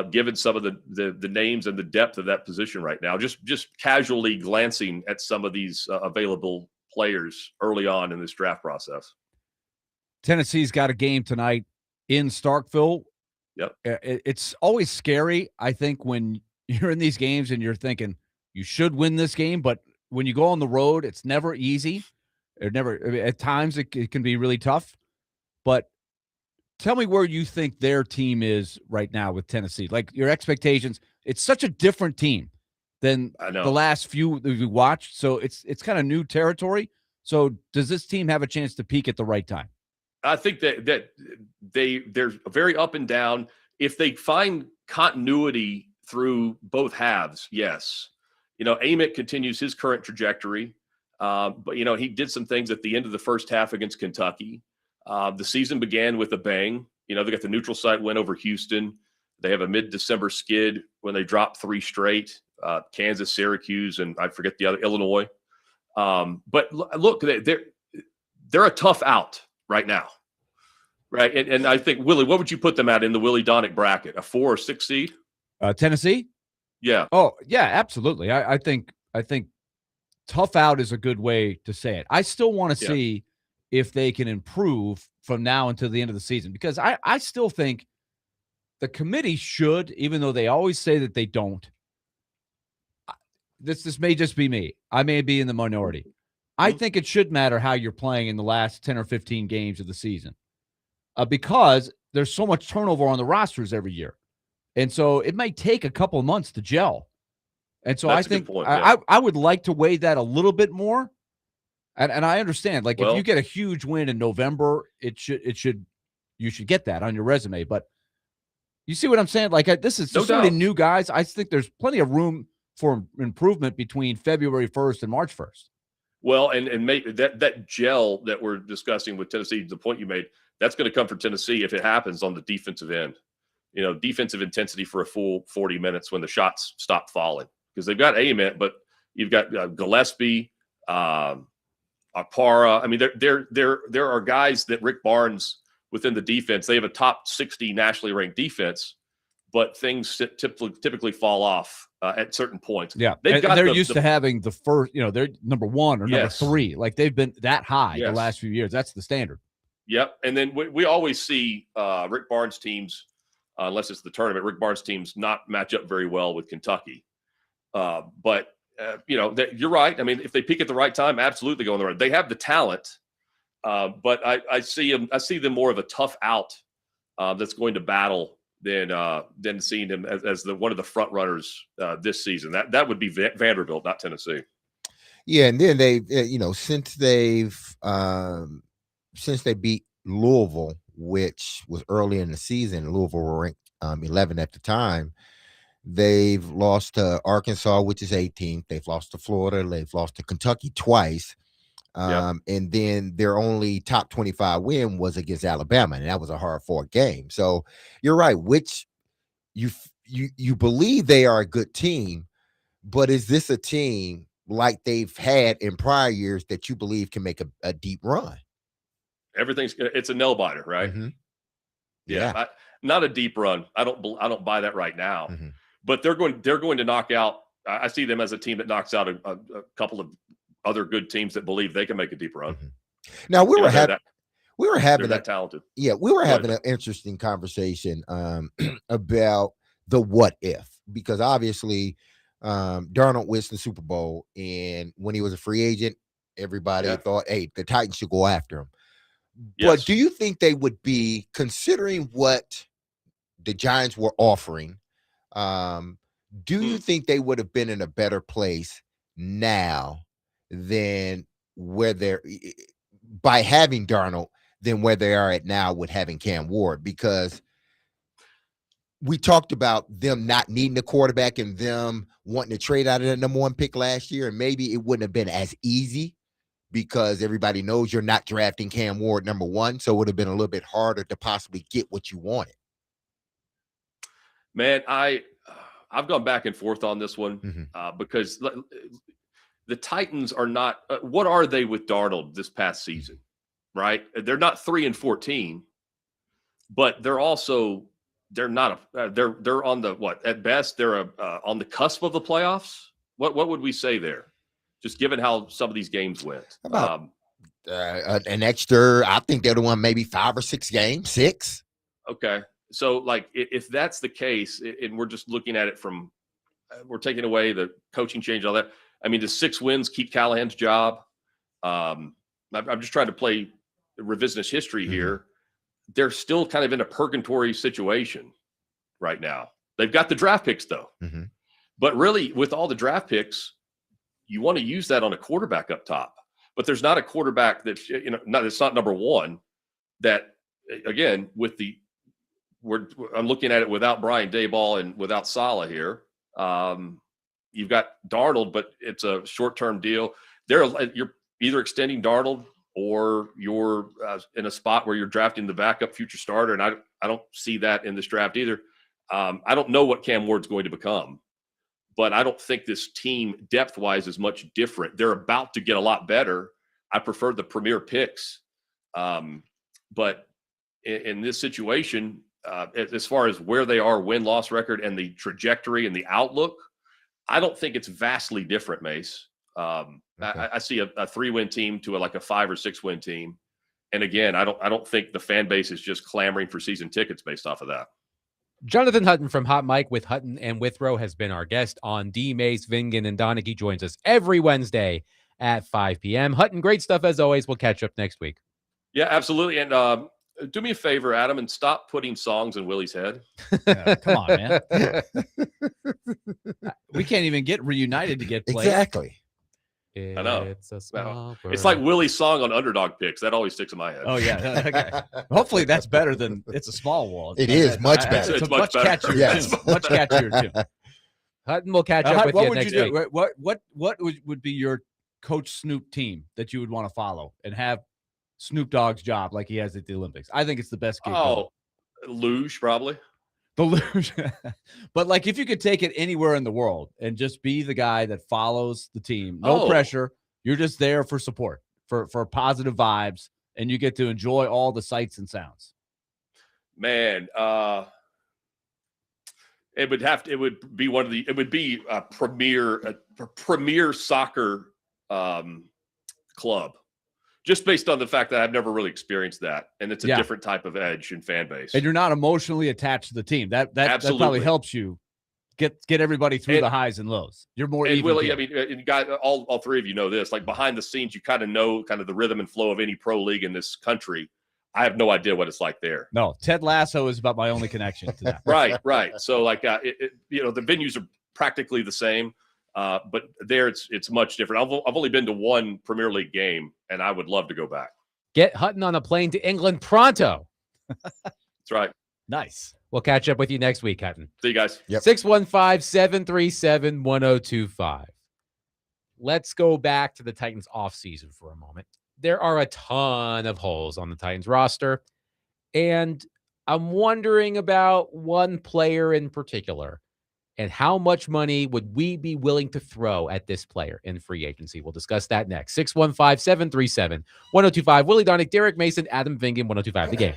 given some of the names and the depth of that position right now. Just casually glancing at some of these available players early on in this draft process. Tennessee's got a game tonight in Starkville. Yep. It's always scary, I think, when you're in these games and you're thinking you should win this game, but when you go on the road, it's never easy. At times it can be really tough. But tell me where you think their team is right now with Tennessee. Like your expectations. It's such a different team than the last few that we watched. So it's kind of new territory. So does this team have a chance to peak at the right time? I think that they're very up and down. If they find continuity through both halves, yes. Amick continues his current trajectory. But he did some things at the end of the first half against Kentucky. The season began with a bang. They got the neutral site win over Houston. They have a mid-December skid when they dropped 3 straight, Kansas, Syracuse, and I forget the other, Illinois. But look, they're a tough out right now. Right. And I think, Willie, what would you put them at in the Willie Donick bracket? A 4 or 6 seed? Tennessee? Yeah. Oh, yeah, absolutely. I think tough out is a good way to say it. I still want to see if they can improve from now until the end of the season, because I still think the committee should, even though they always say that they don't. This may just be me. I may be in the minority. I think it should matter how you're playing in the last 10 or 15 games of the season, because there's so much turnover on the rosters every year. And so it might take a couple of months to gel. And so That's I think I would like to weigh that a little bit more. And I understand, like, if you get a huge win in November, you should get that on your resume. But you see what I'm saying? Like, this is so many new guys. I think there's plenty of room for improvement between February 1st and March 1st. Well, and maybe that gel that we're discussing with Tennessee, the point you made, that's going to come from Tennessee if it happens on the defensive end. Defensive intensity for a full 40 minutes when the shots stop falling, because they've got Ament, but you've got Gillespie, Akpara. I mean, there are guys that Rick Barnes within the defense. They have a top 60 nationally ranked defense, but things typically fall off at certain points. Yeah, they're used to having the first, they're number 1 or number 3. Like they've been that high the last few years. That's the standard. Yep. And then we always see Rick Barnes teams, unless it's the tournament, Rick Barnes teams not match up very well with Kentucky. But you're right. I mean, if they peak at the right time, absolutely go on the right. They have the talent, but I see them more of a tough out that's going to battle than seeing him as one of the front runners this season. That would be Vanderbilt, not Tennessee. Yeah, and then they, since they beat Louisville, which was early in the season, Louisville were ranked 11 at the time. They've lost to Arkansas, which is 18th. They've lost to Florida. They've lost to Kentucky twice. And then their only top 25 win was against Alabama, and that was a hard-fought game. So you're right, which you believe they are a good team, but is this a team like they've had in prior years that you believe can make a deep run? It's a nail biter, right? Mm-hmm. Yeah. Not a deep run. I don't buy that right now. Mm-hmm. But they're going to knock out. I see them as a team that knocks out a couple of other good teams that believe they can make a deep run. Mm-hmm. Now we were having that talented. Yeah, we were having an interesting conversation about the what if, because obviously Darnold wins the Super Bowl, and when he was a free agent, everybody thought, hey, the Titans should go after him. Yes. But do you think they would be, considering what the Giants were offering, do you think they would have been in a better place now than where they're by having Darnold than where they are at now with having Cam Ward? Because we talked about them not needing a quarterback and them wanting to trade out of the number 1 pick last year, and maybe it wouldn't have been as easy because everybody knows you're not drafting Cam Ward number 1, so it would have been a little bit harder to possibly get what you wanted. Man, I've gone back and forth on this one because the Titans are not. What are they with Darnold this past season? Right, they're not 3-14, but they're also they're not. They're on the what at best they're on the cusp of the playoffs. What would we say there? Just given how some of these games went. About an extra, I think they'd have won maybe 5 or 6 games. 6. Okay. So, like, if that's the case, and we're just looking at it from, we're taking away the coaching change, all that. I mean, does 6 wins keep Callahan's job? I'm just trying to play revisionist history here. They're still kind of in a purgatory situation right now. They've got the draft picks, though. But really, with all the draft picks, you want to use that on a quarterback up top. But there's not a quarterback that's, it's not number 1 that, again, I'm looking at it without Brian Daboll and without Saleh here. You've got Darnold, but it's a short-term deal. You're either extending Darnold or you're in a spot where you're drafting the backup future starter, and I don't see that in this draft either. I don't know what Cam Ward's going to become, but I don't think this team depth-wise is much different. They're about to get a lot better. I prefer the premier picks. But in this situation, as far as where they are, win-loss record, and the trajectory and the outlook, I don't think it's vastly different, Mace. I see a 3-win team to a 5 or 6 win team. And again, I don't think the fan base is just clamoring for season tickets based off of that. Jonathan Hutton from Hot Mike with Hutton and Withrow has been our guest on D. Mace, Vingan, and Donaghy. He joins us every Wednesday at 5 p.m. Hutton, great stuff as always. We'll catch up next week. Yeah, absolutely. And do me a favor, Adam, and stop putting songs in Willie's head. Come on, man. We can't even get reunited to get played. Exactly. I know. It's a small bird. It's like Willie's song on Underdog Picks. That always sticks in my head. Oh, yeah. Okay. Hopefully that's better than It's a Small World. It is much better. It's a much much better. catchier. Yes. Tune. Much catchier, too. Hutton will catch up with what you would next you do? week. What would be your Coach Snoop team that you would want to follow and have Snoop Dogg's job like he has at the Olympics? I think it's the best gig. Oh, luge, probably. The luge. But like if you could take it anywhere in the world and just be the guy that follows the team, no pressure. You're just there for support, for positive vibes, and you get to enjoy all the sights and sounds. Man, It would be a premier soccer club, just based on the fact that I've never really experienced that, and it's a different type of edge and fan base. And you're not emotionally attached to the team. That Absolutely. probably helps you get everybody through the highs and lows. You're more even. Willie, I mean, all three of you know this. Like behind the scenes, you kind of know the rhythm and flow of any pro league in this country. I have no idea what it's like there. No, Ted Lasso is about my only connection to that. Right. So like, the venues are practically the same, but there it's much different. I've only been to one Premier League game, and I would love to go back. Get Hutton on a plane to England pronto. That's right. Nice. We'll catch up with you next week, Hutton. See you guys. Yep. 615-737-1025. Let's go back to the Titans offseason for a moment. There are a ton of holes on the Titans roster, and I'm wondering about one player in particular and how much money would we be willing to throw at this player in free agency. We'll discuss that next. 615-737-1025. Willie Darnick, Derek Mason, Adam Vingan, 1025 The Game.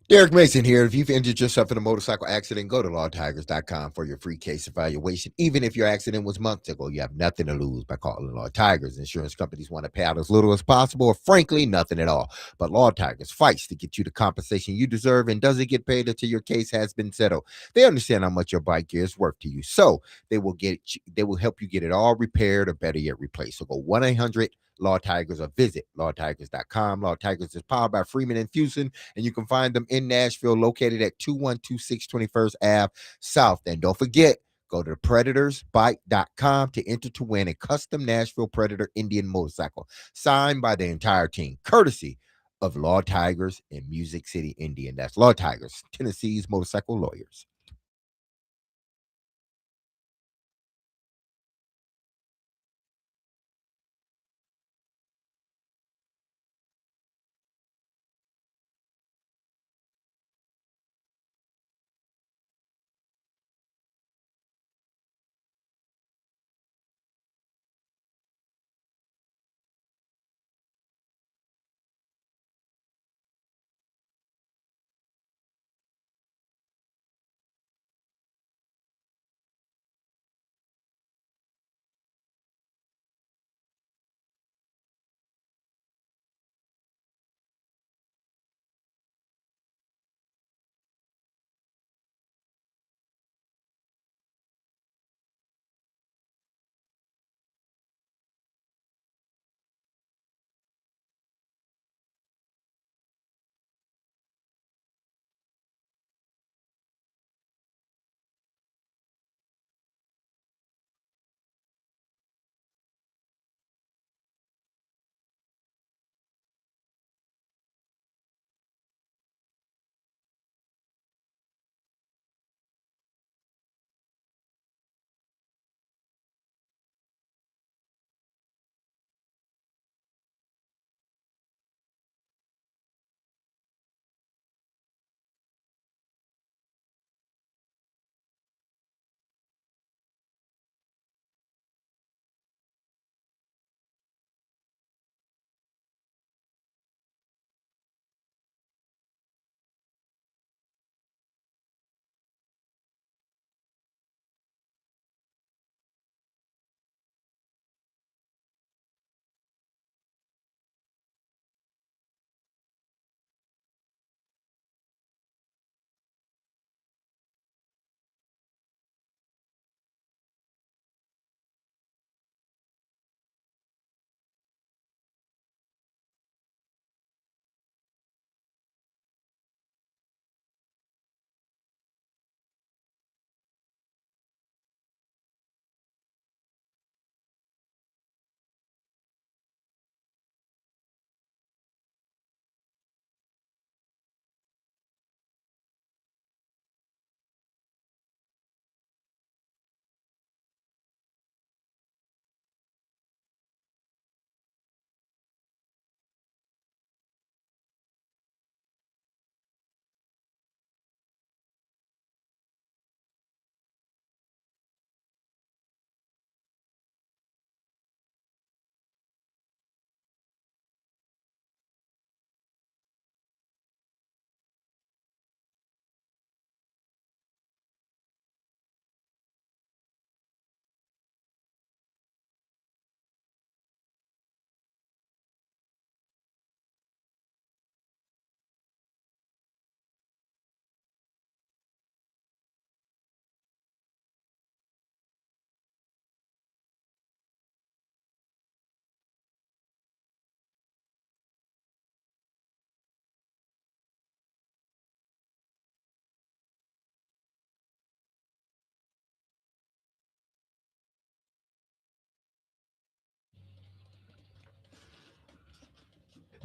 Derek Mason here. If you've injured yourself in a motorcycle accident, go to lawtigers.com for your free case evaluation. Even if your accident was months ago, you have nothing to lose by calling Law Tigers. Insurance companies want to pay out as little as possible, or frankly, nothing at all. But Law Tigers fights to get you the compensation you deserve and doesn't get paid until your case has been settled. They understand how much your bike gear is worth to you, so they will help you get it all repaired or better yet replaced. So go 1-800-LAW Tigers or visit lawtigers.com. Law Tigers is powered by Freeman and Fuson, and you can find them in Nashville, located at 2126 21st Ave South. And don't forget, go to predatorsbike.com to enter to win a custom Nashville Predator Indian motorcycle signed by the entire team, courtesy of Law Tigers in Music City, Indian. That's Law Tigers, Tennessee's motorcycle lawyers.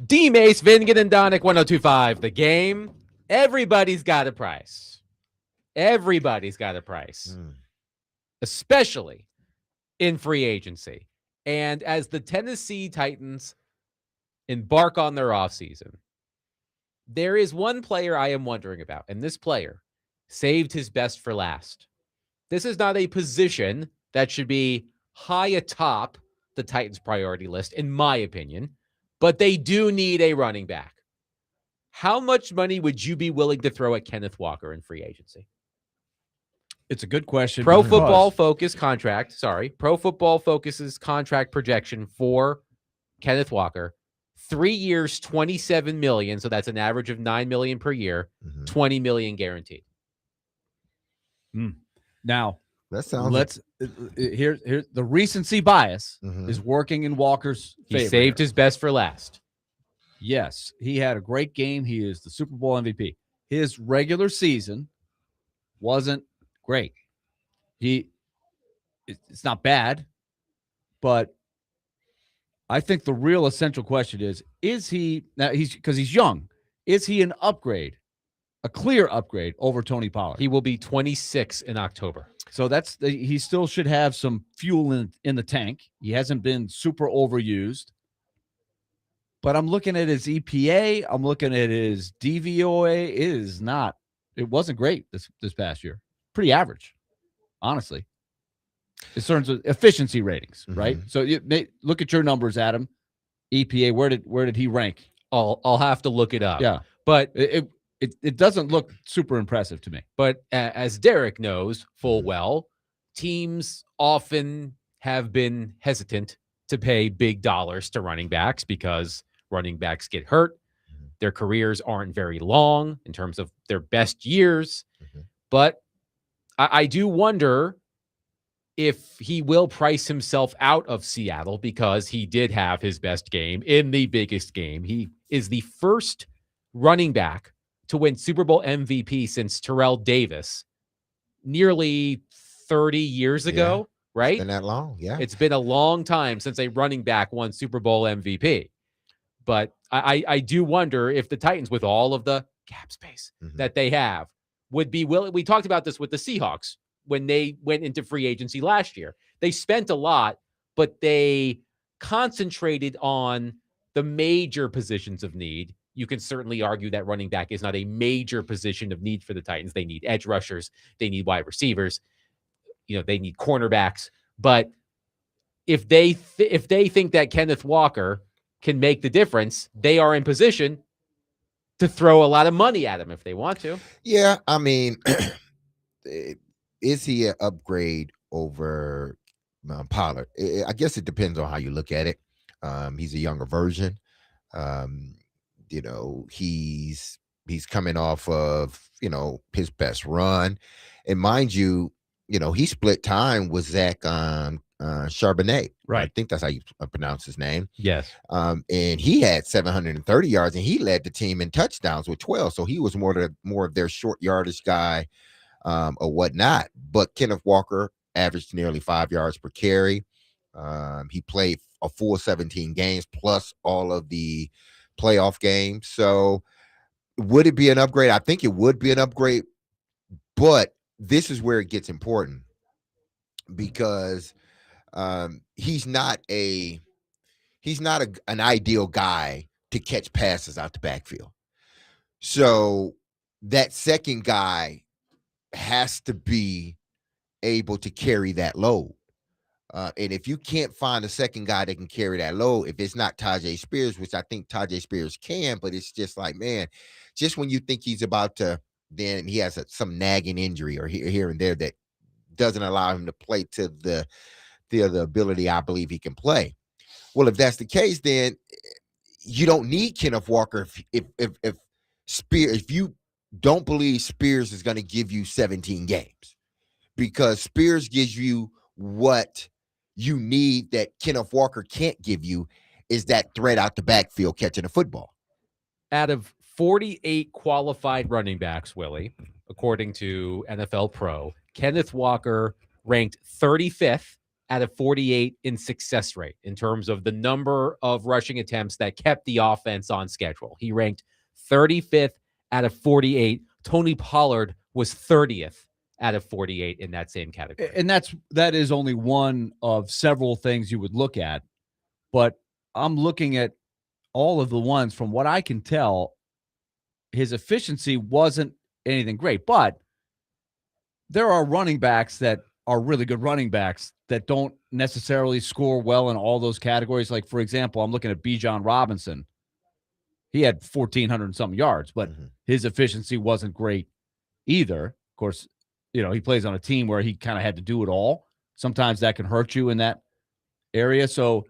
D-Mace, Vingan, and Donick, 102.5. The Game. Everybody's got a price. Everybody's got a price, especially in free agency. And as the Tennessee Titans embark on their offseason, there is one player I am wondering about, and this player saved his best for last. This is not a position that should be high atop the Titans' priority list, in my opinion, but they do need a running back. How much money would you be willing to throw at Kenneth Walker in free agency? It's a good question. Pro because- Football Focus contract. Pro Football Focus's contract projection for Kenneth Walker: 3 years, $27 million. So that's an average of $9 million per year. $20 million guaranteed. Now, That sounds. let's here's the recency bias is working in Walker's He favor. saved his best for last. Yes, he had a great game. He is the Super Bowl MVP. His regular season wasn't great. It's not bad, but I think the real essential question is he now because he's young, is he an upgrade, a clear upgrade over Tony Pollard? He will be 26 in October. So he still should have some fuel in the tank. He hasn't been super overused. But I'm looking at his EPA. I'm looking at his DVOA. It wasn't great this past year. Pretty average, honestly. In terms of efficiency ratings, right? So look at your numbers, Adam. EPA, where did he rank? I'll have to look it up. Yeah. But it doesn't look super impressive to me. But as Derek knows full well, teams often have been hesitant to pay big dollars to running backs because running backs get hurt. Their careers aren't very long in terms of their best years. But I do wonder if he will price himself out of Seattle because he did have his best game in the biggest game. He is the first running back to win Super Bowl MVP since Terrell Davis nearly 30 years ago, right? It's been that long, yeah. It's been a long time since a running back won Super Bowl MVP. But I do wonder if the Titans, with all of the cap space that they have, would be willing. We talked about this with the Seahawks when they went into free agency last year. They spent a lot, but they concentrated on the major positions of need. You can certainly argue that running back is not a major position of need for the Titans. They need edge rushers. They need wide receivers. They need cornerbacks. But if they think that Kenneth Walker can make the difference, they are in position to throw a lot of money at him if they want to. Yeah, I mean, is he an upgrade over Pollard? I guess it depends on how you look at it. He's a younger version. He's coming off of his best run, and mind you, he split time with Zach Charbonnet. Right. I think that's how you pronounce his name. Yes. And he had 730 yards, and he led the team in touchdowns with 12. So he was more of their short yardage guy or whatnot. But Kenneth Walker averaged nearly 5 yards per carry. He played a full 17 games plus all of the playoff games. So would it be an upgrade? I think it would be an upgrade, but this is where it gets important because he's not an ideal guy to catch passes out the backfield. So that second guy has to be able to carry that load. And if you can't find a second guy that can carry that load, if it's not Tajay Spears, which I think Tajay Spears can, but it's just like, man, just when you think he's about to, then he has some nagging injury or here and there that doesn't allow him to play to the ability I believe he can play. Well, if that's the case, then you don't need Kenneth Walker if you don't believe Spears is going to give you 17 games, because Spears gives you what you need that Kenneth Walker can't give you, is that threat out the backfield catching the football. Out of 48 qualified running backs, Willie, according to NFL Pro, Kenneth Walker ranked 35th out of 48 in success rate in terms of the number of rushing attempts that kept the offense on schedule. He ranked 35th out of 48. Tony Pollard was 30th out of 48 in that same category. And that is only one of several things you would look at. But I'm looking at all of the ones. From what I can tell, his efficiency wasn't anything great. But there are running backs that are really good running backs that don't necessarily score well in all those categories. Like, for example, I'm looking at Bijan Robinson. He had 1,400 and something yards, but his efficiency wasn't great either. Of course, he plays on a team where he kind of had to do it all. Sometimes that can hurt you in that area. So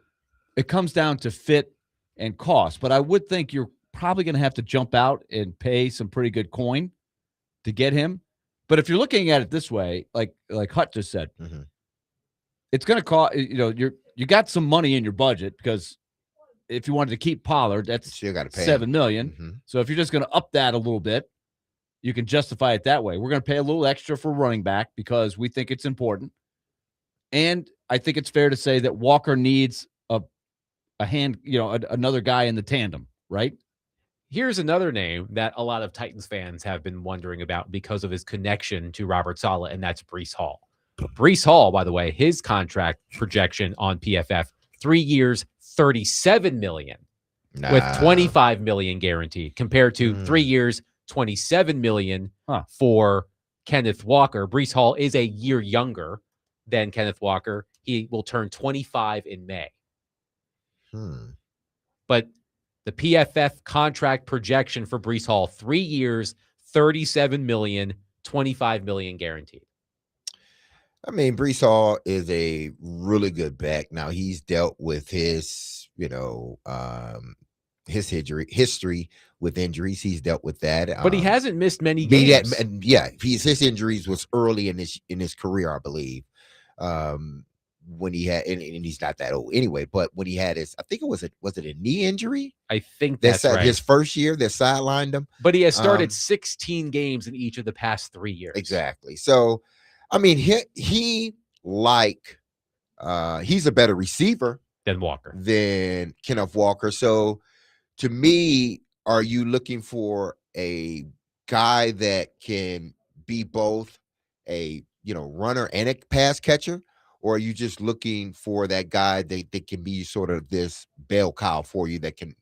it comes down to fit and cost. But I would think you're probably going to have to jump out and pay some pretty good coin to get him. But if you're looking at it this way, like Hut just said, it's going to cost, you got some money in your budget, because if you wanted to keep Pollard, that's you got to pay $7 million. So if you're just going to up that a little bit, you can justify it that way. We're going to pay a little extra for running back because we think it's important. And I think it's fair to say that Walker needs a hand, another guy in the tandem, right? Here's another name that a lot of Titans fans have been wondering about because of his connection to Robert Saleh, and that's Breece Hall. Breece Hall, by the way, his contract projection on PFF, 3 years, $37 million, with $25 million guaranteed, compared to 3 years, $27 million for Kenneth Walker. Breece Hall is a year younger than Kenneth Walker. He will turn 25 in May. But the PFF contract projection for Breece Hall, 3 years, $37 million, $25 million guaranteed. I mean, Breece Hall is a really good back. Now, he's dealt with his history with injuries. He's dealt with that. But he hasn't missed many games. His injuries was early in his career, I believe. When he had, and he's not that old anyway, but when he had I think was it a knee injury? I think that's right. His first year that sidelined him. But he has started 16 games in each of the past 3 years. Exactly. So, I mean, he's a better receiver than Kenneth Walker. So, to me, are you looking for a guy that can be both a runner and a pass catcher? Or are you just looking for that guy that can be sort of this bell cow for you that can,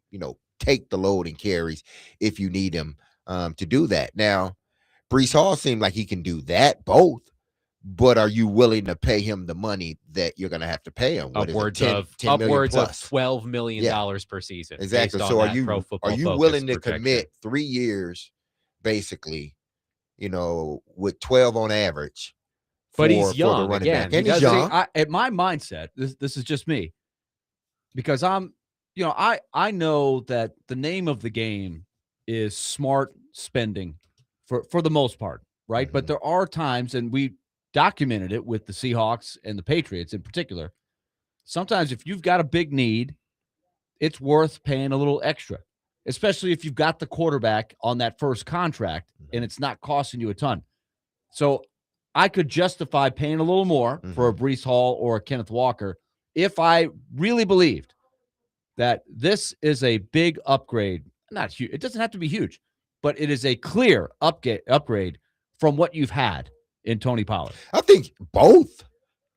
take the load and carries if you need him to do that? Now, Breece Hall seemed like he can do that both, but are you willing to pay him the money that you're going to have to pay him? Upwards of $12 million per season. Exactly. So are you willing to commit 3 years, basically, with 12 on average? But he's young again. And he's young. At my mindset, this is just me, because I know that the name of the game is smart spending for the most part, right? But there are times, and we documented it with the Seahawks and the Patriots in particular. Sometimes if you've got a big need, it's worth paying a little extra, especially if you've got the quarterback on that first contract and it's not costing you a ton. So I could justify paying a little more for a Breece Hall or a Kenneth Walker if I really believed that this is a big upgrade. Not huge. It doesn't have to be huge, but it is a clear upgrade from what you've had in Tony Pollard. I think both.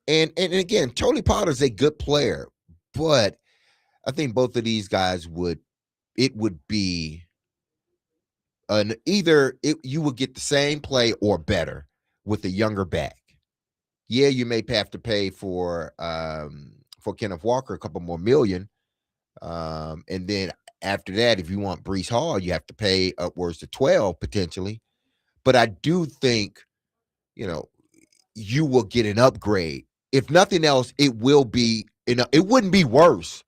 And again, Tony Pollard is a good player, but I think both of these guys would be you would get the same play or better with a younger back. Yeah, you may have to pay for Kenneth Walker a couple more million. And then after that, if you want Breece Hall, you have to pay upwards to 12 potentially. But I do think, you will get an upgrade. If nothing else, it will be, it wouldn't be worse.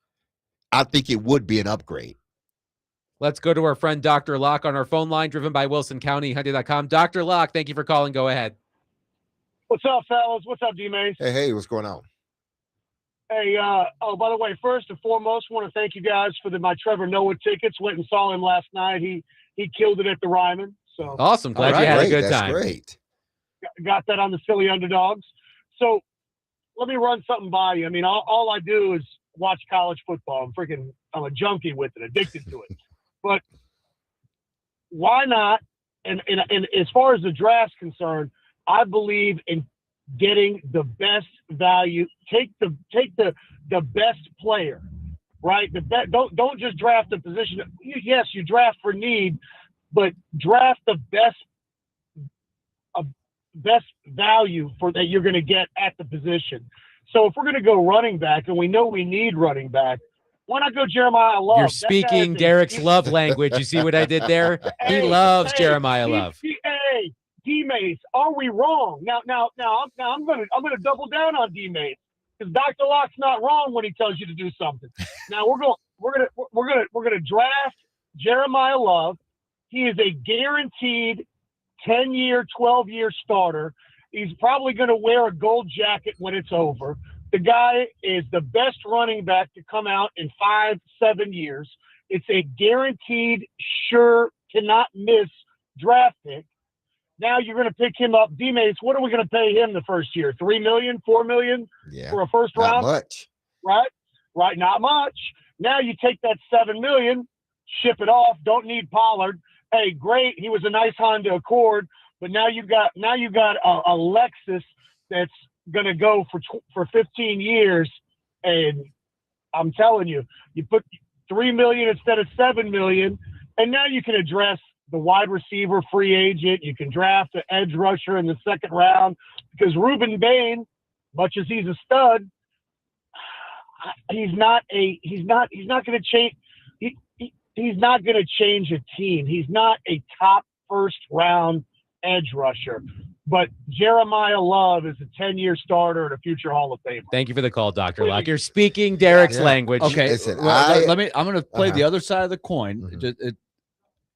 I think it would be an upgrade. Let's go to our friend Dr. Locke on our phone line, driven by Wilson County, Hyundai.com. Dr. Locke, thank you for calling. Go ahead. What's up, fellas? What's up, D-Mace? Hey, what's going on? Hey, by the way, first and foremost, want to thank you guys for my Trevor Noah tickets. Went and saw him last night. He killed it at the Ryman. So awesome. Glad you had a good time. That's great. Got that on the Philly Underdogs. So let me run something by you. I mean, all I do is watch college football. I'm a junkie with it, addicted to it. But why not? And as far as the draft's concerned, I believe in getting the best value. Take the best player, right? Don't just draft a position. Yes, you draft for need, but draft the best value for that you're going to get at the position. So if we're going to go running back, and we know we need running back, why not go Jeremiah Love? You're speaking Derek's love language. You see what I did there? He loves Jeremiah Love. Hey, D-Mace, are we wrong? Now, I'm gonna double down on D-Mace because Dr. Locke's not wrong when he tells you to do something. Now we're gonna draft Jeremiah Love. He is a guaranteed 10-year, 12-year starter. He's probably going to wear a gold jacket when it's over. The guy is the best running back to come out in 5-7 years. It's a guaranteed, sure, cannot miss draft pick. Now you're going to pick him up. D-Mace, what are we going to pay him the first year? $3 million, $4 million for a first round? Not much. Right, not much. Now you take that $7 million, ship it off, don't need Pollard. Hey, great. He was a nice Honda Accord, but now you got a Lexus that's going to go for 15 years, and I'm telling you, you put $3 million instead of $7 million, and now you can address the wide receiver free agent. You can draft an edge rusher in the second round because Reuben Bain, much as he's a stud, he's not going to change. He's not going to change a team. He's not a top first round edge rusher. But Jeremiah Love is a 10-year starter and a future Hall of Famer. Thank you for the call, Dr. Locke. You're speaking Derek's language. Okay, Listen, I'm going to play the other side of the coin. Mhm.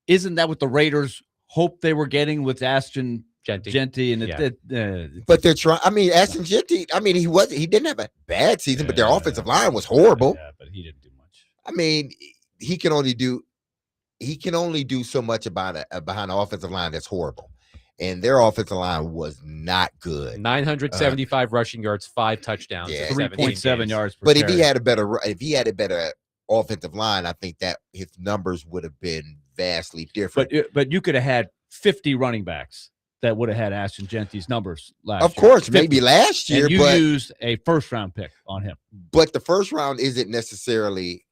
Isn't that what the Raiders hoped they were getting with Ashton Genty? And But they're trying. I mean, Ashton Genty. I mean, he didn't have a bad season, but their offensive line was horrible. Yeah, but he didn't do much. I mean, he can only do so much behind an offensive line that's horrible, and their offensive line was not good. 975 rushing yards, 5 touchdowns, Yeah. 3.7 yards per But carry. if he had a better offensive line, I think that his numbers would have been vastly different. But you could have had 50 running backs that would have had Ashton Genty's numbers last year. Of course, 50. maybe last year, And you but used a first round pick on him. but the first round isn't necessarily.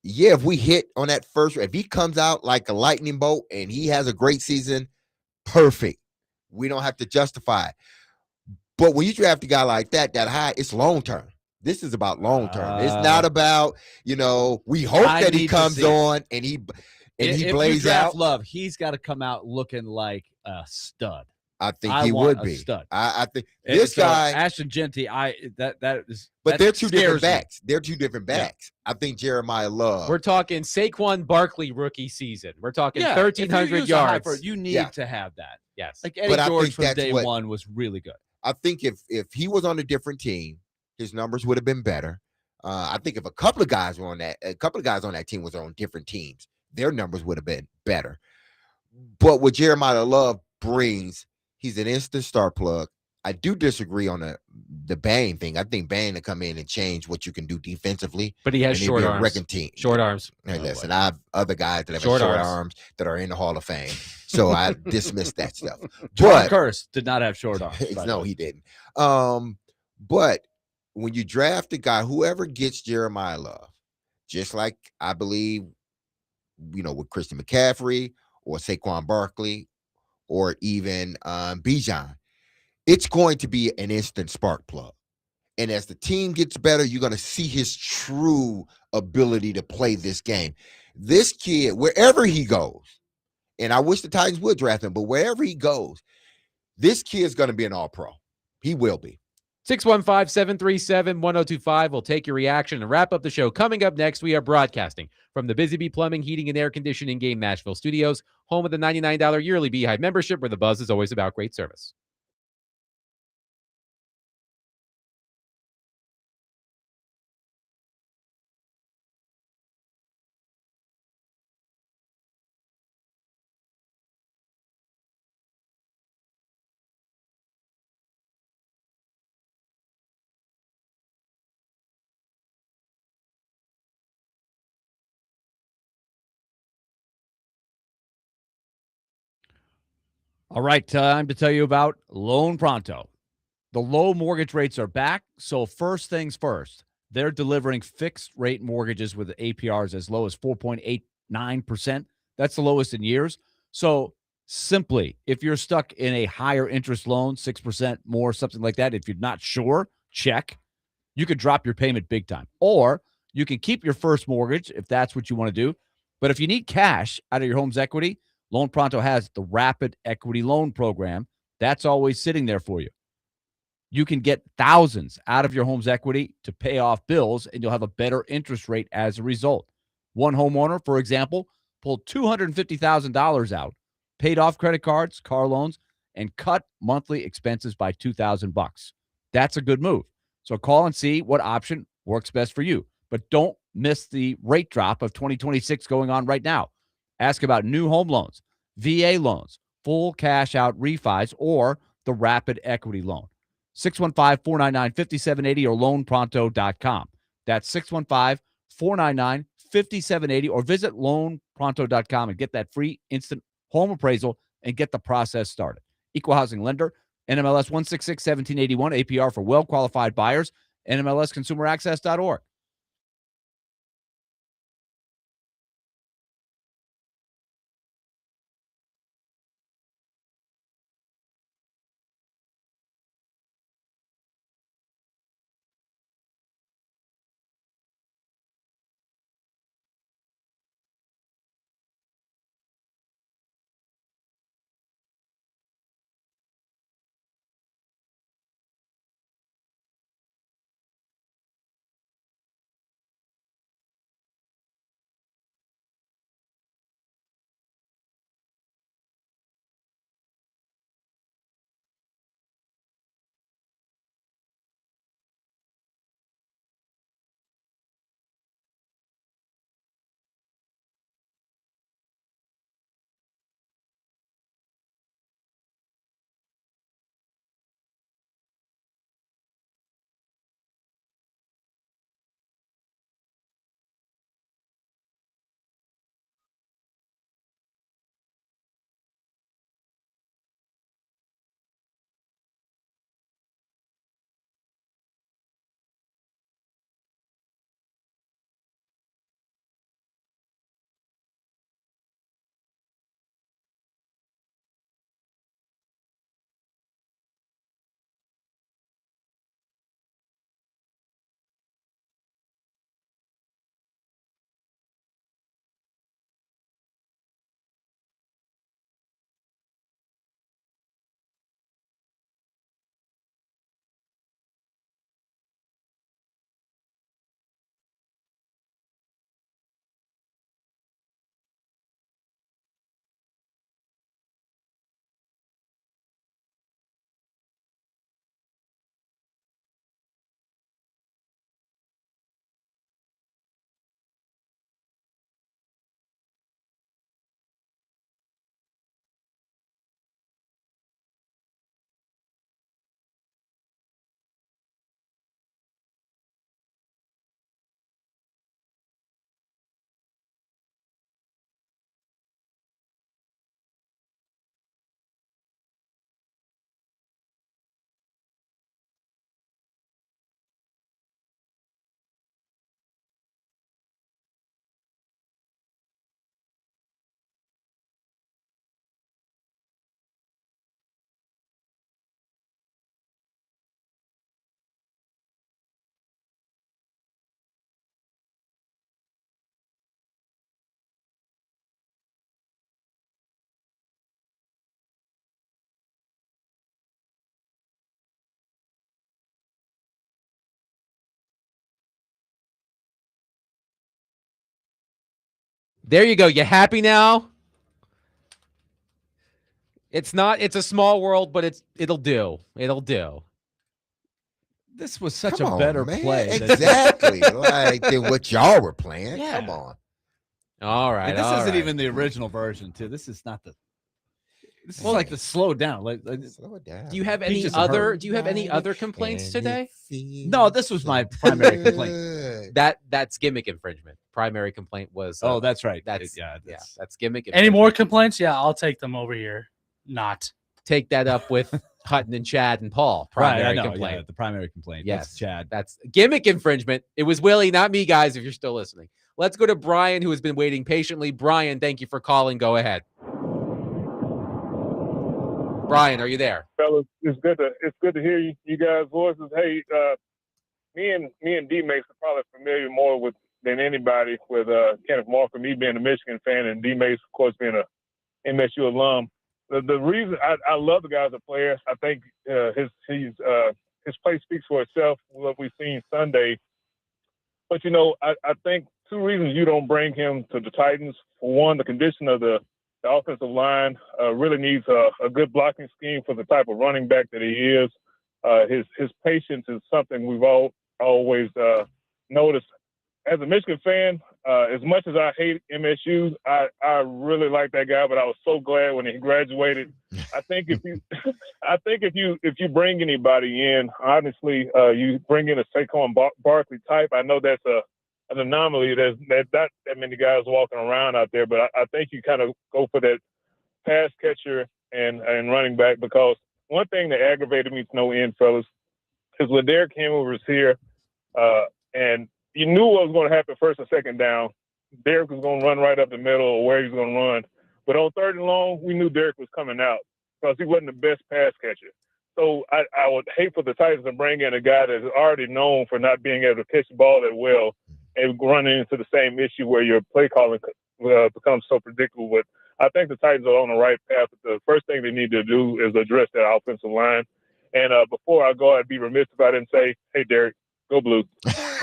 Yeah, if we hit on that first, if he comes out like a lightning bolt and he has a great season, perfect. We don't have to justify it. But when you draft a guy like that high, it's long term. This is about long term. It's not about, we hope that he comes on and he blaze out. Love, he's got to come out looking like a stud. I think he would be. Stud. I think this guy, Ashton Genty, but they're two different me. backs. They're two different backs. Yeah. I think Jeremiah Love. We're talking Saquon Barkley rookie season. We're talking 1,300 if you use yards. Hyper, you need to have that. Yes. Like Eddie George from day one was really good. I think if he was on a different team, his numbers would have been better. I think if a couple of guys on that team was on different teams, their numbers would have been better. But what Jeremiah Love brings, he's an instant star plug. I do disagree on the Bain thing. I think Bain to come in and change what you can do defensively. But he has short arms. Short arms. Hey, listen, I have other guys that have short arms that are in the Hall of Fame. So I dismiss that stuff. John Curse did not have short arms. No, he didn't. But when you draft a guy, whoever gets Jeremiah Love, just like I believe, with Christian McCaffrey or Saquon Barkley or even Bijan, it's going to be an instant spark plug. And as the team gets better, you're going to see his true ability to play this game. This kid, wherever he goes, and I wish the Titans would draft him, but wherever he goes, this kid's going to be an all-pro. He will be. 615-737-1025. We'll take your reaction and wrap up the show. Coming up next, we are broadcasting from the Busy Bee Plumbing, Heating, and Air Conditioning Game Nashville Studios, home of the $99 yearly Beehive membership, where the buzz is always about great service. All right, time to tell you about Loan Pronto. The low mortgage rates are back, so first things first, they're delivering fixed-rate mortgages with APRs as low as 4.89%. That's the lowest in years. So simply, if you're stuck in a higher interest loan, 6% more, something like that, if you're not sure, check. You could drop your payment big time. Or you can keep your first mortgage if that's what you want to do. But if you need cash out of your home's equity, Loan Pronto has the Rapid Equity Loan Program. That's always sitting there for you. You can get thousands out of your home's equity to pay off bills, and you'll have a better interest rate as a result. One homeowner, for example, pulled $250,000 out, paid off credit cards, car loans, and cut monthly expenses by $2,000. That's a good move. So call and see what option works best for you. But don't miss the rate drop of 2026 going on right now. Ask about new home loans, VA loans, full cash out refis, or the Rapid Equity Loan. 615-499-5780 or loanpronto.com. That's 615-499-5780 or visit loanpronto.com and get that free instant home appraisal and get the process started. Equal housing lender, NMLS 166-1781, APR for well-qualified buyers, NMLSconsumeraccess.org. There you go. You happy now? It's a small world, but it'll do. It'll do. This was such Come a on, better man. play. Exactly. Like than what y'all were playing. Yeah. Come on. All right. And this all isn't right. even the original version, too. This is not the. This is Well, like the slow down. Like Slow it down. Do you have He any just other? hurt. Do you have any other complaints today? No, this was my primary complaint. That's gimmick infringement. Primary complaint was. Oh, that's right. That's yeah. that's gimmick. Any more infringement. complaints? Yeah, I'll take them over here. Not. take that up with Hutton and Chad and Paul. Right, I Primary know. complaint. Yeah, the primary complaint. Yes, That's Chad. That's gimmick infringement. It was Willie, not me, guys, if you're still listening. Let's go to Brian, who has been waiting patiently. Brian, thank you for calling. Go ahead. Brian, are you there? Fellas, it's good to hear you guys' voices. Hey, me and D-Mace are probably familiar more than anybody with Kenneth Walker, me being a Michigan fan, and D-Mace, of course, being a MSU alum. The reason I love the guy as a player, I think his play speaks for itself, what we've seen Sunday. But, I think two reasons you don't bring him to the Titans. For one, the condition of the offensive line really needs a good blocking scheme for the type of running back that he is. His patience is something we've always noticed. As a Michigan fan, as much as I hate MSU, I really like that guy. But I was so glad when he graduated. I think if you bring anybody in, honestly, you bring in a Saquon Barkley type. I know that's an anomaly. There's not that many guys walking around out there, but I think you kind of go for that pass catcher and running back, because one thing that aggravated me to no end, fellas, is when Derrick Henry was here, and you knew what was going to happen first and second down. Derrick was going to run right up the middle or where he was going to run. But on third and long, we knew Derrick was coming out because he wasn't the best pass catcher. So I would hate for the Titans to bring in a guy that is already known for not being able to catch the ball that well and running into the same issue where your play calling becomes so predictable. But I think the Titans are on the right path. But the first thing they need to do is address that offensive line. And before I go, I'd be remiss if I didn't say, hey, Derrick, go Blue.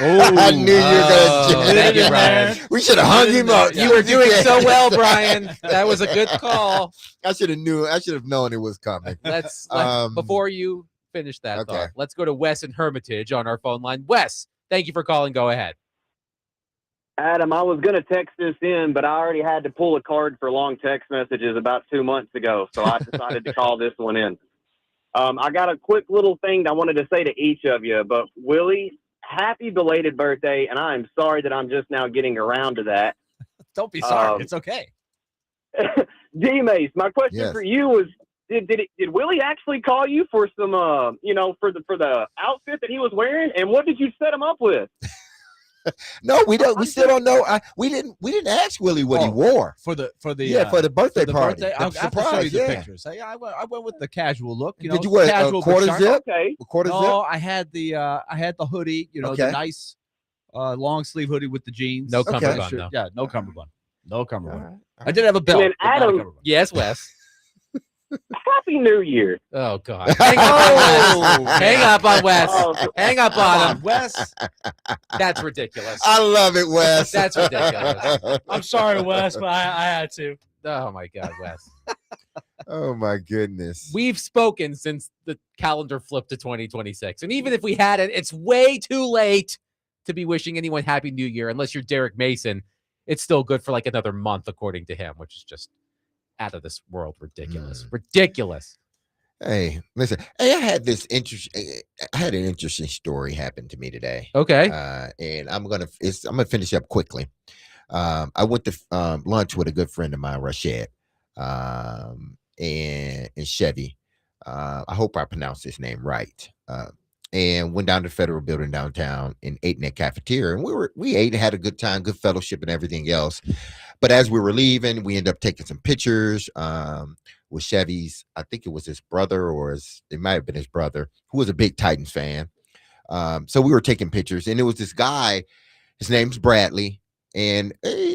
I knew you were going to. Thank you, Brian. We should have hung him up. You were doing so well, Brian. That was a good call. I should have known it was coming. Let's before you finish that Okay. thought, let's go to Wes and Hermitage on our phone line. Wes, thank you for calling. Go ahead. Adam, I was going to text this in, but I already had to pull a card for long text messages about 2 months ago, so I decided to call this one in. I got a quick little thing I wanted to say to each of you, but Willie, happy belated birthday, and I'm sorry that I'm just now getting around to that. Don't be sorry. It's okay. D-Mace, my question Yes. for you was, did Willie actually call you for some, for the outfit that he was wearing, and what did you set him up with? No, we don't. We still don't know. We didn't ask Willie what he wore For the for the birthday party. Birthday, I'll The have to show you surprise, the yeah. pictures. I went with the casual look. Did you wear a casual quarter but sharp. zip? Okay. A quarter No, zip? I had the hoodie. The Okay. nice long sleeve hoodie with the jeans. No Okay. cummerbund, Sure. though. Yeah, no cummerbund. No cummerbund. All right. I did have a belt. then but not a Adam- cummerbund. Yes, Wes. Happy New Year. Oh God. Hang up. Hang up on Wes. Oh, Hang up Come on on, him. Wes. That's ridiculous. I love it, Wes. That's ridiculous. I'm sorry, Wes, but I had to. Oh my God, Wes. Oh my goodness. We've spoken since the calendar flipped to 2026. And even if we hadn't, it's way too late to be wishing anyone Happy New Year unless you're Derek Mason. It's still good for like another month, according to him, which is just out of this world. Ridiculous. Ridiculous. Hey, listen. Hey, I had an interesting story happen to me today. Okay. And I'm gonna finish up quickly. I went to lunch with a good friend of mine, Rashad, and Chevy. I hope I pronounced his name right. And went down to the Federal Building downtown and ate in that cafeteria. And we ate and had a good time, good fellowship and everything else. But as we were leaving, we ended up taking some pictures with Chevy's, I think it was his brother it might have been his brother, who was a big Titans fan. So we were taking pictures, and it was this guy, his name's Bradley. And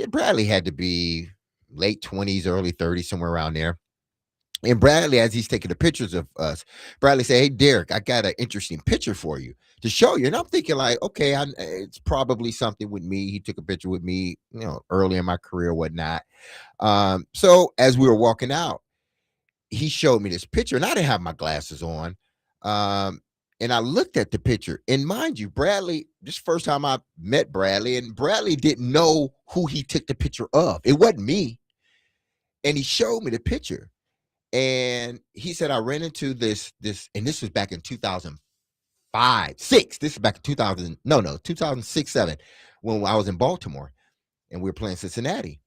Bradley had to be late 20s, early 30s, somewhere around there. And Bradley, as he's taking the pictures of us, Bradley said, "Hey, Derek, I got an interesting picture for you to show you." And I'm thinking like, okay, it's probably something with me. He took a picture with me, early in my career or whatnot. So as we were walking out, he showed me this picture, and I didn't have my glasses on. And I looked at the picture, and mind you, Bradley, this first time I met Bradley, and Bradley didn't know who he took the picture of. It wasn't me. And he showed me the picture. And he said, I ran into this, and this was back in 2006. This is back in 2006, 7, when I was in Baltimore and we were playing Cincinnati.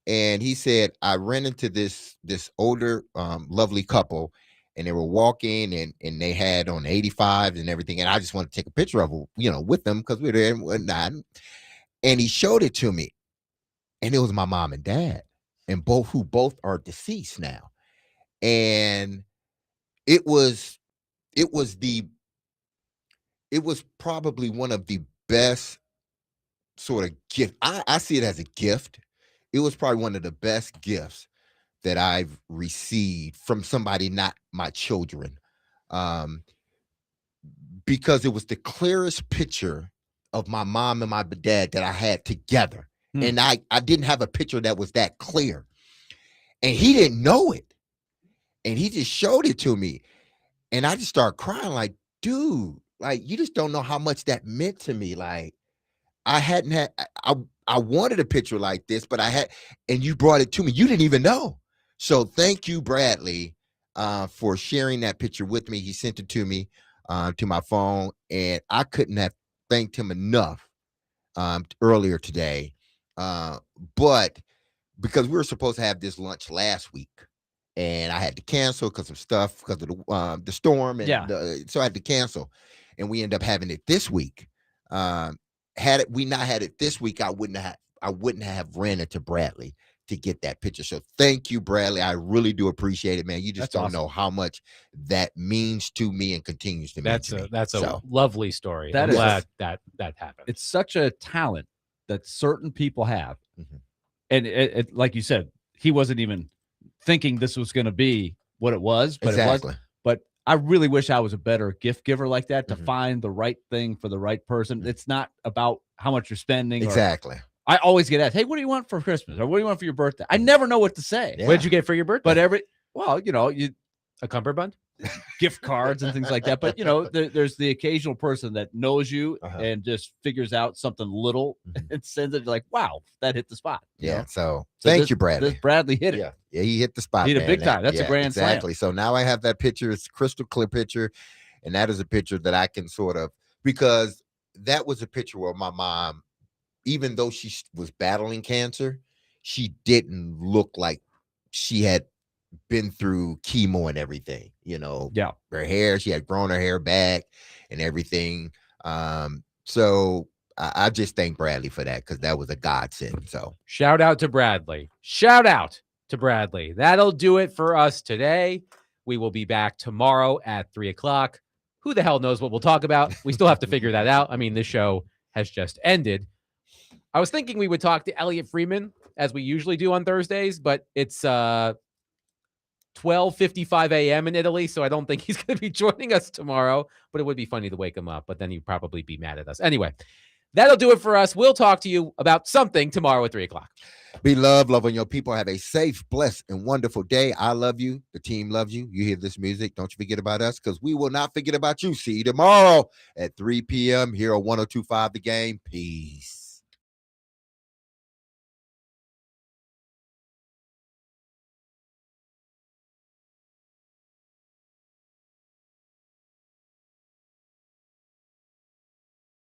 And he said, I ran into this older, lovely couple, and they were walking, and they had on 85 and everything, and I just wanted to take a picture of it, with them because we were there and whatnot. And he showed it to me, and it was my mom and dad, and who both are deceased now. And it was probably one of the best sort of gift. I see it as a gift. It was probably one of the best gifts that I've received from somebody, not my children, because it was the clearest picture of my mom and my dad that I had together. And I didn't have a picture that was that clear. And he didn't know it. And he just showed it to me. And I just started crying like, dude, like, you just don't know how much that meant to me. Like, I wanted a picture like this, but and you brought it to me. You didn't even know. So thank you, Bradley, for sharing that picture with me. He sent it to me to my phone, and I couldn't have thanked him enough earlier today. But because we were supposed to have this lunch last week, and I had to cancel because of stuff, because of the storm, and so I had to cancel, and we ended up having it this week. Had we not had it this week, I wouldn't have ran into Bradley to get that picture. So thank you, Bradley. I really do appreciate it, man. You just don't know how much that means to me and continues to mean to me. That's a lovely story. That I'm is- glad that happened. It's such a talent that certain people have. And it, like you said, he wasn't even thinking this was going to be what it was, but it Exactly. was. But I really wish I was a better gift giver like that, to find the right thing for the right person. It's not about how much you're spending. Exactly. I always get asked, hey, what do you want for Christmas? Or what do you want for your birthday? I never know what to say. Yeah. What did you get for your birthday? But a cummerbund? gift cards and things like that. But there's the occasional person that knows you and just figures out something little and sends it like, wow, that hit the spot. Yeah. So thank you, Bradley. This Bradley hit it. Yeah, he hit the spot. He hit it man. big time. That's a grand slam. Exactly. So now I have that picture. It's a crystal clear picture. And that is a picture that I can sort of, because that was a picture where my mom, even though she was battling cancer, she didn't look like she had been through chemo and everything, Yeah. her hair, she had grown her hair back and everything. So I just thank Bradley for that, because that was a godsend. So shout out to Bradley. Shout out to Bradley. That'll do it for us today. We will be back tomorrow at 3:00. Who the hell knows what we'll talk about? We still have to figure that out. I mean, this show has just ended. I was thinking we would talk to Elliot Freeman as we usually do on Thursdays, but it's 12:55 a.m. in Italy, so I don't think he's going to be joining us tomorrow, but it would be funny to wake him up, but then he'd probably be mad at us. Anyway, that'll do it for us. We'll talk to you about something tomorrow at 3:00. be loved, love on your people. Have a safe, blessed, and wonderful day. I love you. The team loves you. You hear this music, don't you forget about us, because we will not forget about you. See you tomorrow at 3 p.m. here on 102.5 The Game. Peace.